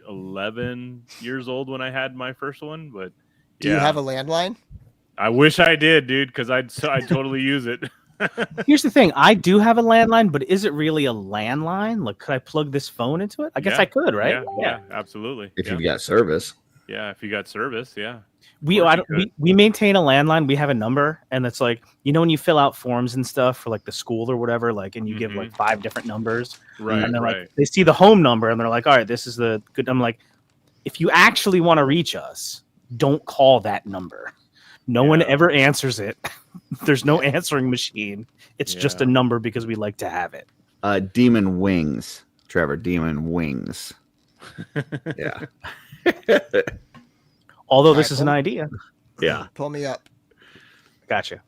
Speaker 2: 11 years old when I had my first one. But
Speaker 3: do you have a landline?
Speaker 2: I wish I did, dude, because I'd totally use it.
Speaker 1: Here's the thing. I do have a landline, but is it really a landline? Like, could I plug this phone into it? I guess I could, right?
Speaker 2: Yeah, absolutely.
Speaker 5: If you've got service.
Speaker 2: Yeah, if you got service, yeah.
Speaker 1: We maintain a landline. We have a number, and it's like, when you fill out forms and stuff for like the school or whatever, like, and you give like 5 different numbers,
Speaker 2: right?
Speaker 1: And then like they see the home number, and they're like, all right, this is the good. I'm like, if you actually want to reach us, don't call that number. No one ever answers it. There's no answering machine. It's just a number because we like to have it.
Speaker 5: Demon wings, Trevor. Demon wings. Yeah.
Speaker 1: Although this is an idea.
Speaker 5: Yeah.
Speaker 3: Pull me up.
Speaker 1: Gotcha.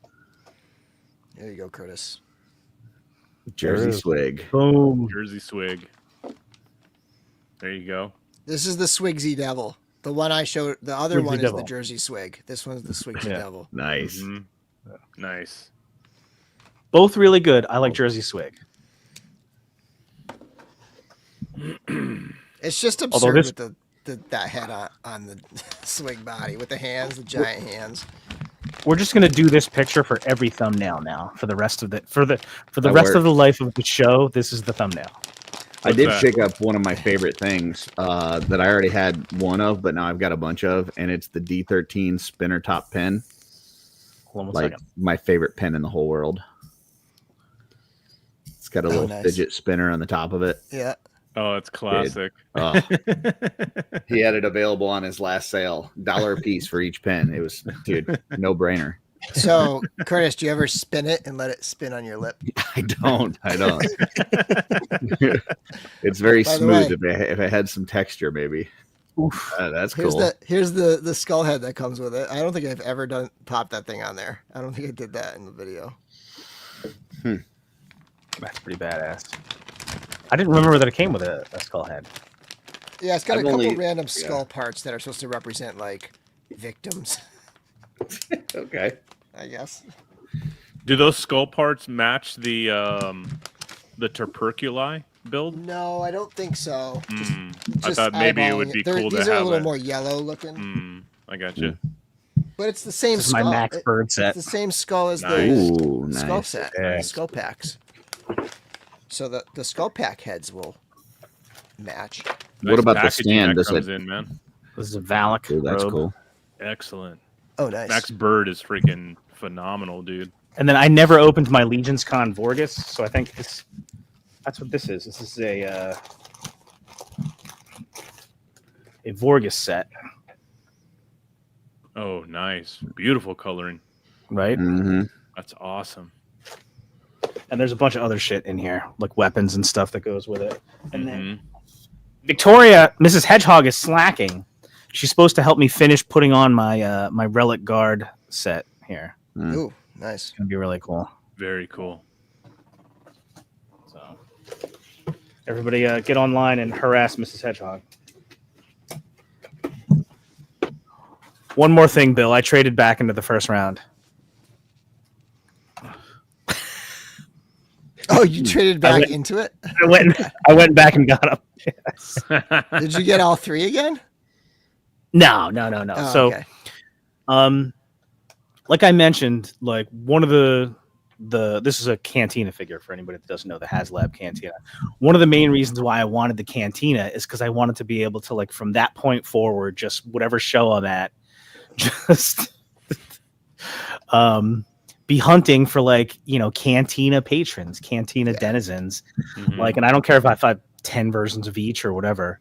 Speaker 3: There you go, Curtis.
Speaker 5: Jersey swig.
Speaker 1: Boom.
Speaker 2: Jersey swig. There you go.
Speaker 3: This is the Swigsy Devil. The one I showed. The other one is the Jersey Swig. This one's the Swigsy Devil.
Speaker 5: Nice.
Speaker 2: Nice.
Speaker 1: Both really good. I like Jersey Swig.
Speaker 3: It's just absurd with that head on the swig body with the hands, the giant hands.
Speaker 1: We're just gonna do this picture for every thumbnail now for the rest of the rest of the life of the show. This is the thumbnail.
Speaker 5: I did pick up one of my favorite things that I already had one of, but now I've got a bunch of, and it's the D13 spinner top pen.
Speaker 1: Hold on one second.
Speaker 5: My favorite pen in the whole world. It's got a little fidget spinner on the top of it.
Speaker 3: Yeah.
Speaker 2: Oh, it's classic.
Speaker 5: He had it available on his last sale. $1 a piece for each pen. It was, dude, no brainer.
Speaker 3: So, Curtis, do you ever spin it and let it spin on your lip?
Speaker 5: I don't. It's very smooth. If it had some texture, maybe. That's cool.
Speaker 3: Here's the skull head that comes with it. I don't think I've ever popped that thing on there. I don't think I did that in the video.
Speaker 1: That's pretty badass. I didn't remember that it came with a skull head.
Speaker 3: Yeah, it's got a couple random skull parts that are supposed to represent like victims.
Speaker 5: Okay.
Speaker 3: I guess.
Speaker 2: Do those skull parts match the tuberculi build?
Speaker 3: No, I don't think so.
Speaker 2: I thought maybe it would be cool to have.
Speaker 3: These are a little more yellow looking.
Speaker 2: I got you.
Speaker 3: But it's the same
Speaker 1: this
Speaker 3: skull.
Speaker 1: Is my Max Bird set.
Speaker 3: It's the same skull as the
Speaker 5: nice.
Speaker 3: skull set, the skull packs. So the skull pack heads will match.
Speaker 5: What about the stand?
Speaker 2: This is man.
Speaker 1: This is a Valak.
Speaker 5: Ooh, that's cool.
Speaker 2: Excellent.
Speaker 3: Oh, nice.
Speaker 2: Max Bird is freaking phenomenal, dude.
Speaker 1: And then I never opened my Legions Con Vorgus, so I think that's what this is. This is a Vorgus set.
Speaker 2: Oh, nice. Beautiful coloring.
Speaker 1: Right?
Speaker 5: Mm-hmm.
Speaker 2: That's awesome.
Speaker 1: And there's a bunch of other shit in here, like weapons and stuff that goes with it. And then Victoria, Mrs. Hedgehog, is slacking. She's supposed to help me finish putting on my my Relic Guard set here.
Speaker 3: Ooh, nice.
Speaker 1: It's gonna be really cool.
Speaker 2: Very cool.
Speaker 1: So, everybody, get online and harass Mrs. Hedgehog. One more thing, Bill. I traded back into the first round.
Speaker 3: Oh, you traded back into it?
Speaker 1: I went back and got him. Yes.
Speaker 3: Did you get all 3 again?
Speaker 1: No.
Speaker 3: Oh,
Speaker 1: So,
Speaker 3: okay.
Speaker 1: Like I mentioned, like one of the this is a Cantina figure for anybody that doesn't know, the HasLab Cantina. One of the main reasons why I wanted the Cantina is because I wanted to be able to, like, from that point forward, just whatever show I'm at, just be hunting for, like, Cantina patrons, Cantina denizens. Like, and I don't care if I have 10 versions of each or whatever.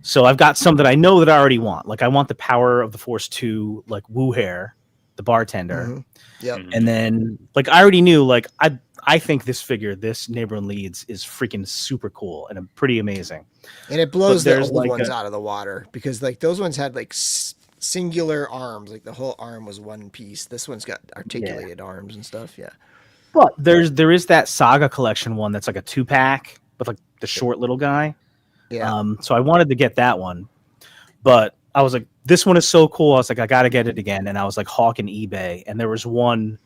Speaker 1: So I've got some that I know that I already want. Like, I want the Power of the Force 2, like, Woo Hair, the bartender.
Speaker 3: Yep.
Speaker 1: And then, like, I already knew, like, I think this figure, this Neighborhood Leads, is freaking super cool and pretty amazing.
Speaker 3: And it blows the old ones out of the water because, like, those ones had like singular arms, like the whole arm was one piece. This one's got articulated arms and stuff. Yeah.
Speaker 1: But there is that Saga collection one that's like a 2-pack with like the short little guy.
Speaker 3: Yeah.
Speaker 1: So I wanted to get that one, but I was like, this one is so cool. I was like, I got to get it again. And I was like hawking eBay, and there was one.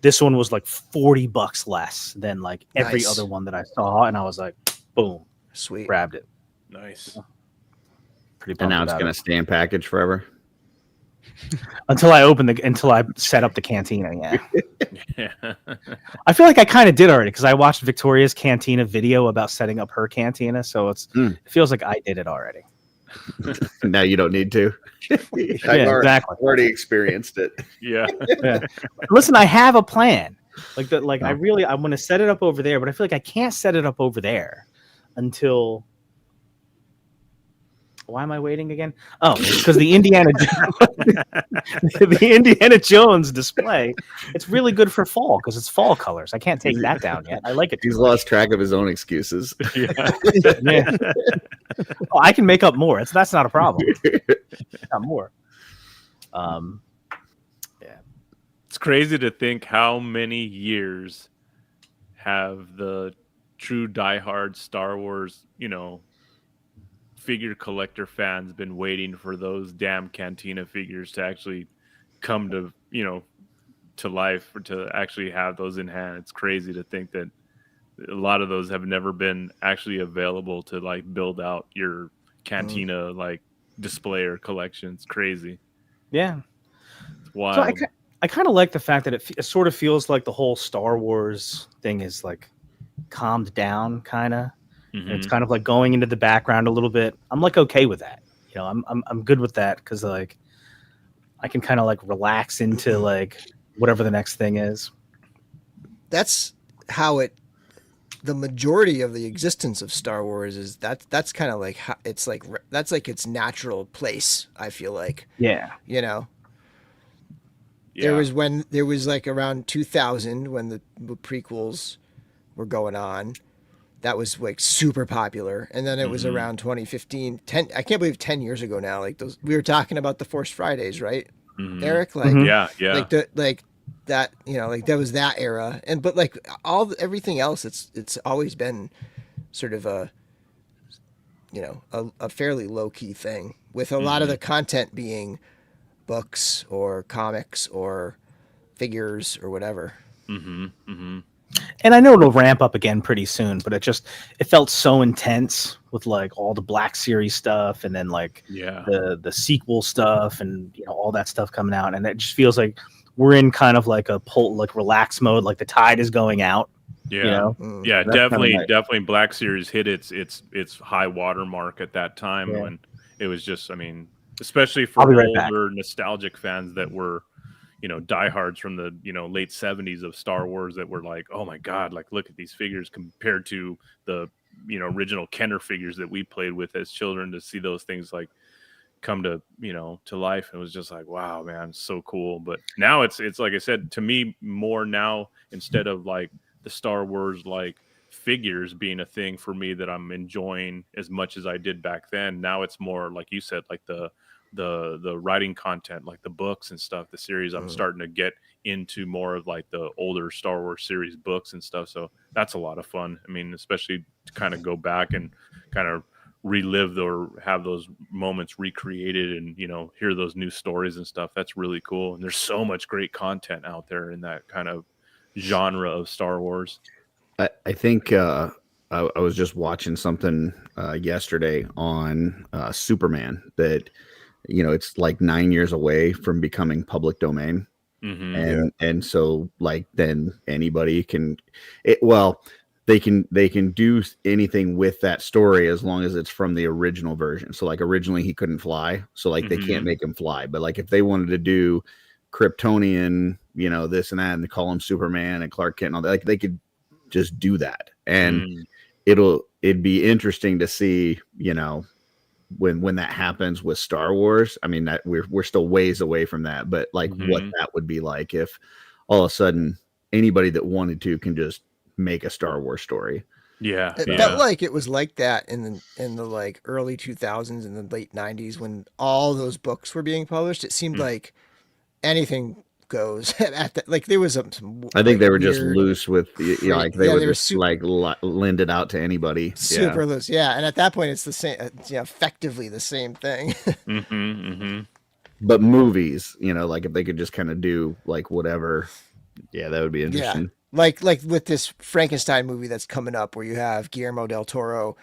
Speaker 1: This one was like $40 less than like every other one that I saw, and I was like, boom,
Speaker 3: sweet,
Speaker 1: grabbed it.
Speaker 2: Nice.
Speaker 1: Pretty pumped
Speaker 5: and now it's
Speaker 1: about
Speaker 5: going to stay in package forever.
Speaker 1: Until I set up the cantina. Yeah.
Speaker 2: Yeah.
Speaker 1: I feel like I kind of did already because I watched Victoria's cantina video about setting up her cantina, so it feels like I did it already.
Speaker 5: Now you don't need to.
Speaker 1: Exactly.
Speaker 5: Already experienced it.
Speaker 2: Yeah.
Speaker 1: Listen, I have a plan. I'm going to set it up over there, but I feel like I can't set it up over there until. Why am I waiting again? Oh, because the Indiana Jones display. It's really good for fall because it's fall colors. I can't take that down yet. I like it.
Speaker 5: He's lost track of his own excuses.
Speaker 1: Yeah. Oh, I can make up more. That's not a problem. Not more. Yeah.
Speaker 2: It's crazy to think how many years have the true diehard Star Wars, figure collector fans been waiting for those damn Cantina figures to actually come to to life, or to actually have those in hand. It's crazy to think that a lot of those have never been actually available to like build out your Cantina like display or collection. It's crazy.
Speaker 1: Yeah.
Speaker 2: It's wild.
Speaker 1: So I kind of like the fact that it sort of feels like the whole Star Wars thing is like calmed down kind of. Mm-hmm. It's kind of like going into the background a little bit. I'm like okay with that. I'm good with that because like I can kind of like relax into like whatever the next thing is.
Speaker 3: That's how the majority of the existence of Star Wars is. That's kind of like how it's like that's like its natural place. I feel like.
Speaker 1: Yeah.
Speaker 3: Yeah. There was like around 2000 when the prequels were going on. That was like super popular, and then it was around 2015. I can't believe 10 years ago now. Like we were talking about the Force Fridays, right, Eric? Like,
Speaker 2: yeah,
Speaker 3: like that. Like that was that era, but like everything else, it's always been sort of a fairly low key thing, with a lot of the content being books or comics or figures or whatever.
Speaker 1: And I know it'll ramp up again pretty soon, but it felt so intense with like all the Black Series stuff, and then like the sequel stuff, and all that stuff coming out, and it just feels like we're in kind of like a relax mode, like the tide is going out.
Speaker 2: Yeah, definitely. Black Series hit its high water mark at that time when it was just, especially for older nostalgic fans that were. Diehards from the late 70s of Star Wars that were like, oh my god, like look at these figures compared to the original Kenner figures that we played with as children. To see those things like come to to life, it was just like, wow, man, so cool. But now it's like I said, to me, more now, instead of like the Star Wars like figures being a thing for me that I'm enjoying as much as I did back then, now it's more like you said, like the writing content, like the books and stuff, the series. I'm starting to get into more of like the older Star Wars series books and stuff. So that's a lot of fun. Especially to kind of go back and kind of relive or have those moments recreated and, hear those new stories and stuff. That's really cool. And there's so much great content out there in that kind of genre of Star Wars.
Speaker 5: I think I was just watching something yesterday on Superman that, it's like 9 years away from becoming public domain. And so like then anybody can they can do anything with that story as long as it's from the original version. So like originally he couldn't fly, so like they can't make him fly, but like if they wanted to do Kryptonian, this and that, and they call him Superman and Clark Kent and all that, like they could just do that. And it'd be interesting to see, when that happens with Star Wars. That we're still ways away from that, but like what that would be like if all of a sudden anybody that wanted to can just make a Star Wars story.
Speaker 2: Yeah,
Speaker 3: It felt like it was like that in the like early 2000s and the late 90s when all those books were being published. It seemed like anything goes at that. Like there was some
Speaker 5: I think
Speaker 3: like,
Speaker 5: they were just
Speaker 3: weird,
Speaker 5: loose with, like they would just
Speaker 3: super,
Speaker 5: like lend it out to anybody.
Speaker 3: super loose. Yeah, and at that point, it's the same. Effectively the same thing.
Speaker 5: But movies, like if they could just kind of do like whatever, that would be interesting.
Speaker 3: Yeah. Like with this Frankenstein movie that's coming up, where you have Guillermo del Toro,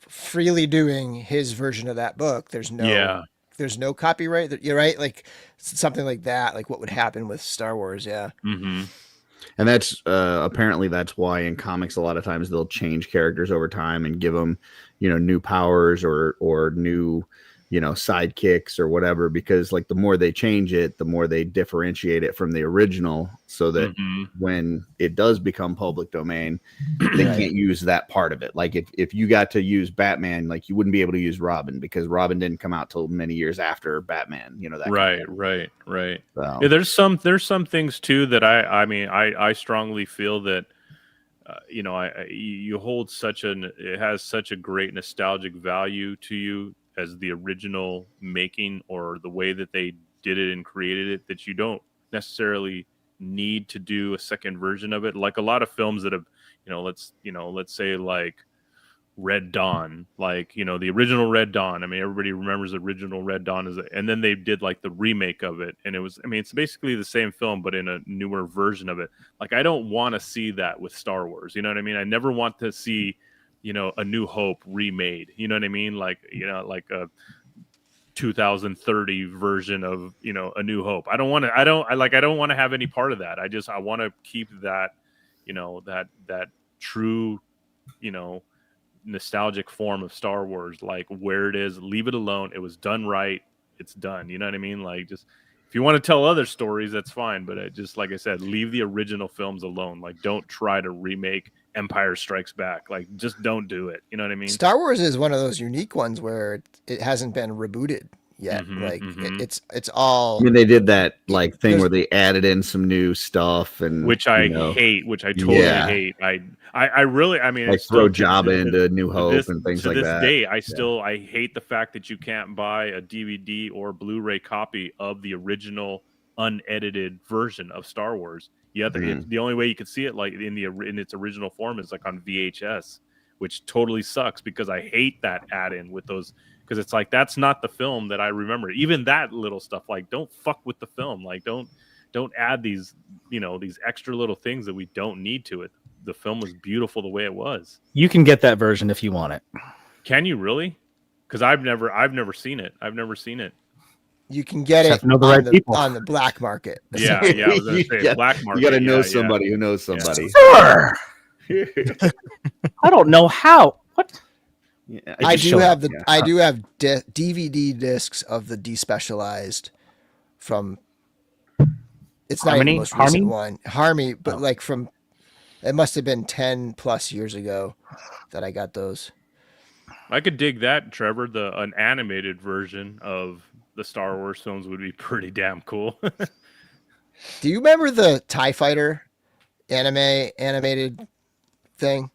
Speaker 3: freely doing his version of that book. There's no copyright. You're right, like something like that. Like what would happen with Star Wars? Yeah.
Speaker 5: And that's apparently that's why in comics a lot of times they'll change characters over time and give them, new powers or new, sidekicks or whatever, because like the more they change it, the more they differentiate it from the original, so that when it does become public domain, they can't use that part of it. Like if you got to use Batman, like you wouldn't be able to use Robin because Robin didn't come out till many years after Batman, that
Speaker 2: right.
Speaker 5: So.
Speaker 2: Yeah, there's some things too that I strongly feel that you hold it has such a great nostalgic value to you as the original making or the way that they did it and created it, that you don't necessarily need to do a second version of it. Like a lot of films that have, let's say like Red Dawn, like, the original Red Dawn. I mean, everybody remembers the original Red Dawn and then they did like the remake of it. And it's basically the same film, but in a newer version of it. Like, I don't want to see that with Star Wars. You know what I mean? I never want to see, A New Hope remade, you know what I mean? Like, like a 2030 version of, A New Hope. I don't want to have any part of that. I want to keep that, that true, nostalgic form of Star Wars, like where it is, leave it alone. It was done right. It's done. You know what I mean? Like, just, if you want to tell other stories, that's fine. But just like I said, leave the original films alone. Like, don't try to remake Empire Strikes Back. Like, just don't do it. You know what I mean?
Speaker 3: Star Wars is one of those unique ones where it hasn't been rebooted yet. It's all.
Speaker 5: I mean, they did that like thing where they added in some new stuff, and
Speaker 2: which I hate, which I totally hate. I really,
Speaker 5: like throw Jabba into New Hope and things like that.
Speaker 2: To this day, I hate the fact that you can't buy a DVD or Blu-ray copy of the original unedited version of Star Wars. The only way you could see it like in its original form is like on VHS, which totally sucks because I hate that add-in with those, because it's like, that's not the film that I remember. Even that little stuff, like, don't fuck with the film. Like, don't add these, these extra little things that we don't need to it. The film was beautiful the way it was.
Speaker 1: You can get that version if you want it.
Speaker 2: Can you really? Because I've never seen it.
Speaker 3: You can get it on the black market.
Speaker 2: Yeah. I was gonna say, black market.
Speaker 5: You got to know somebody who knows somebody.
Speaker 1: Sure. I don't know how. What?
Speaker 5: Yeah,
Speaker 3: I do have DVD discs of the despecialized from. It's not even the most recent one, Harmy, but like from. It must have been 10 plus years ago that I got those.
Speaker 2: I could dig that, Trevor. An animated version of the Star Wars films would be pretty damn cool.
Speaker 3: Do you remember the TIE Fighter animated thing?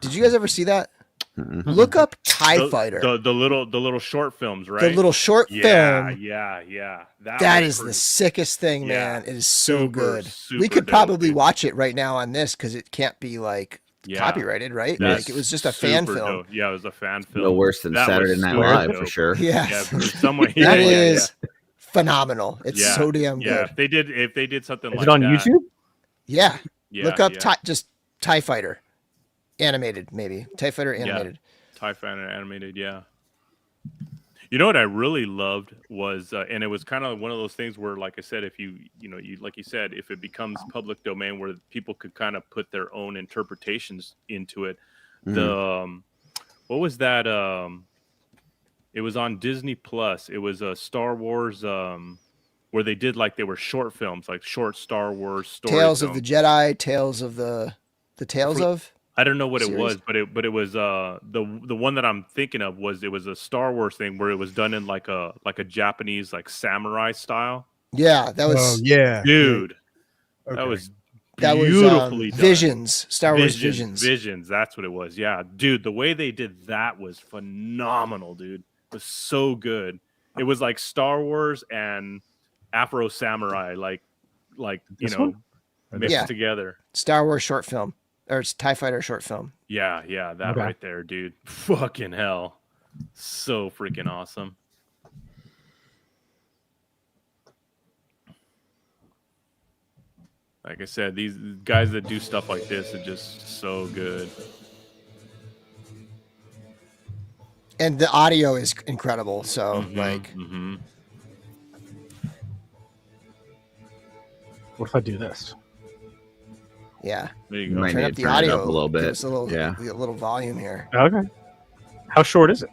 Speaker 3: Did you guys ever see that? Mm-hmm. Look up TIE Fighter.
Speaker 2: The little short films, right?
Speaker 3: The little short film.
Speaker 2: Yeah.
Speaker 3: That is the sickest thing, man. It is so good. We could probably watch it right now on this because it can't be like copyrighted, right? Like it was just a fan film.
Speaker 2: Dope. Yeah, it was a fan film.
Speaker 5: No worse than Saturday Night Live for sure.
Speaker 3: Yeah,
Speaker 2: that
Speaker 3: is phenomenal. It's so damn good.
Speaker 2: If they did something like that.
Speaker 1: Is it on YouTube?
Speaker 3: Yeah. Look up just TIE Fighter. Animated, maybe. TIE Fighter animated.
Speaker 2: TIE Fighter animated, yeah. You know what I really loved was, and it was kind of one of those things where, like I said, if you like you said, if it becomes public domain where people could kind of put their own interpretations into it. The what was that? It was on Disney Plus. It was a Star Wars where they did like they were short films, like short Star Wars stories.
Speaker 3: Tales of the Jedi, Tales of the Tales of.
Speaker 2: I don't know what
Speaker 3: series?
Speaker 2: It was, but it was the one that I'm thinking of was, it was a Star Wars thing where it was done in like a Japanese like samurai style.
Speaker 3: Yeah, that was
Speaker 2: dude. Okay. beautifully done.
Speaker 3: Visions, Star Wars Visions.
Speaker 2: Visions, that's what it was. Yeah, dude, the way they did that was phenomenal, dude. It was so good. It was like Star Wars and Afro Samurai, like
Speaker 1: This one?
Speaker 2: mixed together.
Speaker 3: Star Wars short film, or it's TIE Fighter short film.
Speaker 2: Yeah, that right there, dude. Fucking hell. So freaking awesome. Like I said, these guys that do stuff like this are just so good.
Speaker 3: And the audio is incredible. So
Speaker 1: what if I do this?
Speaker 3: Yeah.
Speaker 2: There you
Speaker 5: You
Speaker 2: go.
Speaker 5: might
Speaker 3: Turn
Speaker 5: need
Speaker 3: up
Speaker 5: to
Speaker 3: the
Speaker 5: turn it
Speaker 3: audio
Speaker 5: up a little
Speaker 3: Give
Speaker 5: bit.
Speaker 3: us a little volume here.
Speaker 1: Okay. How short is it?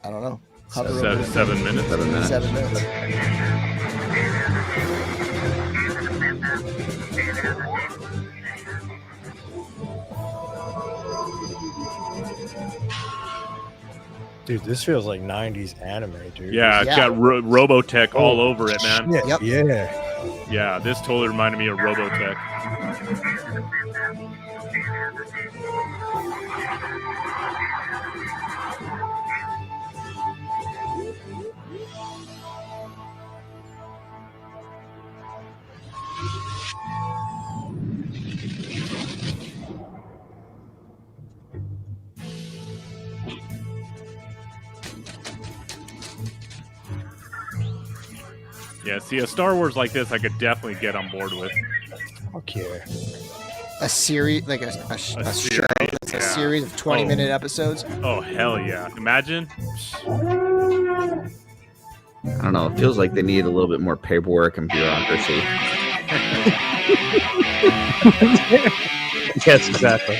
Speaker 3: I don't know.
Speaker 2: 7 minutes.
Speaker 5: 7 minutes.
Speaker 3: 7 minutes.
Speaker 4: Dude, this feels like 90s anime, dude.
Speaker 2: Yeah, it's got Robotech all over it, man.
Speaker 4: Shit,
Speaker 3: Yep.
Speaker 4: Yeah.
Speaker 2: Yeah, this totally reminded me of Robotech. Yeah, see, a Star Wars like this, I could definitely get on board with.
Speaker 4: Fuck yeah.
Speaker 3: A series, like a show that's a series of 20-minute episodes.
Speaker 2: Oh, hell yeah. Imagine.
Speaker 5: I don't know. It feels like they need a little bit more paperwork and bureaucracy.
Speaker 1: Yes, exactly.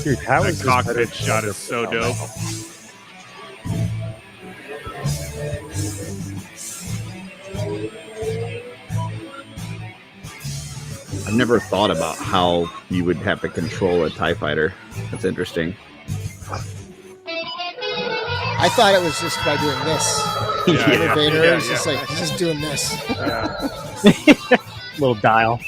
Speaker 4: Dude, how
Speaker 2: That
Speaker 4: is this
Speaker 2: cockpit
Speaker 4: better
Speaker 2: shot
Speaker 4: than
Speaker 2: is so
Speaker 4: the-
Speaker 2: dope.
Speaker 5: I've never thought about how you would have to control a TIE fighter. That's interesting.
Speaker 3: I thought it was just by doing this.
Speaker 2: Yeah,
Speaker 3: Innovator
Speaker 2: yeah,
Speaker 3: is just like just doing this.
Speaker 1: Little dial.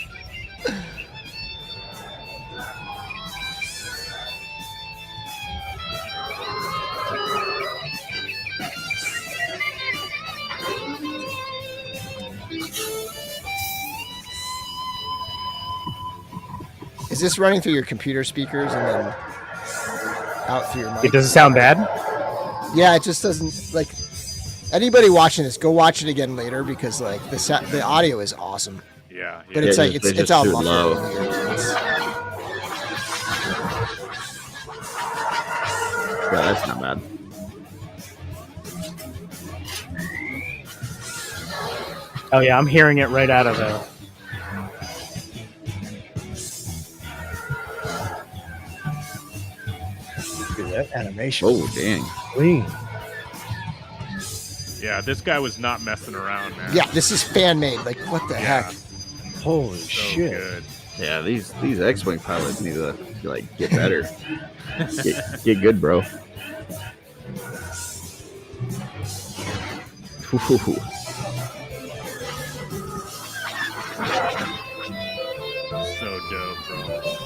Speaker 3: Is this running through your computer speakers and then out through your mic?
Speaker 1: It doesn't sound bad.
Speaker 3: Yeah, it just doesn't like. Anybody watching this, go watch it again later because like the audio is awesome.
Speaker 2: Yeah.
Speaker 3: But it's
Speaker 5: Yeah,
Speaker 3: like
Speaker 5: they
Speaker 3: it's
Speaker 5: just
Speaker 3: all
Speaker 5: too
Speaker 3: muffled
Speaker 5: low.
Speaker 3: in here.
Speaker 5: Yeah, that's not bad.
Speaker 1: Oh yeah, I'm hearing it right out of the.
Speaker 4: Dude, that animation.
Speaker 5: Oh, dang.
Speaker 4: Clean.
Speaker 2: Yeah, this guy was not messing around, man.
Speaker 3: Yeah, this is fan made. Like what the heck?
Speaker 4: Holy
Speaker 2: So
Speaker 4: shit.
Speaker 2: good.
Speaker 5: Yeah, these X-Wing pilots need to like get better. get good, bro. Ooh.
Speaker 2: So dope, bro.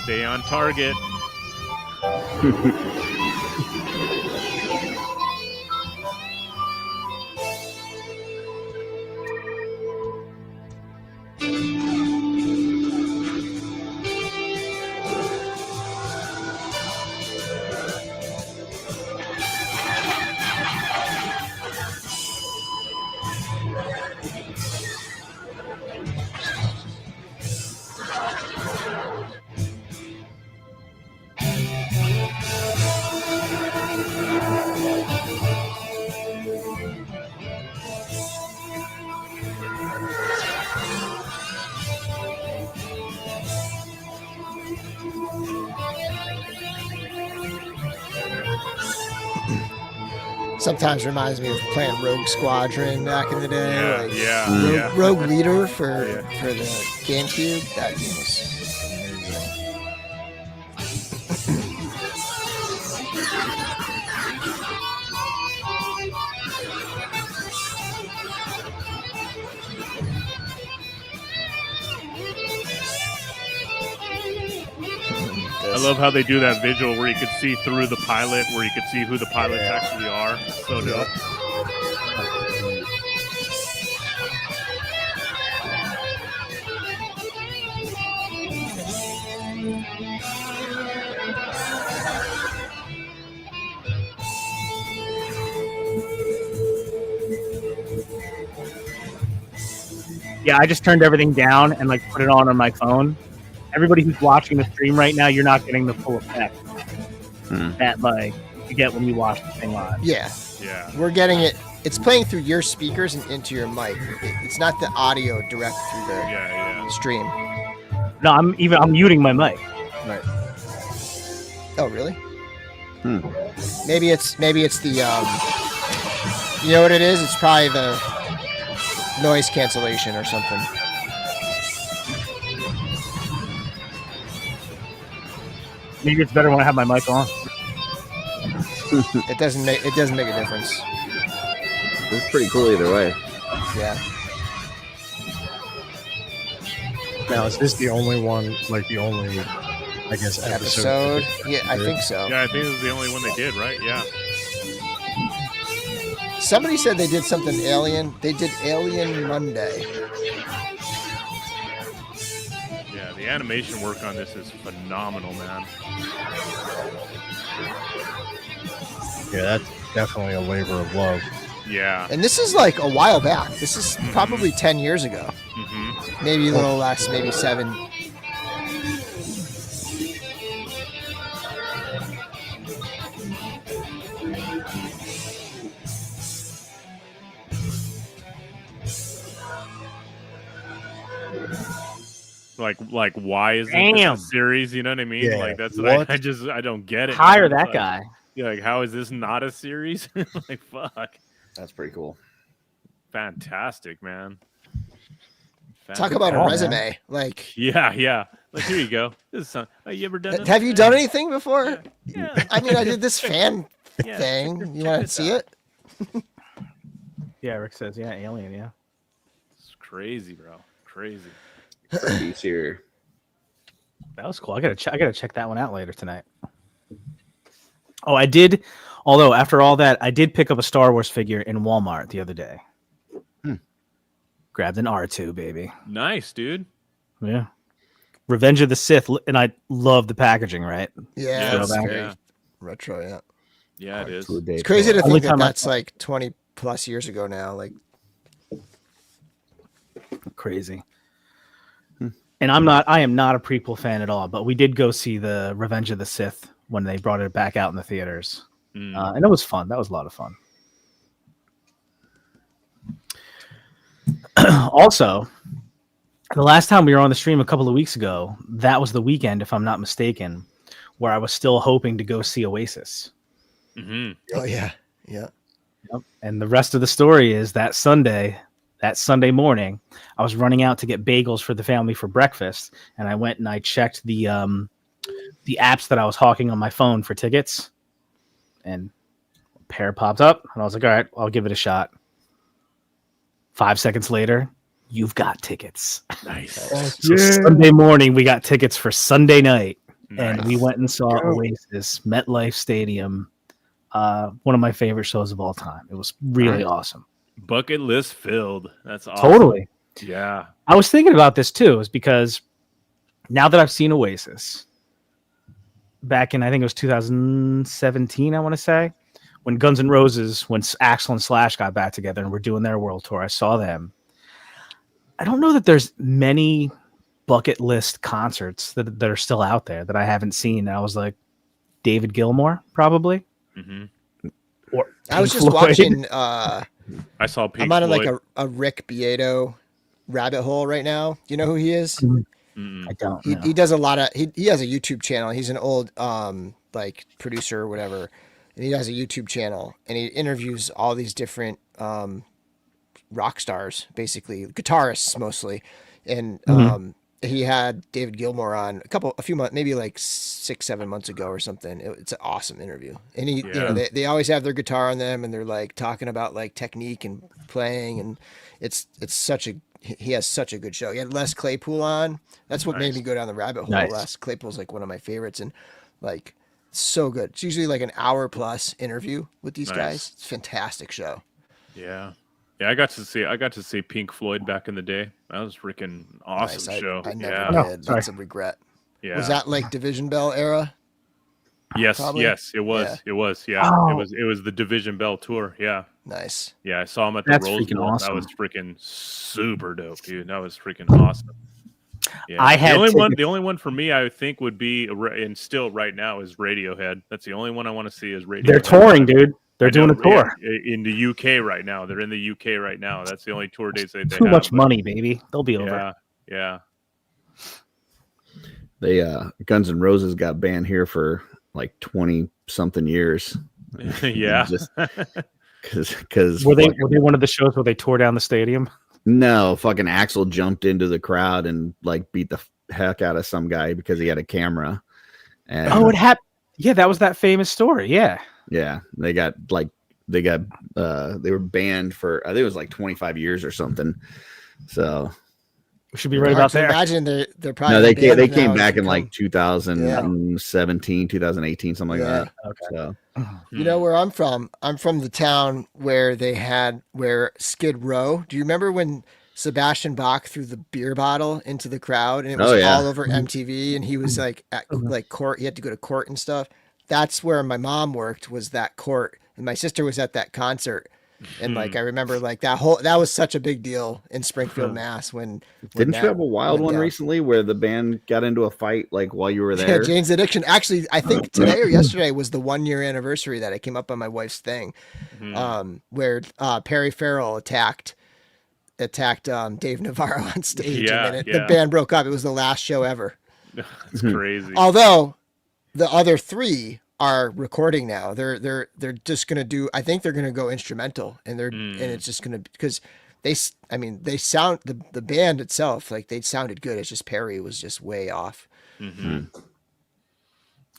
Speaker 2: Stay on target.
Speaker 3: Sometimes reminds me of playing Rogue Squadron back in the day.
Speaker 2: Yeah,
Speaker 3: like
Speaker 2: yeah.
Speaker 3: Rogue Leader for
Speaker 2: Yeah.
Speaker 3: the GameCube. That game was this.
Speaker 2: I love how they do that visual where you could see through the pilot, where you could see who the pilots actually are. So dope.
Speaker 1: Yeah, I just turned everything down and like put it on my phone. Everybody who's watching the stream right now, you're not getting the full effect that like you get when you watch the thing live.
Speaker 3: Yeah.
Speaker 2: Yeah.
Speaker 3: We're getting it. It's playing through your speakers and into your mic. It's not the audio direct through the stream.
Speaker 1: No, I'm muting my mic.
Speaker 3: Right. Oh, really? Maybe it's the you know what it is? It's probably the noise cancellation or something.
Speaker 1: Maybe it's better when I have my mic on.
Speaker 3: It doesn't make a difference.
Speaker 5: It's pretty cool either way.
Speaker 3: Yeah.
Speaker 4: Now, is this the only one, like the only, I guess,
Speaker 3: episode? Yeah, I think so.
Speaker 2: Yeah, I think this is the only one they did, right? Yeah.
Speaker 3: Somebody said they did something alien. They did Alien Monday.
Speaker 2: Yeah, the animation work on this is phenomenal, man.
Speaker 4: Yeah, that's definitely a labor of love.
Speaker 2: Yeah.
Speaker 3: And this is like a while back. This is probably 10 years ago. Maybe a little less, maybe 7.
Speaker 2: Like why is it a series? You know what I mean?
Speaker 4: Yeah.
Speaker 2: Like that's
Speaker 4: What?
Speaker 2: I don't get it.
Speaker 1: Hire
Speaker 2: man.
Speaker 1: that
Speaker 2: Like,
Speaker 1: guy.
Speaker 2: Yeah, like how is this not a series? Like fuck.
Speaker 5: That's pretty cool.
Speaker 2: Fantastic, man.
Speaker 3: Talk about a resume. Like
Speaker 2: yeah. Like here you go. This is some, you ever done?
Speaker 3: Have you done anything before?
Speaker 2: Yeah.
Speaker 3: I mean, I did this fan thing. You want to see it?
Speaker 1: Yeah, Rick says, yeah, Alien, yeah.
Speaker 2: It's crazy, bro. Crazy.
Speaker 5: He's here.
Speaker 1: That was cool. I gotta check that one out later tonight. Oh, I did. Although after all that, I did pick up a Star Wars figure in Walmart the other day. Grabbed an R2, baby.
Speaker 2: Nice, dude.
Speaker 1: Yeah. Revenge of the Sith, and I love the packaging, right?
Speaker 3: Yeah,
Speaker 2: Yes,
Speaker 3: it's
Speaker 2: yeah.
Speaker 3: retro. Yeah,
Speaker 2: Yeah, it is.
Speaker 3: it's crazy to
Speaker 1: Only
Speaker 3: think that
Speaker 1: time
Speaker 3: that's like 20 plus years ago now. Like
Speaker 1: crazy. And I am not a prequel fan at all, but we did go see the Revenge of the Sith when they brought it back out in the theaters. And it was fun. That was a lot of fun. Also, the last time we were on the stream a couple of weeks ago, that was the weekend, if I'm not mistaken, where I was still hoping to go see Oasis.
Speaker 3: oh yeah.
Speaker 1: Yep. And the rest of the story is that Sunday morning, I was running out to get bagels for the family for breakfast, and I went and I checked the apps that I was hawking on my phone for tickets, and a pair popped up, and I was like, all right, I'll give it a shot. 5 seconds later, you've got tickets.
Speaker 2: Nice.
Speaker 1: So Sunday morning, we got tickets for Sunday night, and we went and saw Oasis, MetLife Stadium. One of my favorite shows of all time. It was really awesome.
Speaker 2: Bucket list filled. That's awesome.
Speaker 1: Totally.
Speaker 2: Yeah.
Speaker 1: I was thinking about this too, is because now that I've seen Oasis back in, I think it was 2017, I want to say, when Guns N' Roses, when Axl and Slash got back together and were doing their world tour, I saw them. I don't know that there's many bucket list concerts that are still out there that I haven't seen. I was like, David Gilmour, probably. Or
Speaker 3: I was
Speaker 1: Pink
Speaker 3: just
Speaker 1: Floyd.
Speaker 3: watching.
Speaker 2: I saw Pink
Speaker 3: I'm on
Speaker 2: Floyd.
Speaker 3: like a Rick Beato rabbit hole right now. Do you know who he is?
Speaker 1: I don't know.
Speaker 3: He does a lot of. He has a YouTube channel. He's an old like producer or whatever, and he has a YouTube channel and he interviews all these different rock stars, basically guitarists mostly, and he had David Gilmour on a few months, maybe like 6-7 months ago or something. It's an awesome interview, and you know, they always have their guitar on them, and they're like talking about like technique and playing, and it's such a he has such a good show. He had Les Claypool on. That's what made me go down the rabbit hole. Les Claypool's like one of my favorites, and like so good. It's usually like an hour plus interview with these guys. It's a fantastic show.
Speaker 2: Yeah. Yeah, I got to see Pink Floyd back in the day. That was freaking awesome show.
Speaker 3: I never did. That's a regret.
Speaker 2: Yeah.
Speaker 3: Was that like Division Bell era?
Speaker 2: Yes,
Speaker 3: Probably?
Speaker 2: yes, it was.
Speaker 3: Yeah.
Speaker 2: It was, yeah.
Speaker 1: Oh.
Speaker 2: It was the Division Bell tour, yeah.
Speaker 3: Nice.
Speaker 2: Yeah, I saw him at the
Speaker 1: That's
Speaker 2: Rose
Speaker 1: freaking
Speaker 2: Bowl.
Speaker 1: awesome.
Speaker 2: That was freaking super dope, dude. That was freaking awesome. Yeah.
Speaker 1: I had
Speaker 2: the only one for me I think would be, and still right now, is Radiohead. That's the only one I want to see is Radiohead.
Speaker 1: They're touring, dude. They're doing a tour
Speaker 2: in the UK right now. They're in the UK right now. That's the only tour dates they have.
Speaker 1: Too much money, baby. They'll be over.
Speaker 2: Yeah.
Speaker 5: They Guns N' Roses got banned here for like 20 something years.
Speaker 2: Yeah.
Speaker 5: Because
Speaker 1: were they one of the shows where they tore down the stadium?
Speaker 5: No, fucking Axl jumped into the crowd and like beat the heck out of some guy because he had a camera. And
Speaker 1: it happened. Yeah, that was that famous story. Yeah.
Speaker 5: Yeah, they were banned for, I think it was like 25 years or something. So
Speaker 1: we should be right about there.
Speaker 3: Imagine they're probably
Speaker 5: they came back in like 2017, 2018, something like that.
Speaker 1: Okay.
Speaker 5: So
Speaker 3: you know where I'm from? I'm from the town where Skid Row. Do you remember when Sebastian Bach threw the beer bottle into the crowd and it was all over MTV and he was like at like court, he had to go to court and stuff? That's where my mom worked, was that court, and my sister was at that concert. And like I remember like that was such a big deal in Springfield, Mass. When
Speaker 5: didn't you have a wild one recently where the band got into a fight like while you were there?
Speaker 3: Yeah, Jane's Addiction. Actually, I think today or yesterday was the 1 year anniversary that it came up on my wife's thing, where Perry Farrell attacked Dave Navarro on stage, and then the band broke up. It was the last show ever.
Speaker 2: It's crazy.
Speaker 3: Although the other three are recording now. They're just gonna do. I think they're gonna go instrumental, and and it's just gonna, because they sound, the band itself, like they sounded good. It's just Perry was just way off.
Speaker 2: Yeah,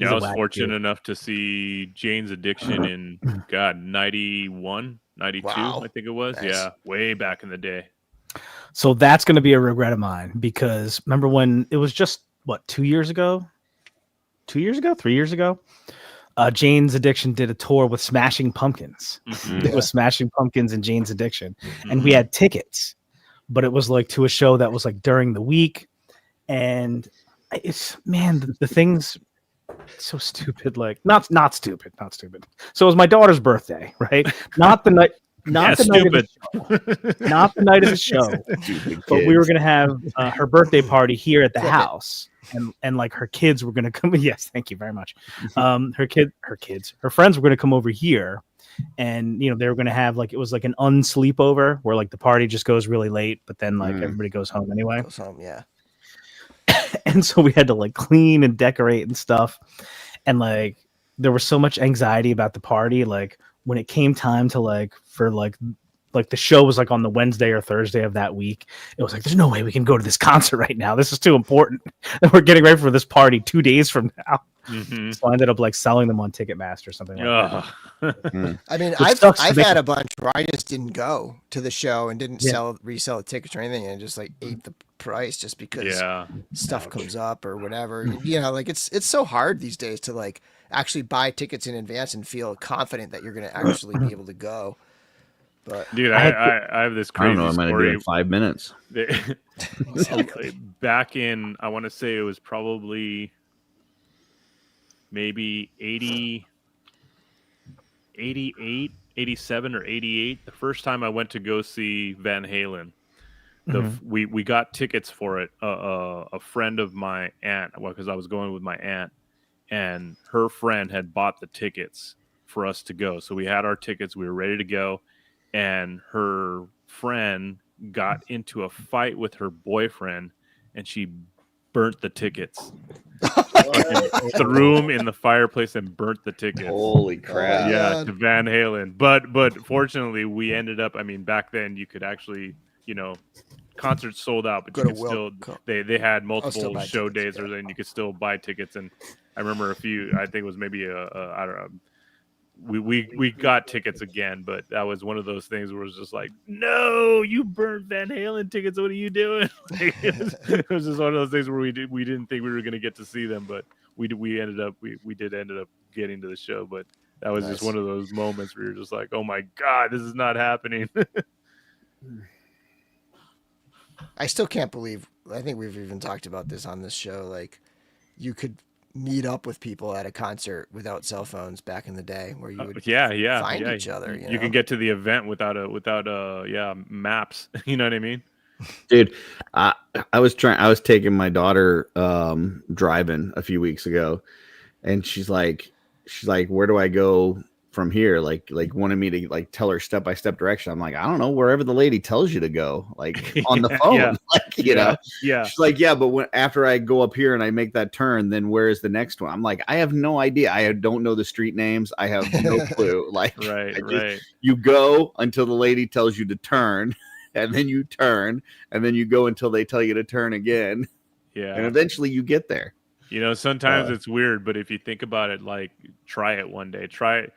Speaker 2: I was fortunate enough to see Jane's Addiction in 91, 92, I think it was. Nice. Yeah, way back in the day.
Speaker 1: So that's going to be a regret of mine, because remember when it was just 3 years ago, Jane's Addiction did a tour with Smashing Pumpkins. It was Smashing Pumpkins and Jane's Addiction, and we had tickets, but it was like to a show that was like during the week, and it's the things so stupid. Like not stupid. So it was my daughter's birthday, right? Not the night. Not the night of the show, but we were going to have her birthday party here at the house, and like her kids were going to come. Yes, thank you very much. Her friends were going to come over here, and they were going to have like, it was like an unsleepover where like the party just goes really late, but then like everybody goes home anyway. And so we had to like clean and decorate and stuff, and like there was so much anxiety about the party, like when it came time to like the show was like on the Wednesday or Thursday of that week. It was like, there's no way we can go to this concert right now. This is too important. And we're getting ready for this party 2 days from now. So I ended up like selling them on Ticketmaster or something like that.
Speaker 3: I mean, I've had a bunch where I just didn't go to the show and didn't resell the tickets or anything, and just like ate the price just because stuff comes up or whatever. Like it's so hard these days to like actually buy tickets in advance and feel confident that you're going to actually be able to go. But
Speaker 2: dude, I have this crazy
Speaker 5: story. I'm going to do it in 5 minutes.
Speaker 2: Back in, I want to say it was probably maybe 88, 87 or 88. The first time I went to go see Van Halen, we got tickets for it. A friend of my aunt, because I was going with my aunt, and her friend had bought the tickets for us to go. So we had our tickets. We were ready to go. And her friend got into a fight with her boyfriend, and she burnt the tickets. Threw them in the fireplace and burnt the tickets.
Speaker 5: Holy crap.
Speaker 2: Yeah, to Van Halen. But fortunately, we ended up, back then you could actually, concerts sold out, but you could still, they had multiple show days, or then you could still buy tickets. And I remember I think it was maybe I don't know, we got tickets again, but that was one of those things where it was just like, no, you burnt Van Halen tickets. What are you doing? It was just one of those things where we didn't think we were going to get to see them, but we ended up getting to the show. But that was just one of those moments where you're just like, oh my God, this is not happening.
Speaker 3: I still can't believe. I think we've even talked about this on this show. Like, you could meet up with people at a concert without cell phones back in the day, where you would find each other. You know?
Speaker 2: can get to the event without maps. You know what I mean,
Speaker 5: dude? I was taking my daughter driving a few weeks ago, and she's like, where do I go from here? Like wanted me to like tell her step-by-step direction. I'm like, I don't know, wherever the lady tells you to go, like on the phone. Like, you know, she's like, yeah, but after I go up here and I make that turn, then where is the next one? I'm like, I have no idea. I don't know the street names. I have no clue. Like, you go until the lady tells you to turn, and then you turn, and then you go until they tell you to turn again. Yeah. And eventually you get there.
Speaker 2: You know, sometimes it's weird, but if you think about it, like, try it one day. Try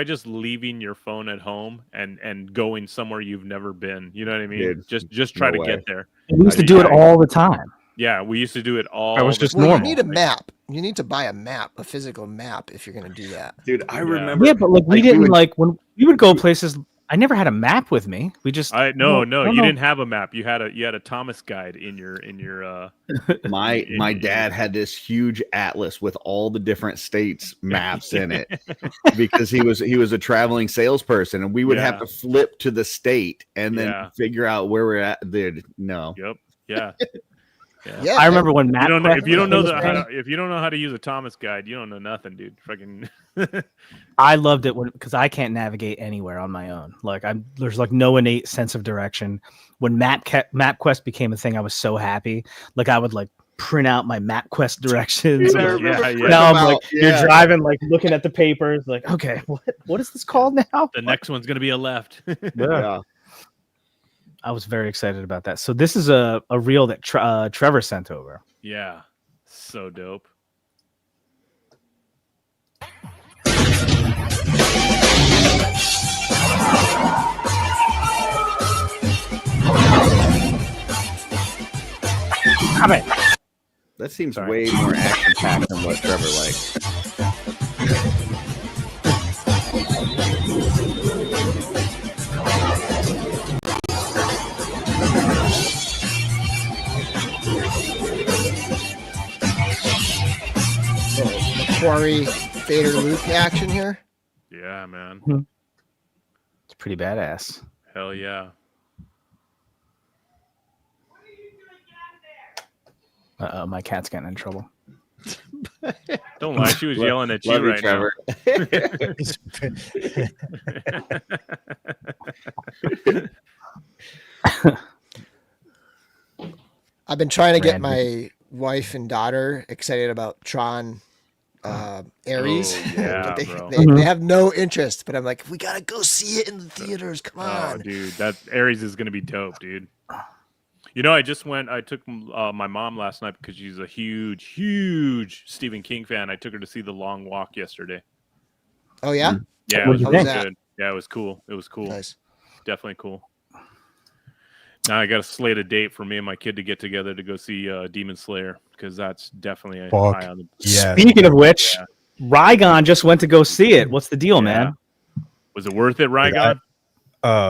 Speaker 2: just leaving your phone at home and going somewhere you've never been. You know what I mean? Dude, just try to get there.
Speaker 1: We used to do it all the time.
Speaker 2: Yeah, we used to do it all.
Speaker 1: It was just normal.
Speaker 3: You need a map. You need to buy a map, a physical map, if you're going to do that.
Speaker 5: Dude, I remember.
Speaker 1: Yeah, but like we didn't when we would go places. I never had a map with me. We just
Speaker 2: no, you didn't have a map. You had a Thomas guide in your
Speaker 5: my dad had this huge atlas with all the different states maps in it because he was a traveling salesperson, and we would have to flip to the state and then figure out where we're at. Dude, no.
Speaker 2: Yep. Yeah.
Speaker 3: Yeah,
Speaker 1: I remember when Matt.
Speaker 2: If you don't know how to use a Thomas guide, you don't know nothing, dude. Fucking.
Speaker 1: I loved it because I can't navigate anywhere on my own. Like there's like no innate sense of direction. When MapQuest became a thing, I was so happy. Like I would like print out my MapQuest directions. Now I'm like, you're driving, like looking at the papers, like, okay, what is this called now?
Speaker 2: The next one's gonna be a left.
Speaker 5: Yeah.
Speaker 1: I was very excited about that. So this is a reel that Trevor sent over.
Speaker 2: Yeah, so dope.
Speaker 5: That seems way more action-packed than what Trevor likes.
Speaker 3: Quarry Vader Luke action here.
Speaker 2: Yeah, man.
Speaker 1: It's pretty badass.
Speaker 2: Hell yeah.
Speaker 1: My cat's getting in trouble.
Speaker 2: Don't lie, she was yelling at you right
Speaker 5: Trevor.
Speaker 3: Now. I've been trying to get my wife and daughter excited about Tron Ares. They have no interest, but I'm like, we gotta go see it in the theaters. Come on,
Speaker 2: dude. That Ares is gonna be dope, dude. You know, I took my mom last night because she's a huge Stephen King fan. I took her to see The Long Walk yesterday.
Speaker 3: Oh yeah?
Speaker 2: Yeah, it was really good. Yeah, it was cool.
Speaker 3: Nice.
Speaker 2: Definitely cool. Now I got to slate a date for me and my kid to get together to go see Demon Slayer, because that's definitely high on the.
Speaker 1: Yeah. Speaking of which, Rygon just went to go see it. What's the deal, man?
Speaker 2: Was it worth it, Rygon?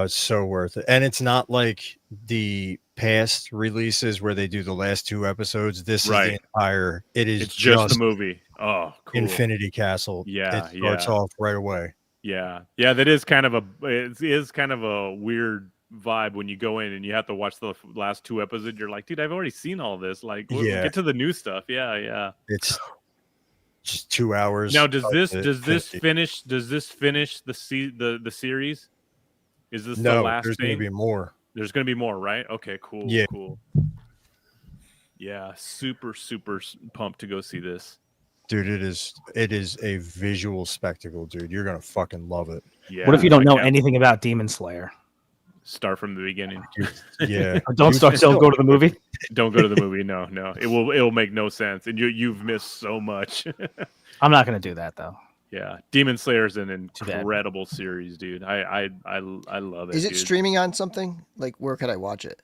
Speaker 4: So worth it. And it's not like the past releases where they do the last 2 episodes. This is the entire. It's
Speaker 2: just the movie. Oh, cool.
Speaker 4: Infinity Castle.
Speaker 2: Yeah,
Speaker 4: it starts off right away.
Speaker 2: Yeah. That is kind of a weird vibe when you go in and you have to watch the last 2 episodes. You're like, dude, I've already seen all this. Like, get to the new stuff. Yeah.
Speaker 4: It's just 2 hours.
Speaker 2: Now, does this finish the series? Is this the last
Speaker 4: there's
Speaker 2: thing?
Speaker 4: Gonna be more.
Speaker 2: There's gonna be more, right? Okay, cool.
Speaker 4: Yeah.
Speaker 2: Cool. Yeah, super pumped to go see this.
Speaker 4: Dude, it is a visual spectacle, dude. You're gonna fucking love it.
Speaker 1: Yeah. What if you don't know anything about Demon Slayer?
Speaker 2: Start from the beginning.
Speaker 4: Yeah.
Speaker 1: Don't go to the movie.
Speaker 2: Don't go to the movie. No. It will make no sense, and you've missed so much.
Speaker 1: I'm not gonna do that though.
Speaker 2: Yeah, Demon Slayer is an
Speaker 1: Too bad.
Speaker 2: incredible series, dude. I love it.
Speaker 3: Is it
Speaker 2: dude.
Speaker 3: streaming on something? Like, where could I watch it?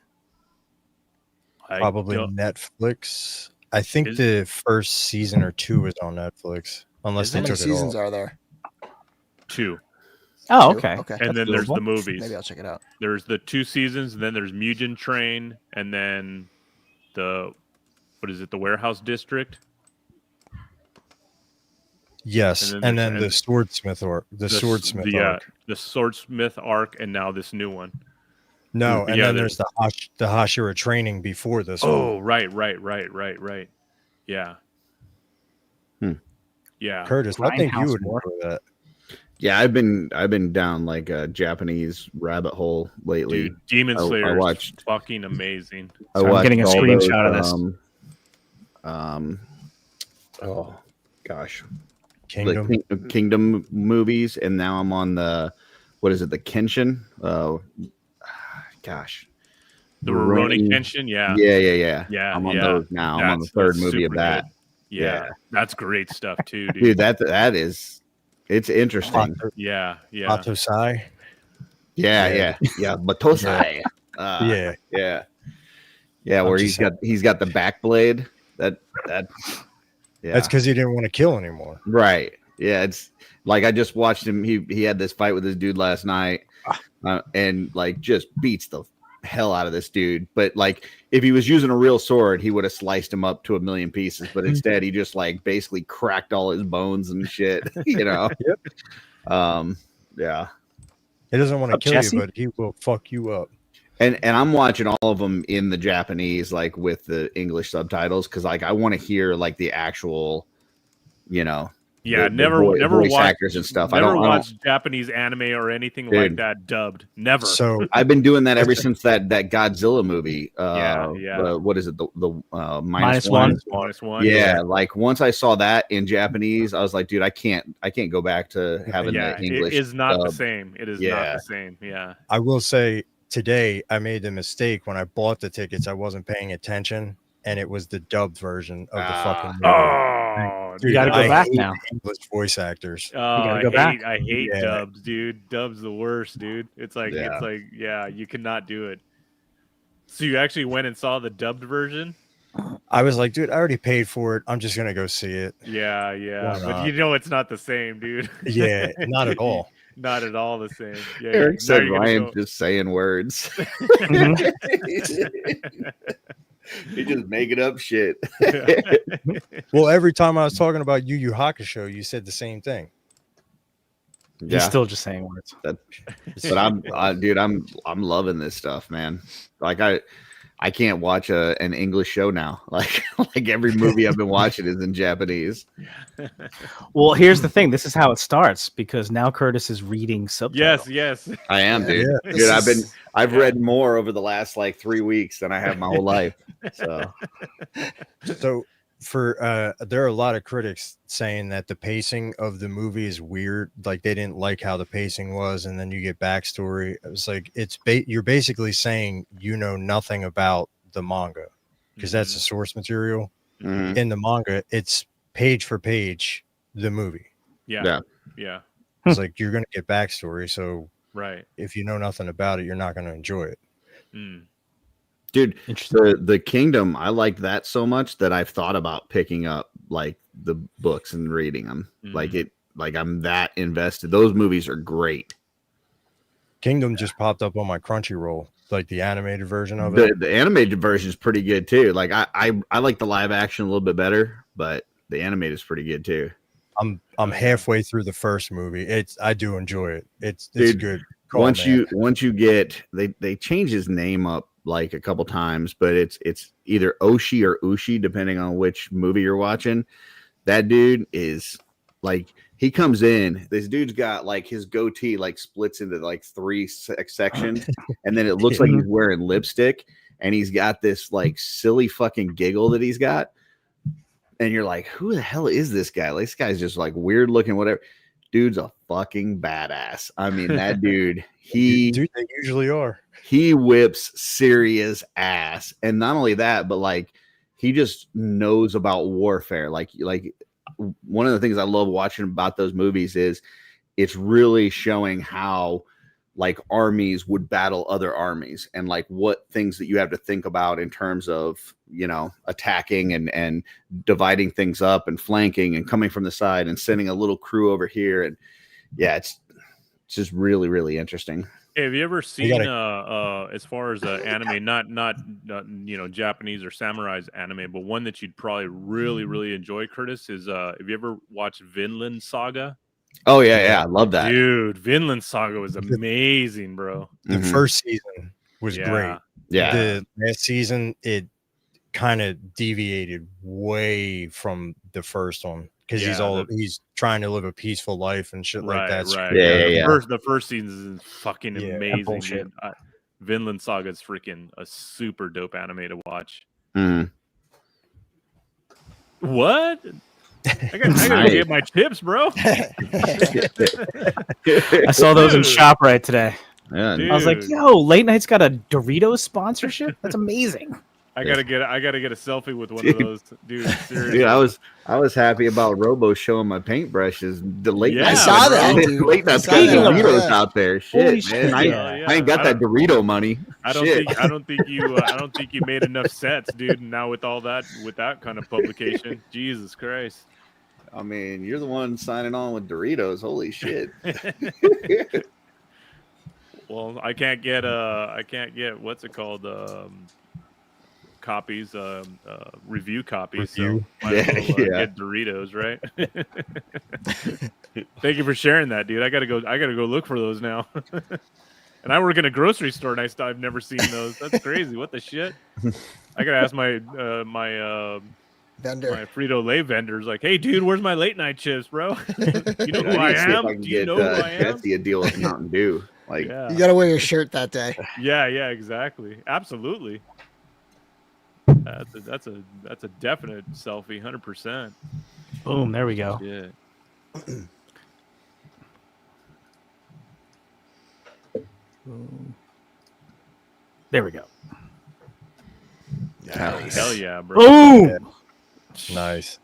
Speaker 4: Probably Netflix. I think the first season or 2 is on Netflix, unless they
Speaker 3: How many
Speaker 4: took it
Speaker 3: seasons
Speaker 4: off.
Speaker 3: are there?
Speaker 2: 2.
Speaker 1: Oh,
Speaker 3: Two?
Speaker 1: okay.
Speaker 3: Okay.
Speaker 2: And then there's the movies.
Speaker 3: Maybe I'll check it out.
Speaker 2: There's the 2 seasons, and then there's Mugen Train, and then the the Warehouse District.
Speaker 4: Yes, and then the Swordsmith arc. The Swordsmith arc.
Speaker 2: The Swordsmith arc, and now this new one.
Speaker 4: No, and then there's the Hashira training before this one.
Speaker 2: Oh, right. Yeah. Yeah.
Speaker 4: Curtis, I think you would enjoy that.
Speaker 5: Yeah, I've been down like a Japanese rabbit hole lately.
Speaker 2: Dude, Demon Slayer is fucking amazing.
Speaker 1: I'm getting a screenshot of this.
Speaker 5: Oh gosh,
Speaker 4: Kingdom
Speaker 5: movies, and now I'm on the the Kenshin? Gosh,
Speaker 2: the Rurouni Kenshin. Yeah.
Speaker 5: I'm on those now. I'm on the third movie of that.
Speaker 2: Yeah, that's great stuff too, dude.
Speaker 5: Dude, that is. It's interesting.
Speaker 2: Yeah.
Speaker 4: Matosai.
Speaker 5: Yeah. Matosai. Where he's got the back blade. That's
Speaker 4: because he didn't want to kill anymore.
Speaker 5: Right. Yeah. It's like I just watched him. He had this fight with this dude last night, and like just beats the hell out of this dude. But like if he was using a real sword, he would have sliced him up to a million pieces. But instead, he just like basically cracked all his bones and shit.
Speaker 4: Yep.
Speaker 5: Yeah.
Speaker 4: He doesn't want to kill you, but he will fuck you up.
Speaker 5: And I'm watching all of them in the Japanese, like with the English subtitles, because like I want to hear like the actual,
Speaker 2: never
Speaker 5: voice
Speaker 2: watch
Speaker 5: actors and stuff.
Speaker 2: Never watch Japanese anime or anything like that dubbed. Never.
Speaker 5: So I've been doing that ever since that Godzilla movie. What is it? The -1. Yeah, like once I saw that in Japanese, I was like, dude, I can't go back to having the English.
Speaker 2: It is not the same. It is not the same. Yeah.
Speaker 4: I will say today I made the mistake when I bought the tickets. I wasn't paying attention, and it was the dubbed version of the fucking movie.
Speaker 2: Oh,
Speaker 1: you got to go back now.
Speaker 4: English voice actors.
Speaker 2: Oh, I hate dubs, dude. Dubs the worst, dude. It's like you cannot do it. So you actually went and saw the dubbed version?
Speaker 4: I was like, dude, I already paid for it. I'm just gonna go see it.
Speaker 2: Yeah. But it's not the same, dude.
Speaker 4: Yeah, not at all.
Speaker 2: Not at all the same. Yeah,
Speaker 5: Eric said Ryan just saying words. He just making up shit.
Speaker 4: Well, every time I was talking about Yu Yu Hakusho, you said the same thing.
Speaker 1: You're still just saying words.
Speaker 5: But I'm loving this stuff, man. Like I can't watch an English show now. Like every movie I've been watching is in Japanese.
Speaker 1: Well, here's the thing. This is how it starts because now Curtis is reading subtitles.
Speaker 2: Yes.
Speaker 5: I am, dude. Yeah. Dude, I've read more over the last like 3 weeks than I have my whole life. So
Speaker 4: for there are a lot of critics saying that the pacing of the movie is weird. Like they didn't like how the pacing was, and then you get backstory. It was like you're basically saying you know nothing about the manga because that's the source material.
Speaker 5: Mm-hmm.
Speaker 4: In the manga, it's page for page the movie.
Speaker 2: Yeah.
Speaker 4: It's like you're gonna get backstory. So
Speaker 2: right,
Speaker 4: if you know nothing about it, you're not gonna enjoy it.
Speaker 5: Dude, the Kingdom, I liked that so much that I've thought about picking up like the books and reading them. Like I'm that invested. Those movies are great.
Speaker 4: Kingdom just popped up on my Crunchyroll, like the animated version of it.
Speaker 5: The animated version is pretty good too. Like I like the live action a little bit better, but the animated is pretty good too.
Speaker 4: I'm halfway through the first movie. I do enjoy it. It's good.
Speaker 5: Once you get they change his name up like a couple times, but it's either Oshi or Ushi depending on which movie you're watching. That dude is like he comes in. This dude's got like his goatee like splits into like 3 sections, and then it looks like he's wearing lipstick, and he's got this like silly fucking giggle that he's got, and you're like, who the hell is this guy? Like, this guy's just like weird looking, whatever. Dude's a fucking badass. I mean, that dude,
Speaker 4: they usually are.
Speaker 5: He whips serious ass. And not only that, but like he just knows about warfare. Like one of the things I love watching about those movies is it's really showing how like armies would battle other armies and like what things that you have to think about in terms of, you know, attacking and dividing things up and flanking and coming from the side and sending a little crew over here. And yeah, it's just really, really interesting.
Speaker 2: Hey, have you ever seen as far as anime, not you know, Japanese or samurai's anime, but one that you'd probably really enjoy, Curtis, is have you ever watched Vinland Saga?
Speaker 5: Oh yeah, I love that.
Speaker 2: Dude, Vinland Saga was amazing, bro.
Speaker 4: The first season was great.
Speaker 5: Yeah.
Speaker 4: The last season, it kind of deviated way from the first one because he's trying to live a peaceful life and shit like that.
Speaker 2: Right.
Speaker 5: Yeah.
Speaker 2: The first season is fucking amazing. Dude. Vinland Saga is freaking a super dope anime to watch. What? I gotta get my chips, bro.
Speaker 1: I saw those in ShopRite today.
Speaker 5: Yeah,
Speaker 1: I was like, yo, Late Night's got a Doritos sponsorship? That's amazing.
Speaker 2: I gotta get a selfie with one of those, dude. Seriously.
Speaker 5: Dude, I was happy about Robo showing my paintbrushes. The late night,
Speaker 3: I saw that.
Speaker 5: Late night Doritos out there. Shit, man, I ain't got that Dorito money.
Speaker 2: I don't think you made enough sets, dude. Now with that kind of publication, Jesus Christ.
Speaker 5: I mean, you're the one signing on with Doritos. Holy shit.
Speaker 2: Well, I can't get what's it called? Copies, review copies. So might as well, get Doritos, right? Thank you for sharing that, dude. I gotta go look for those now. And I work in a grocery store, and I've never seen those. That's crazy. What the shit? I gotta ask my
Speaker 3: vendor,
Speaker 2: my Frito-Lay vendors, like, hey, dude, where's my late night chips, bro? You know who I am? Do you know who I am?
Speaker 5: That's the deal with Mountain Dew. Like,
Speaker 3: you gotta wear your shirt that day.
Speaker 2: Yeah, exactly, absolutely. That's a definite selfie, 100%.
Speaker 1: Boom, there we go.
Speaker 2: Yeah.
Speaker 1: There we go.
Speaker 5: Nice.
Speaker 2: Hell yeah, bro.
Speaker 1: Boom.
Speaker 4: Nice.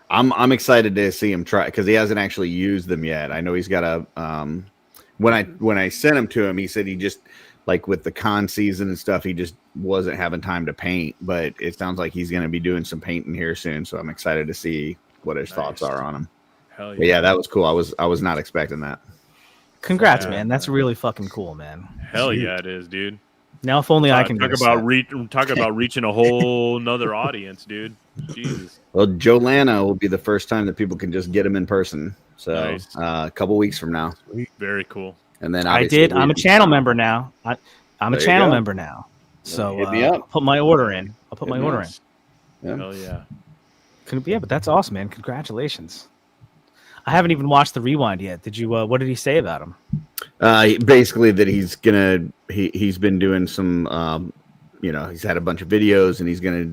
Speaker 5: I'm excited to see him try because he hasn't actually used them yet. I know he's got a when I sent him to him, he said he just like with the con season and stuff, he just wasn't having time to paint. But it sounds like he's going to be doing some painting here soon, so I'm excited to see what his thoughts are on him.
Speaker 2: Hell yeah.
Speaker 5: But yeah, that was cool. I was not expecting that.
Speaker 1: Congrats, man. That's really fucking cool, man.
Speaker 2: Hell yeah, it is, dude.
Speaker 1: Now, if only I can
Speaker 2: talk about reaching a whole nother audience, dude. Jesus.
Speaker 5: Well, Joanna will be the first time that people can just get him in person. So
Speaker 2: Nice.
Speaker 5: A couple weeks from now.
Speaker 2: Very cool.
Speaker 5: And then
Speaker 1: I did. I'm a channel member now. I'm a channel member now. So
Speaker 5: hit me up.
Speaker 1: I'll put my order in.
Speaker 5: Yeah.
Speaker 2: Hell yeah.
Speaker 1: Yeah, but that's awesome, man. Congratulations. I haven't even watched the rewind yet. Did you? What did he say about him?
Speaker 5: Basically that he's been doing some, he's had a bunch of videos and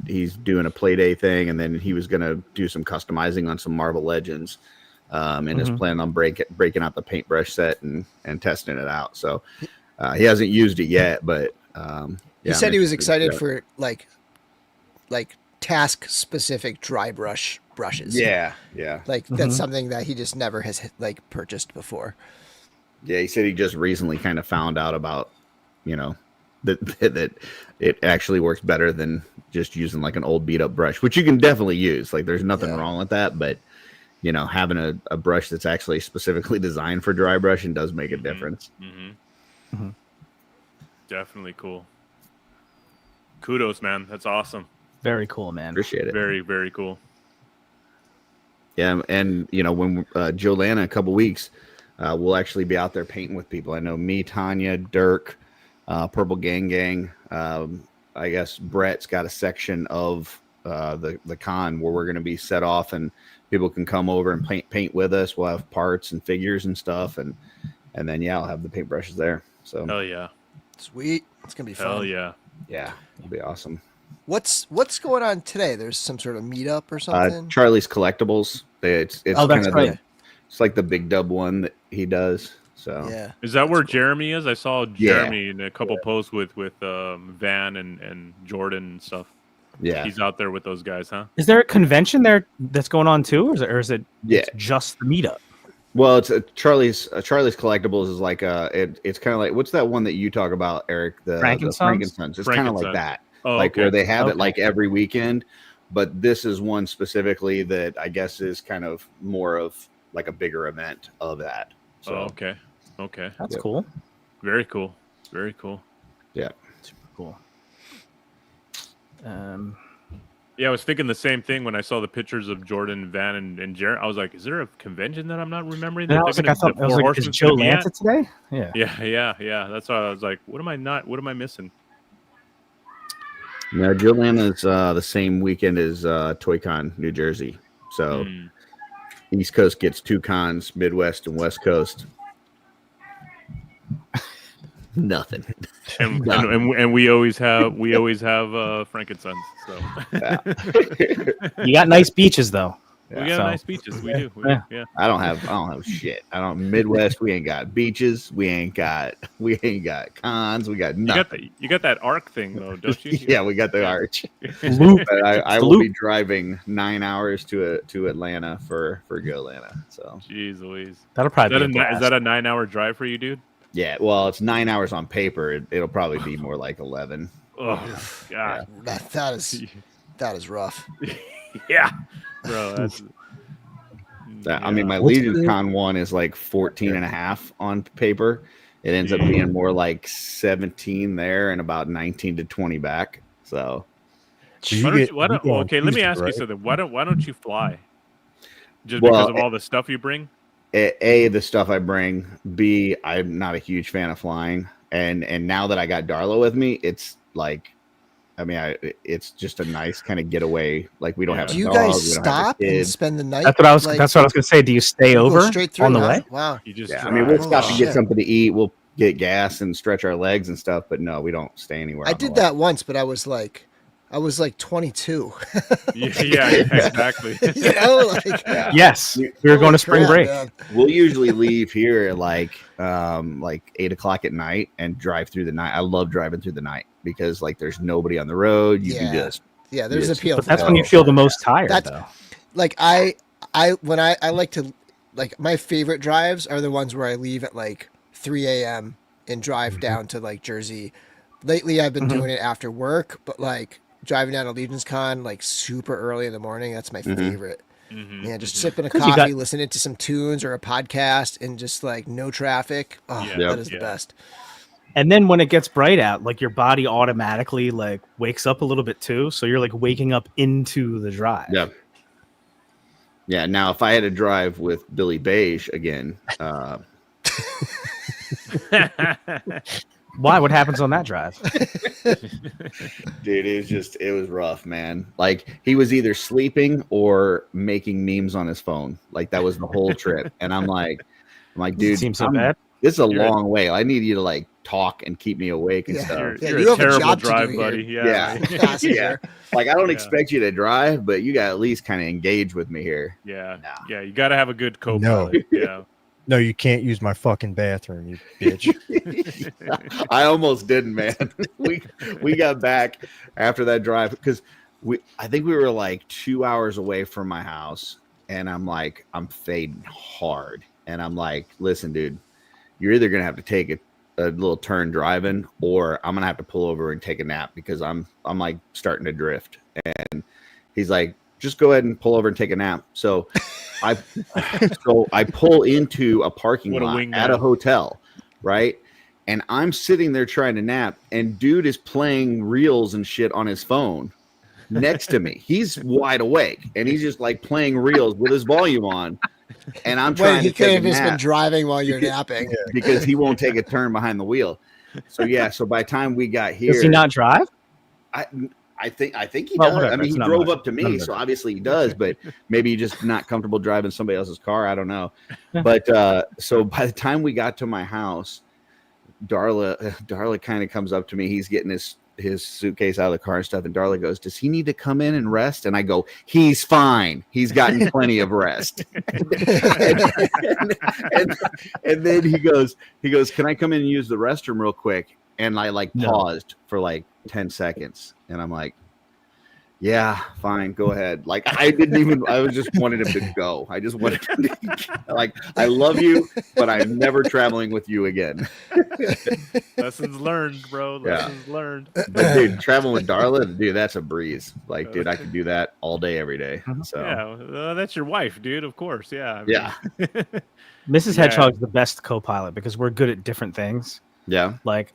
Speaker 5: he's doing a play day thing. And then he was going to do some customizing on some Marvel Legends, and is planning on breaking out the paintbrush set and testing it out. So, he hasn't used it yet, but,
Speaker 3: he said he was excited for like task specific dry brushes.
Speaker 5: Yeah.
Speaker 3: Like that's something that he just never has like purchased before.
Speaker 5: Yeah, he said he just recently kind of found out about, that it actually works better than just using like an old beat up brush, which you can definitely use. Like there's nothing wrong with that, but having a brush that's actually specifically designed for dry brushing does make a difference.
Speaker 2: Definitely cool. Kudos, man. That's awesome.
Speaker 1: Very cool, man.
Speaker 5: Appreciate it.
Speaker 2: Very, very cool.
Speaker 5: Yeah, and when Joanna, a couple weeks, we'll actually be out there painting with people. I know me, Tanya, Dirk, Purple Gang. I guess Brett's got a section of the con where we're going to be set off, and people can come over and paint with us. We'll have parts and figures and stuff, and then I'll have the paintbrushes there. So
Speaker 2: hell yeah,
Speaker 3: sweet. It's gonna be fun.
Speaker 2: Hell yeah,
Speaker 5: it'll be awesome.
Speaker 3: What's going on today? There's some sort of meetup or something.
Speaker 5: Charlie's Collectibles. It's
Speaker 1: that's
Speaker 5: kind of
Speaker 1: right.
Speaker 5: It's like the Big Dub one that he does. So
Speaker 3: yeah,
Speaker 2: is that where Jeremy is? I saw Jeremy in a couple posts with Van and Jordan and stuff.
Speaker 5: Yeah.
Speaker 2: He's out there with those guys, huh?
Speaker 1: Is there a convention there that's going on too, or is it it's just the meetup?
Speaker 5: Well, it's Charlie's Collectibles is like it's kind of like, what's that one that you talk about, Eric? The Frankensteins. It's kind of like that, where they have it like every weekend. But this is one specifically that I guess is kind of more of like a bigger event of that. So
Speaker 2: okay,
Speaker 1: that's cool.
Speaker 2: Very cool. Very cool.
Speaker 5: Yeah,
Speaker 1: super cool.
Speaker 2: Yeah, I was thinking the same thing when I saw the pictures of Jordan, Van, and Jared. I was like, is there a convention that I'm not remembering?
Speaker 1: I was like, is Joe Lanta today?
Speaker 2: Yeah. That's why I was like, what am I missing?
Speaker 5: No, Joe Lanta's the same weekend as ToyCon, New Jersey. So East Coast gets 2 cons, Midwest and West Coast. Nothing.
Speaker 2: And we always have Frankensteins. So
Speaker 1: you got nice beaches though.
Speaker 2: We got nice beaches. We do. Yeah.
Speaker 5: I don't have shit. Midwest. We ain't got beaches. We ain't got cons. We got nothing.
Speaker 2: You got that arc thing though, don't you?
Speaker 5: Yeah, we got the arch. But I will be driving 9 hours to Atlanta for Go Atlanta. So
Speaker 2: jeez Louise.
Speaker 1: That'll probably
Speaker 2: is that a 9-hour drive for you, dude?
Speaker 5: Yeah, well, it's 9 hours on paper. It'll probably be more like 11.
Speaker 2: Oh God,
Speaker 3: that is rough.
Speaker 2: Yeah, bro. That's.
Speaker 5: I mean, my Legions Con one is like 14 and a half on paper. It ends up being more like 17 there and about 19 to 20 back. So,
Speaker 2: okay, let me ask you something. Why don't you fly? Just because of all the stuff you bring?
Speaker 5: A, the stuff I bring. B, I'm not a huge fan of flying. And now that I got Darla with me, it's like, I mean, it's just a nice kind of getaway. Like we don't have.
Speaker 3: Do you guys stop and spend the night?
Speaker 1: That's what I was going to say. Do you stay over
Speaker 3: straight through
Speaker 1: on the way?
Speaker 3: Wow.
Speaker 2: You just.
Speaker 5: I mean, we'll stop and get something to eat. We'll get gas and stretch our legs and stuff. But no, we don't stay anywhere.
Speaker 3: I did that once, but I was like 22.
Speaker 2: Yeah, exactly.
Speaker 1: Yes, we were going to spring break.
Speaker 3: Man.
Speaker 5: We'll usually leave here at like 8 o'clock at night and drive through the night. I love driving through the night because like there's nobody on the road. You can just
Speaker 3: there's appeal.
Speaker 1: But that's when you feel the most tired. Though.
Speaker 3: Like I like to like my favorite drives are the ones where I leave at like 3 a.m. and drive down to like Jersey. Lately, I've been doing it after work, but like driving down to Legions Con like super early in the morning. That's my favorite. Yeah, just sipping a coffee, listening to some tunes or a podcast, and just like no traffic. Oh, that is the best.
Speaker 1: And then when it gets bright out, like your body automatically like wakes up a little bit too. So you're like waking up into the drive.
Speaker 5: Yeah. Yeah. Now, if I had to drive with Billy Beige again,
Speaker 1: why? What happens on that drive?
Speaker 5: Dude, it was rough, man. Like he was either sleeping or making memes on his phone. Like that was the whole trip. And I'm like, dude,
Speaker 1: seems so bad.
Speaker 5: This is a long way. I need you to like talk and keep me awake and stuff.
Speaker 2: You're a terrible drive, buddy.
Speaker 5: Yeah. Like I don't expect you to drive, but you got to at least kind of engage with me here.
Speaker 2: Yeah. Yeah. You got to have a good co-pilot. Yeah.
Speaker 4: No, you can't use my fucking bathroom, you bitch.
Speaker 5: I almost didn't, man. We got back after that drive because I think we were like 2 hours away from my house, and I'm fading hard, and I'm like, listen, dude, you're either gonna have to take a little turn driving, or I'm gonna have to pull over and take a nap because I'm like starting to drift. And he's like, just go ahead and pull over and take a nap. So I pull into a parking lot at a hotel, right? And I'm sitting there trying to nap, and dude is playing reels and shit on his phone next to me. He's wide awake, and he's just like playing reels with his volume on. And I'm trying to take a nap. He could have just been
Speaker 3: driving while you're napping
Speaker 5: because he won't take a turn behind the wheel. So so by the time we got here,
Speaker 1: does he not drive?
Speaker 5: I think he does. Whatever. I mean, he drove up to me, so obviously he does. But maybe he's just not comfortable driving somebody else's car. I don't know. But so by the time we got to my house, Darla kind of comes up to me. He's getting his suitcase out of the car and stuff, and Darla goes, "Does he need to come in and rest?" And I go, "He's fine. He's gotten plenty of rest." and then he goes, "Can I come in and use the restroom real quick?" And I paused for 10 seconds, and I'm like, Yeah, fine, go ahead. Like I didn't even. I was just wanted him to go. I just wanted him to, like I love you, but I'm never traveling with you again.
Speaker 2: Lessons learned, bro. Lessons learned.
Speaker 5: But dude, traveling with Darla, dude, that's a breeze. Like, dude, I could do that all day, every day. So
Speaker 2: yeah, that's your wife, dude. Of course, yeah. I mean,
Speaker 5: yeah,
Speaker 1: Mrs. Hedgehog's the best co-pilot because we're good at different things.
Speaker 5: yeah.
Speaker 1: Like,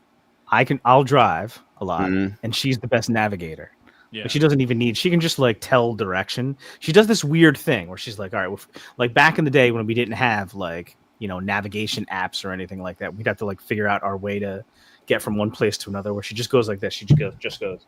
Speaker 1: I'll drive a lot, and she's the best navigator.
Speaker 2: Yeah.
Speaker 1: But she doesn't even need. She can just like tell direction. She does this weird thing where she's like, all right, well, like back in the day when we didn't have like navigation apps or anything like that, we'd have to like figure out our way to get from one place to another. Where she just goes like this. She just goes.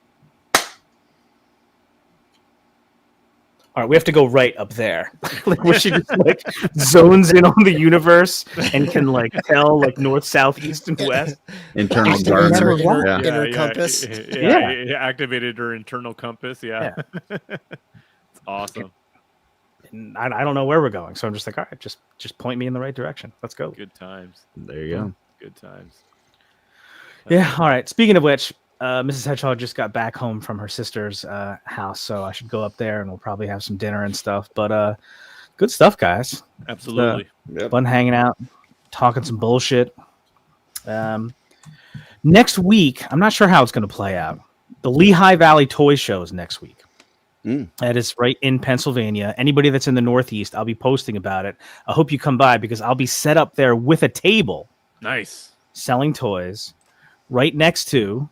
Speaker 1: All right, we have to go right up there. Like where she just like zones in on the universe and can like tell like north, south, east, and west.
Speaker 5: Internal
Speaker 3: Activates her
Speaker 5: gardener.
Speaker 3: inner compass.
Speaker 2: Yeah, activated her internal compass. Yeah. It's awesome.
Speaker 1: And I don't know where we're going, so I'm just like, all right, just point me in the right direction. Let's go.
Speaker 2: Good times.
Speaker 5: There you go.
Speaker 2: Good times.
Speaker 1: Yeah. All right. Speaking of which, Mrs. Hedgehog just got back home from her sister's house, so I should go up there and we'll probably have some dinner and stuff. But good stuff, guys.
Speaker 2: Absolutely.
Speaker 1: Fun hanging out, talking some bullshit. Next week, I'm not sure how it's going to play out. The Lehigh Valley Toy Show is next week. That is right in Pennsylvania. Anybody that's in the Northeast, I'll be posting about it. I hope you come by because I'll be set up there with a table.
Speaker 2: Nice.
Speaker 1: Selling toys right next to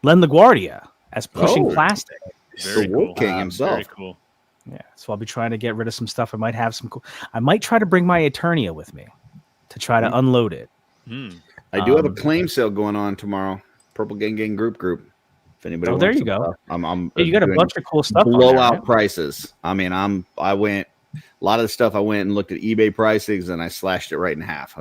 Speaker 1: Len LaGuardia as Pushing Plastic.
Speaker 5: The Wolf King himself.
Speaker 2: Very cool.
Speaker 1: Yeah, so I'll be trying to get rid of some stuff. I might have some. I might try to bring my Eternia with me to try to unload it.
Speaker 5: I do have a claim sale going on tomorrow. Purple Gang Group. If anybody wants
Speaker 1: there you
Speaker 5: some
Speaker 1: go.
Speaker 5: stuff. I'm
Speaker 1: you got a bunch of cool stuff.
Speaker 5: Blowout prices. I mean, I went a lot of the stuff. I went and looked at eBay prices and I slashed it right in half.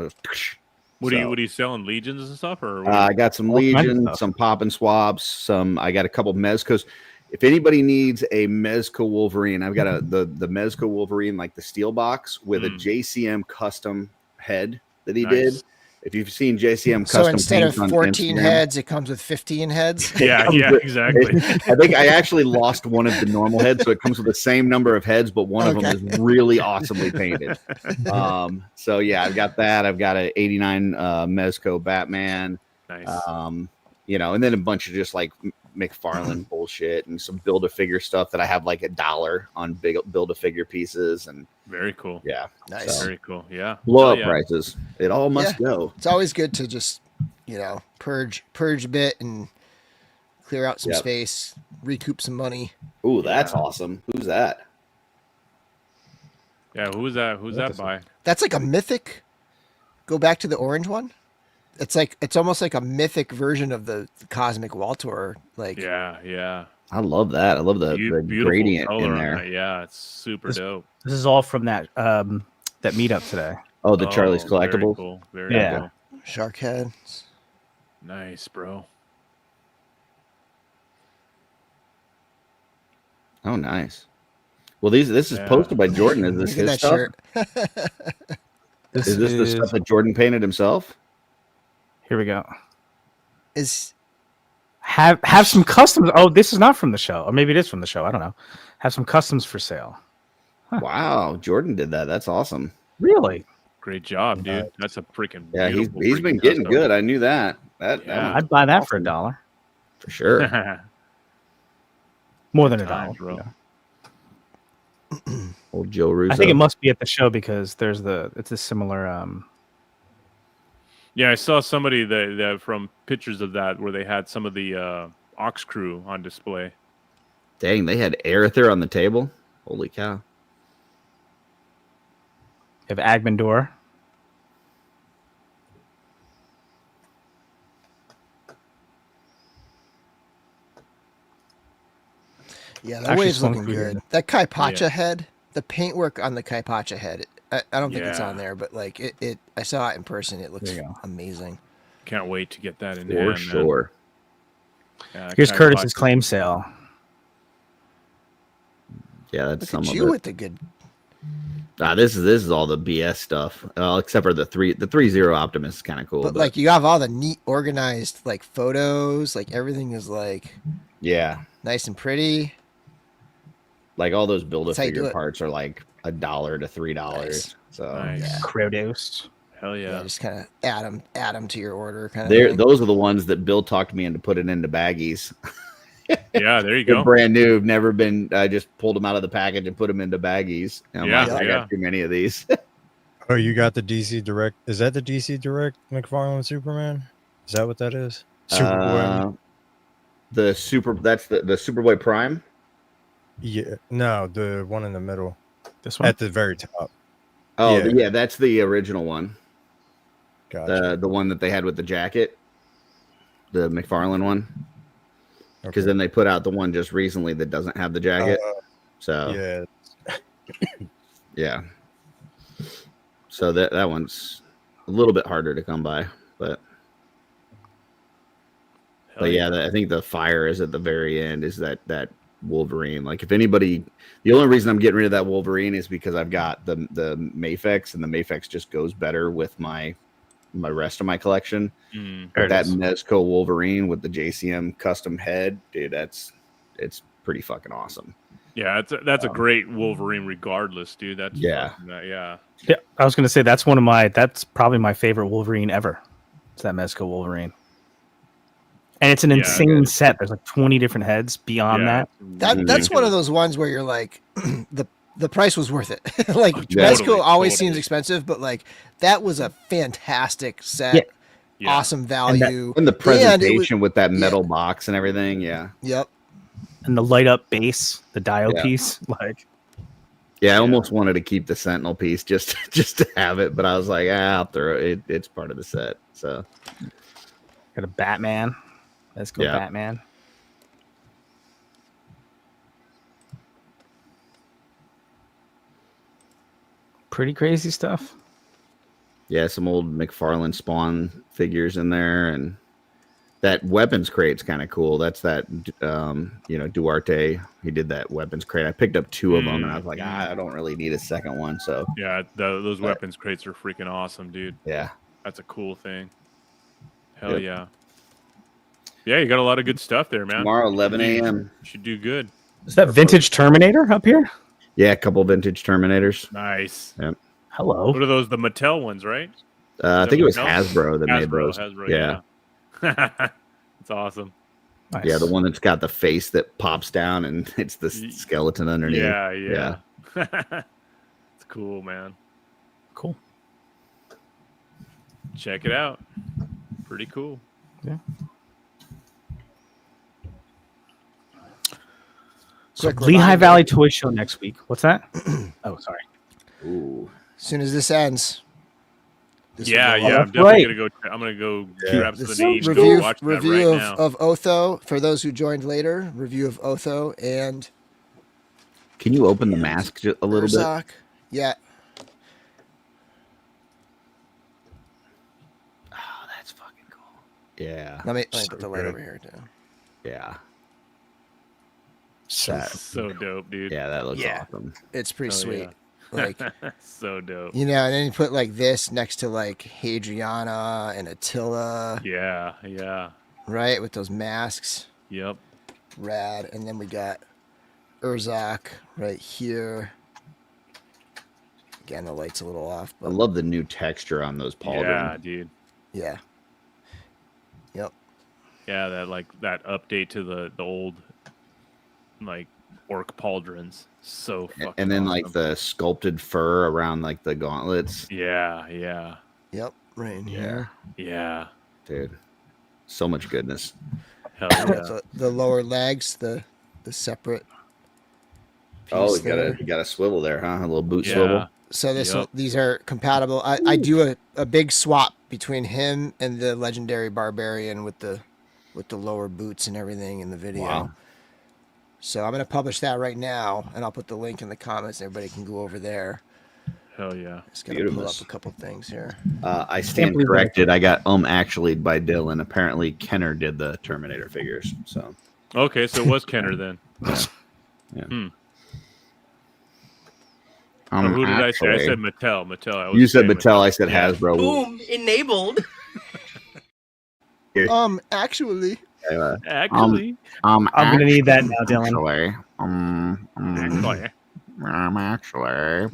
Speaker 2: What are you selling? Legions and stuff, or
Speaker 5: I got some Legion, some pop and swabs, I got a couple of Mezcos. If anybody needs a Mezco Wolverine, I've got the Mezco Wolverine, like the steel box with a JCM custom head that he did. If you've seen JCM custom,
Speaker 3: so instead of 14 heads, it comes with 15 heads.
Speaker 2: Yeah, exactly.
Speaker 5: I think I actually lost one of the normal heads, so it comes with the same number of heads, but one of them is really awesomely painted. So yeah, I've got that. I've got an '89 Mezco Batman.
Speaker 2: Nice.
Speaker 5: And then a bunch of just like McFarlane bullshit and some Build-A-Figure stuff that I have like $1 on big Build-A-Figure pieces and.
Speaker 2: Very cool.
Speaker 5: Yeah.
Speaker 3: Nice.
Speaker 2: Very cool. Yeah.
Speaker 5: Blow up prices. It all must go.
Speaker 3: It's always good to just, purge a bit and clear out some space, recoup some money.
Speaker 5: Ooh, that's awesome. Who's that?
Speaker 2: Yeah, who's that by?
Speaker 3: That's like a mythic. Go back to the orange one. It's almost like a mythic version of the Cosmic Waltor. Like
Speaker 2: yeah.
Speaker 5: I love that. I love the gradient in there.
Speaker 2: Yeah, it's super dope.
Speaker 1: This is all from that meetup today.
Speaker 5: Oh, the Charlie's Collectibles.
Speaker 2: Very cool. Very cool.
Speaker 3: Shark heads.
Speaker 2: Nice, bro.
Speaker 5: Oh, nice. Well, this is posted by Jordan. Is this his stuff?
Speaker 3: Shirt.
Speaker 5: Is this the stuff that Jordan painted himself?
Speaker 1: Here we go.
Speaker 3: Have
Speaker 1: some customs. Oh, this is not from the show, or maybe it is from the show. I don't know. Have some customs for sale.
Speaker 5: Huh. Wow, Jordan did that. That's awesome.
Speaker 1: Really?
Speaker 2: Great job, dude. That's a freaking
Speaker 5: he's been getting good. I knew that.
Speaker 1: I'd buy that for $1
Speaker 5: for sure.
Speaker 1: More than $1, bro.
Speaker 5: Old Joe Russo.
Speaker 1: I think it must be at the show because it's a similar.
Speaker 2: Yeah, I saw somebody that from pictures of that where they had some of the Ox Crew on display.
Speaker 5: Dang, they had Aether on the table. Holy cow!
Speaker 1: You have Agmendor.
Speaker 3: Yeah, that wave's looking good. That Kaipacha head, the paintwork on the Kaipacha head. I don't think it's on there, but like it I saw it in person. It looks amazing.
Speaker 2: Can't wait to get that in
Speaker 5: for sure.
Speaker 2: Yeah,
Speaker 1: here's Curtis's claim sale.
Speaker 5: Yeah, that's
Speaker 3: Look at you with the good.
Speaker 5: This is all the BS stuff, except for the 3-0 Optimus is kind of cool.
Speaker 3: But like you have all the neat organized like photos, like everything is like nice and pretty.
Speaker 5: Like all those Build-A-Figure parts are like $1 to $3.
Speaker 3: Nice.
Speaker 5: So
Speaker 1: Kratos.
Speaker 2: Hell yeah.
Speaker 3: Just kind of add them to your order kind of thing.
Speaker 5: Those are the ones that Bill talked me into putting into baggies.
Speaker 2: Yeah, there you go.
Speaker 5: They're brand new, never been. I just pulled them out of the package and put them into baggies. And I got too many of these.
Speaker 4: Oh, you got the DC Direct? Is that the DC Direct McFarlane Superman? Is that what that is?
Speaker 5: Superboy. That's the Superboy Prime.
Speaker 4: Yeah, no, the one in the middle.
Speaker 1: This one
Speaker 4: at the very top.
Speaker 5: Oh, yeah, that's the original one.
Speaker 4: Gotcha.
Speaker 5: The one that they had with the jacket, the McFarlane one. Because then they put out the one just recently that doesn't have the jacket. So yeah. So that one's a little bit harder to come by, but I think the fire is at the very end. Is that Wolverine? Like if anybody, the only reason I'm getting rid of that Wolverine is because I've got the Mafex, and the Mafex just goes better with my rest of my collection. But that Mezco Wolverine with the JCM custom head, dude, it's pretty fucking awesome.
Speaker 2: Yeah, that's a great Wolverine regardless, dude. That's
Speaker 1: yeah. I was gonna say that's probably my favorite Wolverine ever. It's that Mezco Wolverine. And it's an insane set. There's like 20 different heads beyond that.
Speaker 3: That's one of those ones where you're like the price was worth it. Like Mezco always seems expensive, but like that was a fantastic set. Yeah. Awesome value.
Speaker 5: And the presentation with that metal box and everything. Yeah.
Speaker 3: Yep.
Speaker 1: And the light up base, the dial piece. Like
Speaker 5: I almost wanted to keep the Sentinel piece just to have it, but I was like, I'll throw it. It's part of the set. So
Speaker 1: got a Batman. Let's go Batman. Pretty crazy stuff.
Speaker 5: Yeah, some old McFarlane Spawn figures in there, and that weapons crate's kind of cool. That's that, Duarte. He did that weapons crate. I picked up 2 of them, and I was like, I don't really need a second one. So
Speaker 2: yeah, those weapons crates are freaking awesome, dude.
Speaker 5: Yeah,
Speaker 2: that's a cool thing. Hell yeah. Yeah, you got a lot of good stuff there, man.
Speaker 5: Tomorrow, 11 a.m.
Speaker 2: Should do good.
Speaker 1: Is that vintage Terminator up here?
Speaker 5: Yeah, a couple vintage Terminators.
Speaker 2: Nice.
Speaker 5: Yep.
Speaker 1: Hello.
Speaker 2: What are those? The Mattel ones, right?
Speaker 5: I think it was Hasbro that made those.
Speaker 2: Hasbro,
Speaker 5: yeah.
Speaker 2: It's awesome.
Speaker 1: Nice.
Speaker 5: Yeah, the one that's got the face that pops down and it's the skeleton underneath.
Speaker 2: Yeah. It's cool, man.
Speaker 1: Cool.
Speaker 2: Check it out. Pretty cool.
Speaker 1: Yeah. So Lehigh Valley Toy Show next week. What's that? Oh, sorry.
Speaker 5: Ooh.
Speaker 3: As soon as this ends.
Speaker 2: I'm definitely gonna go. I'm gonna go grab some names.
Speaker 3: Review
Speaker 2: right
Speaker 3: of Otho for those who joined later. Review of Otho and.
Speaker 5: Can you open the mask a little bit?
Speaker 3: Yeah.
Speaker 5: Oh, that's fucking cool. Yeah.
Speaker 3: Let me put the light over here too.
Speaker 5: Yeah.
Speaker 2: So dope, dude.
Speaker 5: Yeah, that looks awesome.
Speaker 3: It's pretty sweet. Like
Speaker 2: so dope.
Speaker 3: And then you put like this next to like Hadriana and Attila.
Speaker 2: Yeah.
Speaker 3: Right, with those masks.
Speaker 2: Yep.
Speaker 3: Rad. And then we got Urzak right here. Again, the light's a little off. But
Speaker 5: I love the new texture on those pauldrons.
Speaker 2: Yeah, dude.
Speaker 3: Yeah. Yep.
Speaker 2: Yeah, that update to the old like orc pauldrons. So fucking
Speaker 5: and then
Speaker 2: awesome.
Speaker 5: like the sculpted fur around like the gauntlets.
Speaker 2: Yeah.
Speaker 3: Yep, right in here.
Speaker 2: Yeah.
Speaker 5: Dude. So much goodness.
Speaker 2: Hell yeah.
Speaker 3: So the lower legs, the separate
Speaker 5: you got a swivel there, huh? A little boot swivel.
Speaker 3: So these are compatible. I do a big swap between him and the legendary barbarian with the lower boots and everything in the video.
Speaker 5: Wow.
Speaker 3: So I'm going to publish that right now, and I'll put the link in the comments. Everybody can go over there.
Speaker 2: Hell yeah.
Speaker 3: Just going to pull up a couple things here.
Speaker 5: I stand corrected. I got actually by Dylan. Apparently Kenner did the Terminator figures. So
Speaker 2: okay, so it was Kenner then.
Speaker 5: Yeah.
Speaker 2: who did I say? I said Mattel.
Speaker 5: You said Mattel. I said Hasbro.
Speaker 6: Boom, enabled.
Speaker 3: Actually.
Speaker 2: Actually,
Speaker 1: I'm gonna need that now, Dylan.
Speaker 5: Actually.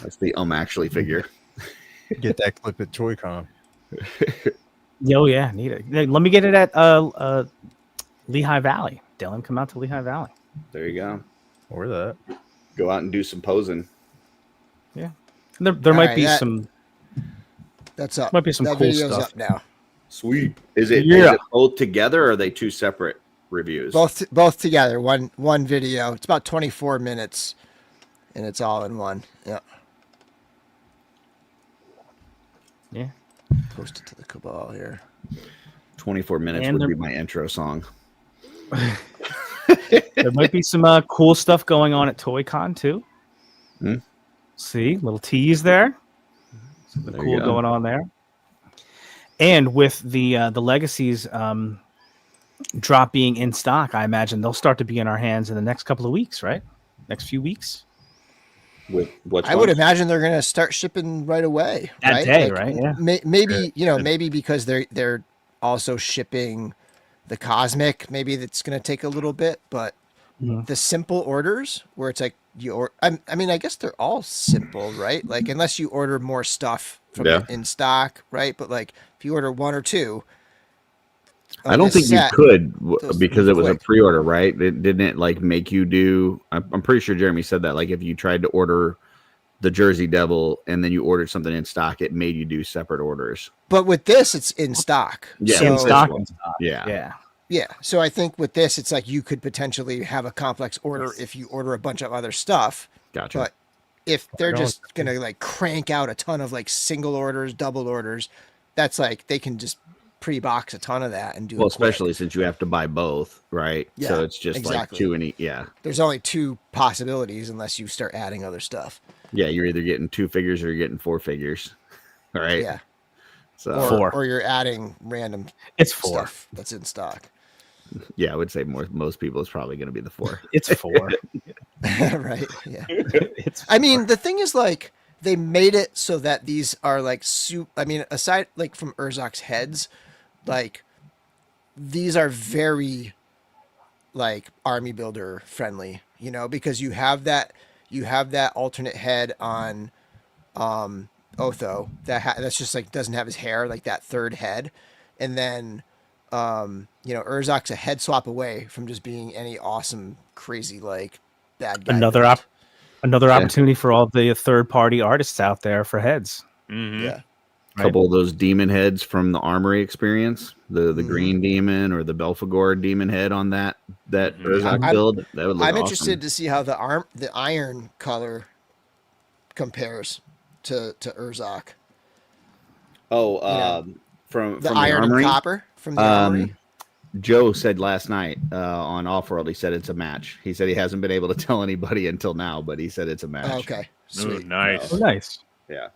Speaker 5: That's the actually figure.
Speaker 4: Get that clip at Toy-Con.
Speaker 1: Yo, yeah, need it. Let me get it at Lehigh Valley. Dylan, come out to Lehigh Valley.
Speaker 5: There you go.
Speaker 4: Or that.
Speaker 5: Go out and do some posing.
Speaker 1: Yeah, there might be some.
Speaker 3: That's up.
Speaker 1: Might be some
Speaker 3: that
Speaker 1: cool
Speaker 3: video's
Speaker 1: stuff
Speaker 3: up now.
Speaker 5: Sweet. Is it both together, or are they two separate reviews?
Speaker 3: Both together. One video. It's about 24 minutes, and it's all in one. Yeah.
Speaker 1: Yeah.
Speaker 3: Post it to the cabal here.
Speaker 5: 24 minutes
Speaker 1: And
Speaker 5: would be my intro song.
Speaker 1: There might be some cool stuff going on at Toy-Con too. See, little tease there. Something cool going on there. And with the Legacies drop being in stock, I imagine they'll start to be in our hands in the next couple of weeks, right? Next few weeks.
Speaker 5: With what?
Speaker 3: I would imagine they're going to start shipping right away.
Speaker 1: That day, right? Yeah.
Speaker 3: Maybe maybe because they're also shipping the Cosmic. Maybe that's going to take a little bit, but the simple orders where it's like I mean, I guess they're all simple, right? Like unless you order more stuff from in stock, right? But like if you order one or two,
Speaker 5: I don't think you could because it was a pre-order, right? Didn't it like make you do? I'm pretty sure Jeremy said that. Like if you tried to order the Jersey Devil and then you ordered something in stock, it made you do separate orders.
Speaker 3: But with this, it's in stock.
Speaker 5: Yeah,
Speaker 3: so,
Speaker 1: in stock.
Speaker 3: Yeah. So I think with this, it's like you could potentially have a complex order if you order a bunch of other stuff.
Speaker 5: Gotcha.
Speaker 3: But if they're just gonna like crank out a ton of like single orders, double orders, that's like they can just pre-box a ton of that and do it
Speaker 5: especially since you have to buy both, right?
Speaker 3: Yeah,
Speaker 5: so it's just like two and
Speaker 3: there's only two possibilities unless you start adding other stuff.
Speaker 5: Yeah, you're either getting 2 figures or you're getting 4 figures. All right.
Speaker 3: Yeah.
Speaker 5: So
Speaker 3: or you're adding random stuff that's in stock.
Speaker 5: Yeah, I would say most people is probably going to be the 4.
Speaker 1: It's 4.
Speaker 3: Right. Yeah. I mean, the thing is like they made it so that these are like I mean, aside like from Urzok's heads, like these are very like army builder friendly, because you have that alternate head on Otho that's just like doesn't have his hair, like that third head, and then Urzok's a head swap away from just being any awesome crazy like bad guy.
Speaker 1: Another opportunity for all the third-party artists out there for heads.
Speaker 2: Mm-hmm.
Speaker 3: Yeah.
Speaker 5: A couple of those demon heads from the Armory experience, the green demon or the Belphegor demon head on that Urzok build. That would look
Speaker 3: I'm
Speaker 5: awesome.
Speaker 3: interested to see how the iron color compares to Urzok.
Speaker 5: From
Speaker 3: the
Speaker 5: from
Speaker 3: iron
Speaker 5: Armory?
Speaker 3: and copper from the Armory.
Speaker 5: Joe said last night on Offworld, he said it's a match. He said he hasn't been able to tell anybody until now, but he said it's a match.
Speaker 3: Oh, okay. Sweet.
Speaker 2: Ooh, nice.
Speaker 1: Oh, nice.
Speaker 5: Yeah.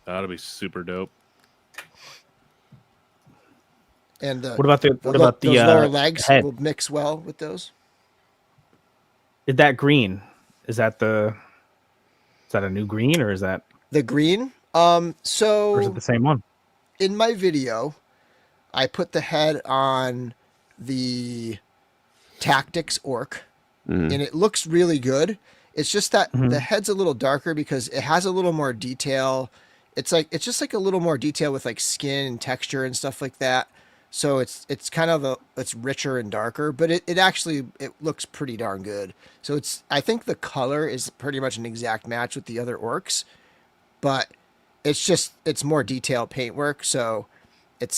Speaker 2: That'll be super dope.
Speaker 3: And
Speaker 1: what about the
Speaker 3: lower legs
Speaker 1: head?
Speaker 3: will mix well with those?
Speaker 1: Is that green? Is that a new green or is that
Speaker 3: the green?
Speaker 1: Or is it the same one?
Speaker 3: In my video, I put the head on the Tactics Orc, and it looks really good. It's just that the head's a little darker because it has a little more detail. It's just like a little more detail with like skin and texture and stuff like that. So it's kind of it's richer and darker, but it actually looks pretty darn good. So I think the color is pretty much an exact match with the other orcs, but it's more detailed paintwork, so it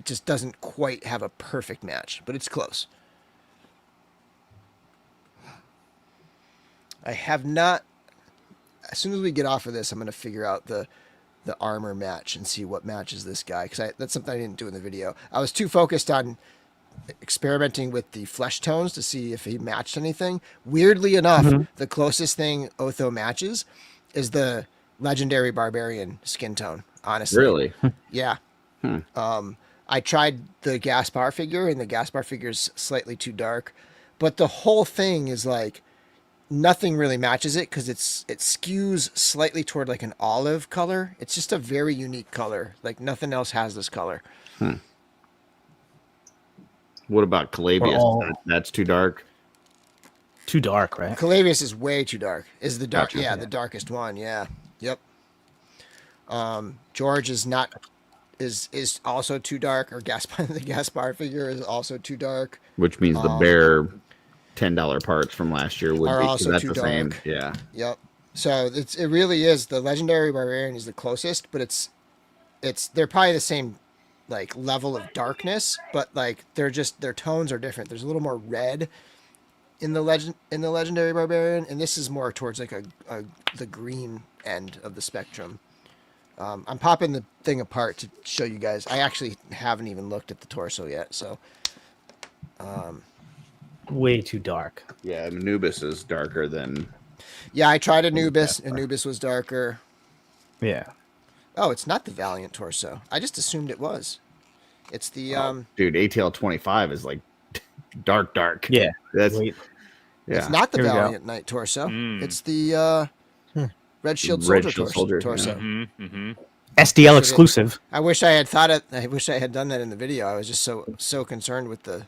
Speaker 3: just doesn't quite have a perfect match, but it's close. I have not. As soon as we get off of this, I'm going to figure out the armor match and see what matches this guy, because that's something I didn't do in the video. I was too focused on experimenting with the flesh tones to see if he matched anything. Weirdly enough, the closest thing Otho matches is the legendary barbarian skin tone. Honestly,
Speaker 5: Really?
Speaker 3: Yeah. I tried the Gaspar figure, and the Gaspar figure is slightly too dark, but the whole thing is like nothing really matches it because it skews slightly toward like an olive color. It's just a very unique color. Like nothing else has this color.
Speaker 5: What about Calavius? That's too dark.
Speaker 1: Too dark, right?
Speaker 3: Calavius is way too dark. Is the dark?
Speaker 5: Gotcha.
Speaker 3: Yeah, the darkest one. Yeah. Yep. George is not. Is also too dark, or the Gaspar figure is also too dark.
Speaker 5: Which means the bare $10 parts from last year would
Speaker 3: are
Speaker 5: be
Speaker 3: also
Speaker 5: that's
Speaker 3: too
Speaker 5: the same.
Speaker 3: dark.
Speaker 5: Yeah.
Speaker 3: Yep. So it really is the Legendary Barbarian is the closest, but they're probably the same like level of darkness, but like their tones are different. There's a little more red in the Legendary Barbarian, and this is more towards like the green end of the spectrum. I'm popping the thing apart to show you guys. I actually haven't even looked at the torso yet, so
Speaker 1: way too dark.
Speaker 5: Yeah, Anubis is darker than.
Speaker 3: Yeah, I tried Anubis. Anubis was darker.
Speaker 1: Yeah.
Speaker 3: Oh, it's not the Valiant torso. I just assumed it was. It's the
Speaker 5: dude, ATL 25 is like dark.
Speaker 1: Yeah.
Speaker 5: That's
Speaker 1: Wait.
Speaker 5: yeah.
Speaker 3: It's not the
Speaker 1: Here we go.
Speaker 3: Valiant Knight torso. It's the Red Shield Soldier torso.
Speaker 2: Mm-hmm.
Speaker 1: SDL exclusive.
Speaker 3: I wish I had thought it. I wish I had done that in the video. I was just so concerned with the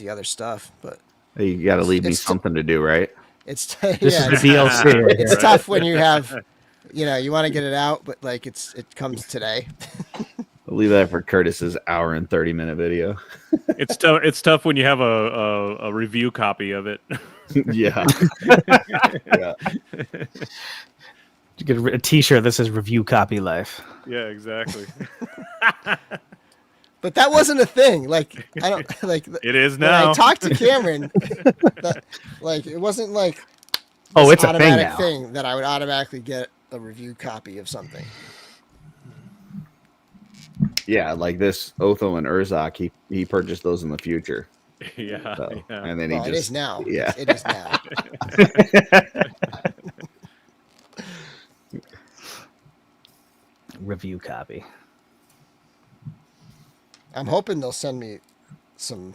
Speaker 3: other stuff, but
Speaker 5: You got to leave me
Speaker 3: it's-
Speaker 5: something to do, right?
Speaker 3: it's
Speaker 1: This
Speaker 3: yeah,
Speaker 1: is the DLC. Right
Speaker 3: it's
Speaker 1: here.
Speaker 3: tough when you have, you want to get it out, but like it comes today.
Speaker 5: I'll leave that for Curtis's hour and 30-minute video.
Speaker 2: It's tough. It's tough when you have a review copy of it.
Speaker 5: Yeah. Yeah.
Speaker 1: You get a T-shirt that says "Review Copy Life."
Speaker 2: Yeah, exactly.
Speaker 3: But that wasn't a thing. Like I don't like.
Speaker 2: It is
Speaker 3: When
Speaker 2: now.
Speaker 3: I talked to Cameron, like it wasn't like
Speaker 1: Oh,
Speaker 3: this
Speaker 1: it's a thing
Speaker 3: automatic
Speaker 1: now.
Speaker 3: thing that I would automatically get a review copy of something.
Speaker 5: Yeah, like this Otho and Urzak, he purchased those in the future.
Speaker 2: Yeah,
Speaker 5: So,
Speaker 2: yeah.
Speaker 5: and then
Speaker 3: Well,
Speaker 5: he
Speaker 3: it
Speaker 5: just
Speaker 3: is now.
Speaker 5: Yeah.
Speaker 3: It is now.
Speaker 1: Review copy.
Speaker 3: I'm hoping they'll send me some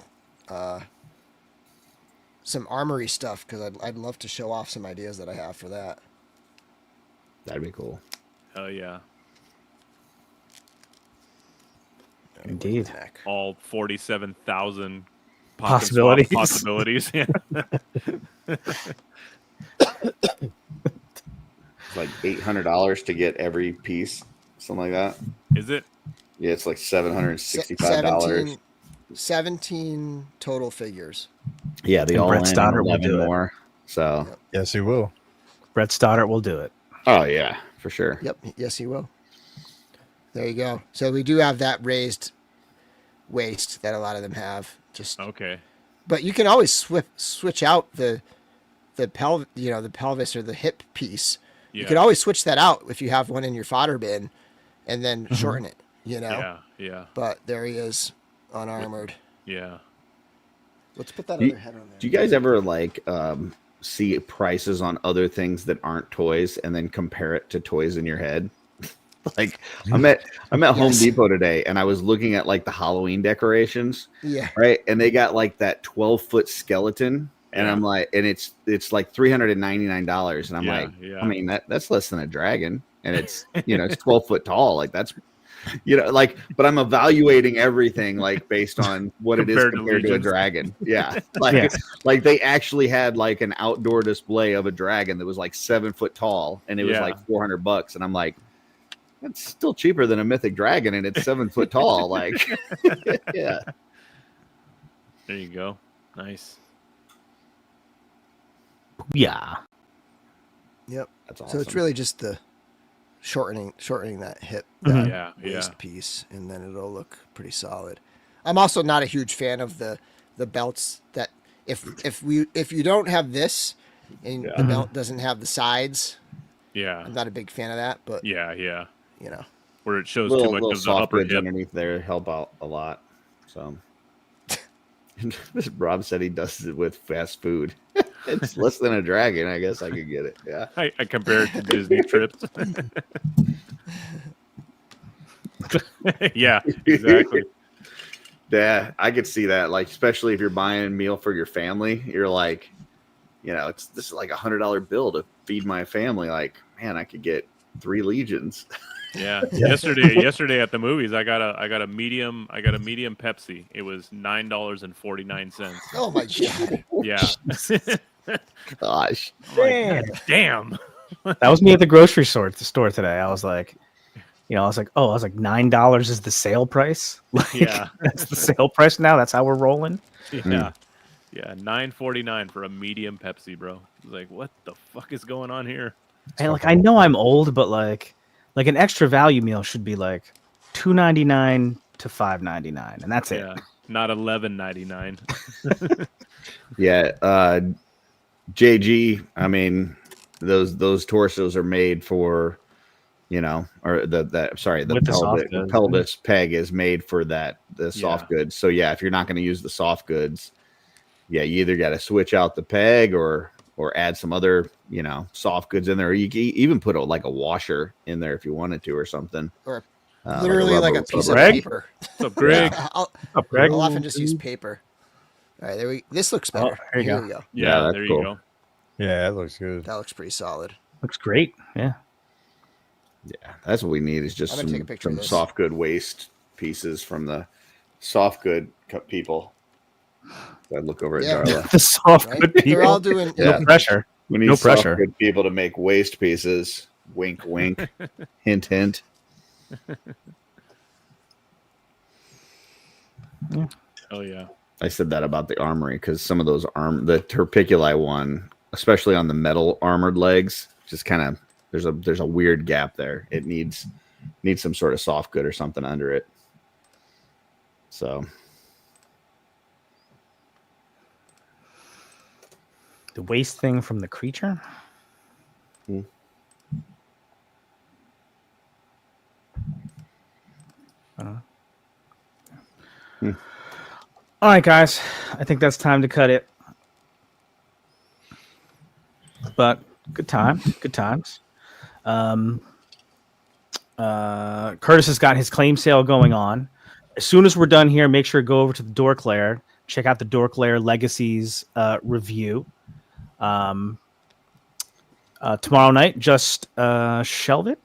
Speaker 3: armory stuff because I'd love to show off some ideas that I have for that.
Speaker 5: That'd be cool.
Speaker 2: Hell yeah.
Speaker 1: Indeed.
Speaker 3: Neck.
Speaker 2: All 47,000
Speaker 1: Possibilities.
Speaker 2: Possibilities. Yeah.
Speaker 5: It's like $800 to get every piece, something like that.
Speaker 2: Is it?
Speaker 5: Yeah, it's like $765.
Speaker 3: 17 total figures.
Speaker 5: Yeah, the
Speaker 1: And
Speaker 5: all
Speaker 1: Brett
Speaker 5: in
Speaker 1: Stoddard will
Speaker 5: 11
Speaker 1: do it.
Speaker 5: more. So,
Speaker 4: Yes, he will.
Speaker 1: Brett Stoddart will do it.
Speaker 5: oh yeah, for sure.
Speaker 3: Yep. Yes, he will. There you go. So we do have that raised waist that a lot of them have. Just,
Speaker 2: Okay.
Speaker 3: but you can always switch out the pelvis or the hip piece.
Speaker 2: Yeah.
Speaker 3: You could always switch that out if you have one in your fodder bin, and then shorten it.
Speaker 2: Yeah. Yeah.
Speaker 3: But there he is, unarmored.
Speaker 2: Yeah.
Speaker 3: Let's put that
Speaker 5: Do you-
Speaker 3: other head on there.
Speaker 5: Do you guys ever like see prices on other things that aren't toys and then compare it to toys in your head? Like I'm at Home
Speaker 3: Yes.
Speaker 5: Depot today and I was looking at like the Halloween decorations,
Speaker 3: Yeah.
Speaker 5: right? And they got like that 12-foot skeleton, and
Speaker 2: Yeah.
Speaker 5: I'm like, and it's like $399, and I'm
Speaker 2: Yeah,
Speaker 5: like,
Speaker 2: yeah.
Speaker 5: I mean that's less than a dragon, and it's it's 12 foot tall, like that's like, but I'm evaluating everything like based on what it is
Speaker 2: Compared to
Speaker 5: compared to a
Speaker 2: Legions.
Speaker 5: dragon. Yeah, like
Speaker 1: Yeah.
Speaker 5: like they actually had like an outdoor display of a dragon that was like 7 foot tall, and it was
Speaker 2: Yeah.
Speaker 5: like $400, and I'm like, that's still cheaper than a mythic dragon, and it's 7 foot tall. Like, yeah,
Speaker 2: There you go. Nice.
Speaker 1: Yeah.
Speaker 3: Yep.
Speaker 5: that's awesome.
Speaker 3: So it's really just the shortening that hip,
Speaker 1: Mhm.
Speaker 3: that
Speaker 2: Yeah. Yeah.
Speaker 3: waist piece, and then it'll look pretty solid. I'm also not a huge fan of the belts that if you don't have this and the belt doesn't have the sides,
Speaker 2: Yeah.
Speaker 3: I'm not a big fan of that. But
Speaker 2: Yeah. Yeah. Where it shows
Speaker 5: little
Speaker 2: too much of the
Speaker 5: soft
Speaker 2: upper
Speaker 5: goods
Speaker 2: hip.
Speaker 5: underneath there help out a lot. So Rob said he does it with fast food. It's less than a dragon. I guess I could get it. Yeah.
Speaker 2: I compare it to Disney trips. Yeah, exactly.
Speaker 5: Yeah, I could see that. Like, especially if you're buying a meal for your family, you're like, this is like $100 bill to feed my family. Like, man, I could get 3 Legions.
Speaker 2: Yeah. Yesterday at the movies, I got a medium Pepsi. It was $9.49.
Speaker 3: Oh my god!
Speaker 2: Yeah.
Speaker 5: Gosh,
Speaker 2: Like, damn.
Speaker 1: That was me at the grocery store today. I was like, $9 is the sale price. Like,
Speaker 2: Yeah.
Speaker 1: that's the sale price now. That's how we're rolling.
Speaker 2: Yeah. Yeah, $9.49 for a medium Pepsi, bro. Like, what the fuck is going on here?
Speaker 1: And like, I know I'm old, but like an extra value meal should be like $2.99 to $5.99, and that's it.
Speaker 2: Yeah, not $11.99.
Speaker 5: yeah. JG, I mean, those torsos are made for, or the pelvis peg is made for the soft goods. So yeah, if you're not going to use the soft goods, yeah, you either got to switch out the peg or add some other, soft goods in there. Or you can even put a washer in there if you wanted to or something.
Speaker 3: Or literally like a piece of paper.
Speaker 2: What's up, Greg?
Speaker 3: Yeah, I'll often just use paper. All right, this looks better. Here we go.
Speaker 2: Yeah,
Speaker 5: that's
Speaker 2: there
Speaker 5: cool.
Speaker 2: you go.
Speaker 4: Yeah, that looks good.
Speaker 3: That looks pretty solid.
Speaker 1: Looks great. Yeah.
Speaker 5: Yeah, that's what we need is just some soft good waste pieces from the soft good people. I look over at Darla.
Speaker 1: The soft good people.
Speaker 3: They're all doing
Speaker 1: no pressure.
Speaker 5: We need soft good people to make waste pieces. Wink, wink. Hint, hint.
Speaker 1: Yeah.
Speaker 2: Oh yeah.
Speaker 5: I said that about the armory because some of those the Terpiculi one, especially on the metal armored legs, just kind of there's a weird gap there. It needs some sort of soft good or something under it. So
Speaker 1: the waste thing from the creature. All right, guys. I think that's time to cut it. But good times. Curtis has got his claim sale going on. As soon as we're done here, make sure to go over to the Dork Lair. Check out the Dork Lair Legacies review. Tomorrow night, just shelve it.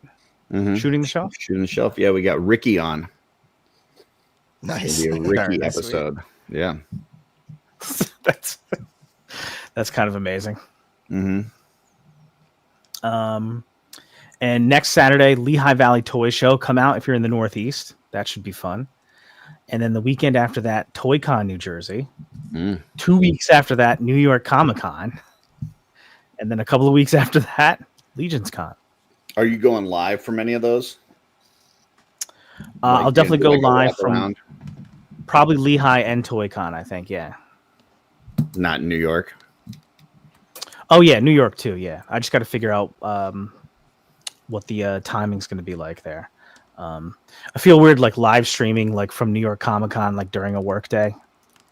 Speaker 1: Shooting the Shelf.
Speaker 5: Shooting the Shelf. Yeah, we got Ricky on.
Speaker 3: Nice.
Speaker 5: It'll be a Ricky episode. Sweet. Yeah.
Speaker 1: That's kind of amazing. And next Saturday, Lehigh Valley Toy Show. Come out if you're in the Northeast. That should be fun. And then the weekend after that, ToyCon New Jersey. 2 weeks after that, New York Comic Con. And then a couple of weeks after that, Legions Con.
Speaker 5: Are you going live from any of those?
Speaker 1: I'll definitely go live from probably Lehigh and ToyCon, I think. Yeah.
Speaker 5: Not in New York.
Speaker 1: Oh yeah, New York too. Yeah, I just got to figure out what the timing's going to be like there. I feel weird like live streaming like from New York Comic Con like during a work day.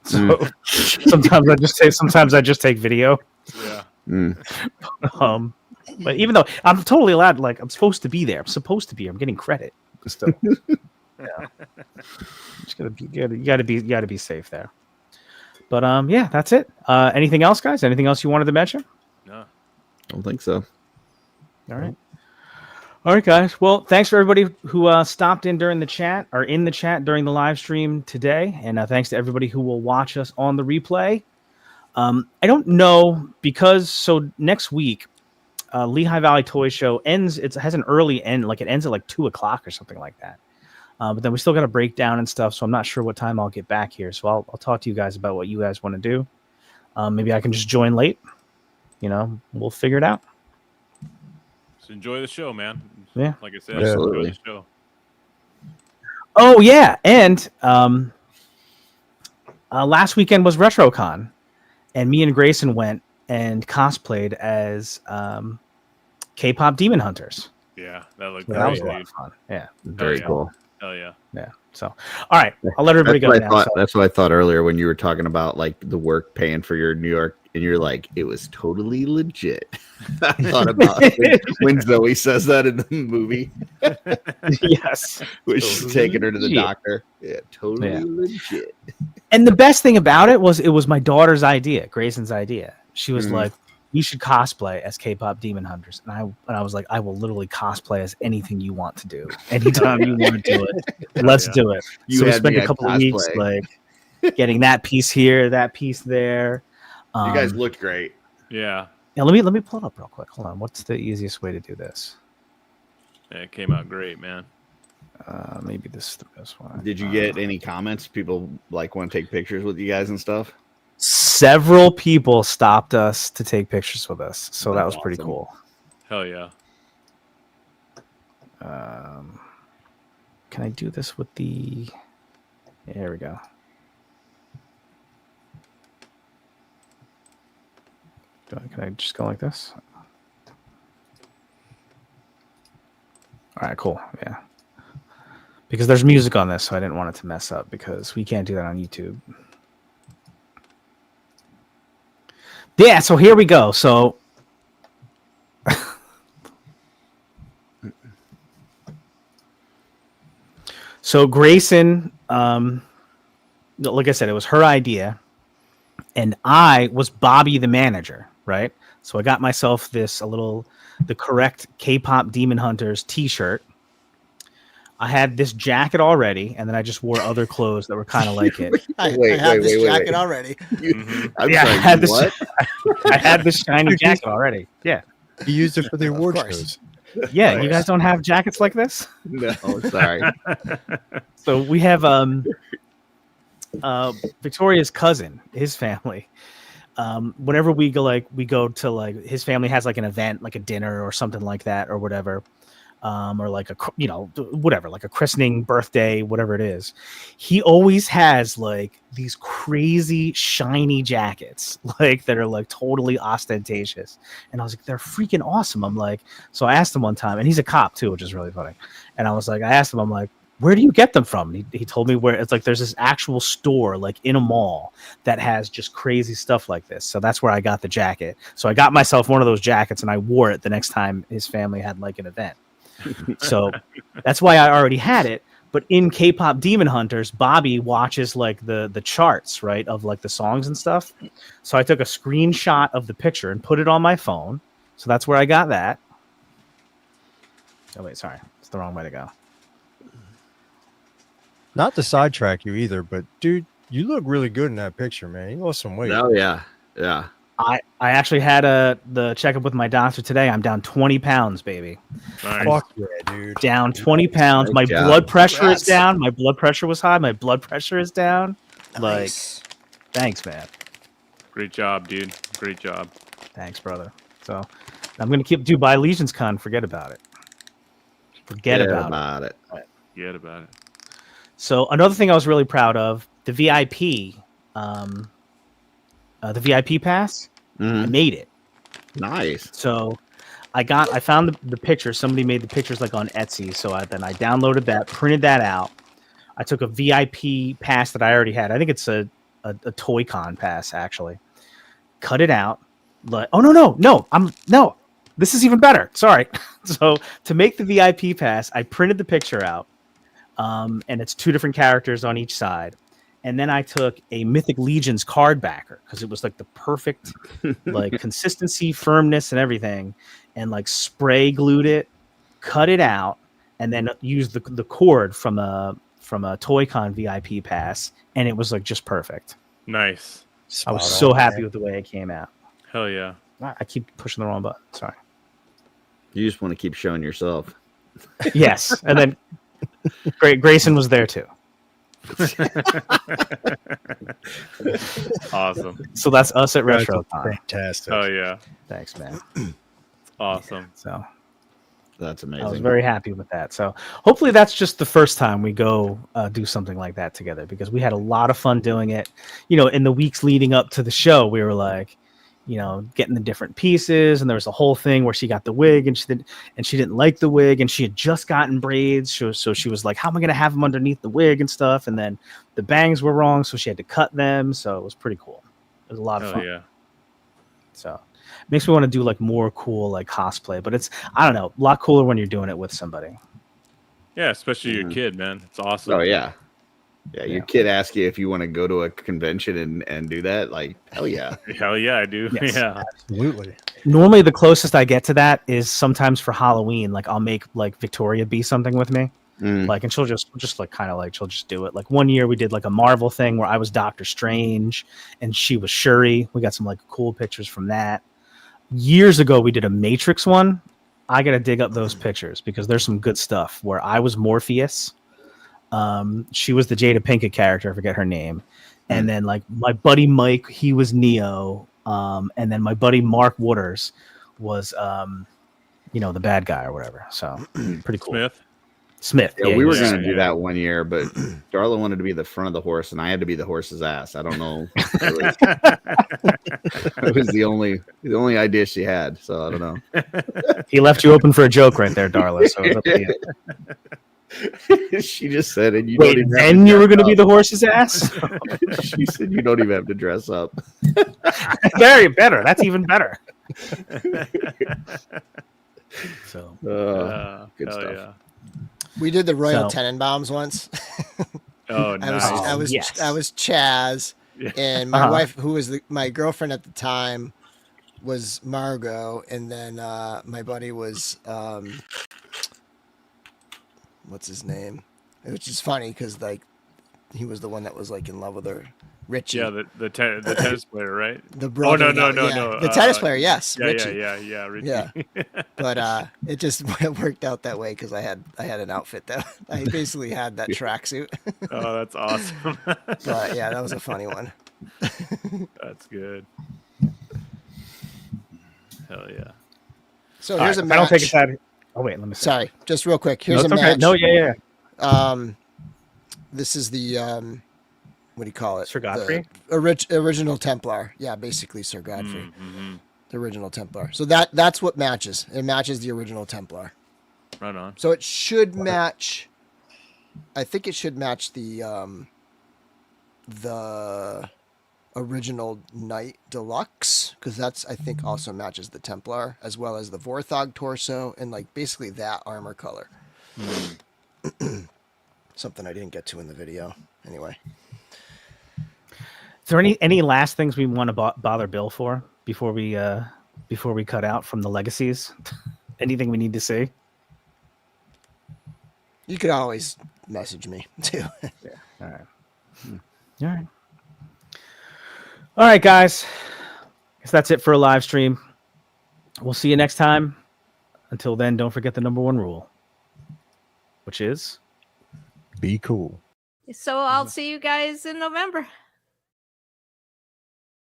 Speaker 1: So sometimes I just take video.
Speaker 2: Yeah.
Speaker 1: But even though I'm totally allowed, like I'm supposed to be there. I'm getting credit. Still. Yeah. Just you gotta be safe there. But yeah, that's it. Anything else, guys? Anything else you wanted to mention?
Speaker 2: No.
Speaker 5: I don't think so.
Speaker 1: All right. All right, guys. Well, thanks for everybody who stopped in during the chat or in the chat during the live stream today. And thanks to everybody who will watch us on the replay. I don't know so next week, Lehigh Valley Toy Show ends. It has an early end, like it ends at like 2:00 or something like that. But then we still got to break down and stuff. So I'm not sure what time I'll get back here. So I'll talk to you guys about what you guys want to do. Maybe I can just join late. We'll figure it out.
Speaker 2: So enjoy the show, man.
Speaker 1: Yeah.
Speaker 2: Like I said, enjoy the show.
Speaker 1: Oh yeah. And last weekend was RetroCon, and me and Grayson went and cosplayed as K-pop Demon Hunters.
Speaker 2: Yeah, that looked
Speaker 1: that was a lot of fun. Yeah.
Speaker 5: Very cool.
Speaker 2: Hell yeah.
Speaker 1: Yeah. So, all right, I'll let everybody go now.
Speaker 5: That's what I thought earlier when you were talking about like the work paying for your New York and you're like, it was totally legit. I thought about when Zoe says that in the movie.
Speaker 1: Yes.
Speaker 5: When she's taking her to the doctor. Yeah, totally legit.
Speaker 1: And the best thing about it was my daughter's idea, Grayson's idea. She was like, you should cosplay as K-pop demon hunters. And I was like, I will literally cosplay as anything you want to do. Anytime you want to do it, let's do it. So we spent a couple of weeks like getting that piece here, that piece there.
Speaker 5: You guys looked great.
Speaker 2: Yeah.
Speaker 1: Yeah, let me pull it up real quick. Hold on. What's the easiest way to do this?
Speaker 2: Yeah, it came out great, man.
Speaker 1: Maybe this is the best one.
Speaker 5: Did you get any comments? People like want to take pictures with you guys and stuff?
Speaker 1: Several people stopped us to take pictures with us, so that was pretty cool.
Speaker 2: Hell yeah.
Speaker 1: Can I do this with the... There we go. Can I just go like this? All right, cool. Yeah. Because there's music on this, so I didn't want it to mess up because we can't do that on YouTube. Yeah, so here we go. So Grayson, like I said, it was her idea, and I was Bobby the manager, right? So I got myself the correct K-pop Demon Hunters t-shirt. I had this jacket already, and then I just wore other clothes that were kind of like it.
Speaker 3: I have this jacket already.
Speaker 5: I'm sorry,
Speaker 1: I had this shiny jacket already. Yeah.
Speaker 4: You used it for the award shows.
Speaker 1: Yeah, you guys don't have jackets like this?
Speaker 5: No, sorry.
Speaker 1: So we have Victoria's cousin, his family. Whenever we go to like his family has like an event, like a dinner or something like that or whatever. Or like whatever, like a christening, birthday, whatever it is. He always has like these crazy shiny jackets, like that are like totally ostentatious. And I was like, they're freaking awesome. I'm like, so I asked him one time, and he's a cop too, which is really funny. And I asked him, I'm like, where do you get them from? And he told me where. It's like there's this actual store like in a mall that has just crazy stuff like this. So that's where I got the jacket. So I got myself one of those jackets, and I wore it the next time his family had like an event. So that's why I already had it. But in K-pop Demon Hunters, Bobby watches like the charts, right, of like the songs and stuff. So I took a screenshot of the picture and put it on my phone. So that's where I got that. Oh wait, sorry, it's the wrong way to go.
Speaker 4: Not to sidetrack you either, but dude, you look really good in that picture, man. You lost some weight.
Speaker 5: Oh yeah, yeah.
Speaker 1: I actually had the checkup with my doctor today. I'm down 20 pounds, baby.
Speaker 2: Nice.
Speaker 4: Fuck yeah, dude.
Speaker 1: Down 20 pounds. My blood pressure is down. My blood pressure was high. My blood pressure is down.
Speaker 3: Nice.
Speaker 1: Like, thanks, man.
Speaker 2: Great job, dude. Great job.
Speaker 1: Thanks, brother. So I'm gonna keep buy Legions Con. Forget about it. Forget about it.
Speaker 2: Forget about it.
Speaker 1: So another thing I was really proud of, the VIP pass. I made it.
Speaker 5: Nice.
Speaker 1: So I found the picture. Somebody made the pictures like on Etsy. So then I downloaded that, printed that out. I took a VIP pass that I already had. I think it's a Toy Con pass actually. Cut it out. Like, oh no. This is even better. Sorry. So to make the VIP pass, I printed the picture out. And it's 2 different characters on each side. And then I took a Mythic Legions card backer because it was like the perfect like consistency, firmness, and everything. And like spray glued it, cut it out, and then used the cord from a Toy Con VIP pass, and it was like just perfect.
Speaker 2: Nice.
Speaker 1: I was so happy with the way it came out.
Speaker 2: Hell yeah.
Speaker 1: I keep pushing the wrong button. Sorry.
Speaker 5: You just want to keep showing yourself.
Speaker 1: Yes, and then Grayson was there too.
Speaker 2: Awesome.
Speaker 1: So that's us at RetroCon.
Speaker 4: Fantastic.
Speaker 2: Oh yeah.
Speaker 1: Thanks, man.
Speaker 2: Awesome.
Speaker 1: So
Speaker 5: That's amazing.
Speaker 1: I was very happy with that. So hopefully that's just the first time we go do something like that together, because we had a lot of fun doing it. You know, in the weeks leading up to the show, we were like, you know, getting the different pieces, and there was a whole thing where she got the wig and she didn't like the wig, and she had just gotten braids. So she was like, how am I going to have them underneath the wig and stuff? And then the bangs were wrong, so she had to cut them. So it was pretty cool. It was a lot of fun.
Speaker 2: Yeah.
Speaker 1: So it makes me want to do like more cool like cosplay, but it's, I don't know, a lot cooler when you're doing it with somebody.
Speaker 2: Yeah, especially your kid, man. It's awesome.
Speaker 5: Oh yeah. Yeah, your kid asks you if you want to go to a convention and do that. Like, hell yeah.
Speaker 2: Hell yeah, I do.
Speaker 1: Yes.
Speaker 2: Yeah.
Speaker 4: Absolutely.
Speaker 1: Normally the closest I get to that is sometimes for Halloween. Like I'll make like Victoria be something with me. Like, and she'll just like kind of like she'll just do it. Like one year we did like a Marvel thing where I was Doctor Strange and she was Shuri. We got some like cool pictures from that. Years ago we did a Matrix one. I gotta dig up those pictures because there's some good stuff where I was Morpheus. She was the Jada Pinkett character, I forget her name. And then like my buddy Mike, he was Neo. And then my buddy Mark Waters was the bad guy or whatever. So pretty cool. Smith.
Speaker 5: Yeah, we were gonna do that one year, but Darla wanted to be the front of the horse and I had to be the horse's ass. I don't know. It was the only idea she had, so I don't know.
Speaker 1: He left you open for a joke right there, Darla. So it's up to you.
Speaker 5: She just said it. You
Speaker 1: Wait, and you were going to be the horse's ass?
Speaker 5: She said you don't even have to dress up.
Speaker 1: Very better. That's even better. So,
Speaker 5: good stuff.
Speaker 2: Yeah.
Speaker 3: We did the Royal Tenenbaums once.
Speaker 2: Oh, nice.
Speaker 3: I was Chaz, and my wife, who was my girlfriend at the time, was Margot, and then my buddy was what's his name? Which is funny because like he was the one that was like in love with her, Richie.
Speaker 2: Yeah, the tennis player, right?
Speaker 3: The brother.
Speaker 2: No.
Speaker 3: The tennis player, yes.
Speaker 2: Yeah,
Speaker 3: Richie.
Speaker 2: yeah, Richie.
Speaker 3: Yeah. But it just worked out that way because I had an outfit that I basically had that tracksuit.
Speaker 2: Oh, that's awesome.
Speaker 3: But yeah, that was a funny one.
Speaker 2: That's good. Hell yeah.
Speaker 3: So here's a match.
Speaker 1: I don't think it's that. Oh wait, let me see.
Speaker 3: Sorry, just real quick. Here's a match.
Speaker 1: Okay. No, yeah.
Speaker 3: This is the what do you call it?
Speaker 1: Sir Godfrey?
Speaker 3: The original Templar. Yeah, basically Sir Godfrey.
Speaker 2: Mm-hmm.
Speaker 3: The original Templar. So that's what matches. It matches the original Templar.
Speaker 2: Right on.
Speaker 3: So it should match. I think it should match the original Knight Deluxe, because that's, I think, also matches the Templar, as well as the Vorthog torso, and like basically that armor color. Something I didn't get to in the video. Anyway.
Speaker 1: Is there any last things we want to bother Bill for before we cut out from the legacies? Anything we need to say?
Speaker 3: You could always message me too.
Speaker 1: Yeah. All right. All right. All right, guys. Guess that's it for a live stream. We'll see you next time. Until then, don't forget the number one rule, which is
Speaker 4: be cool.
Speaker 6: So I'll see you guys in November.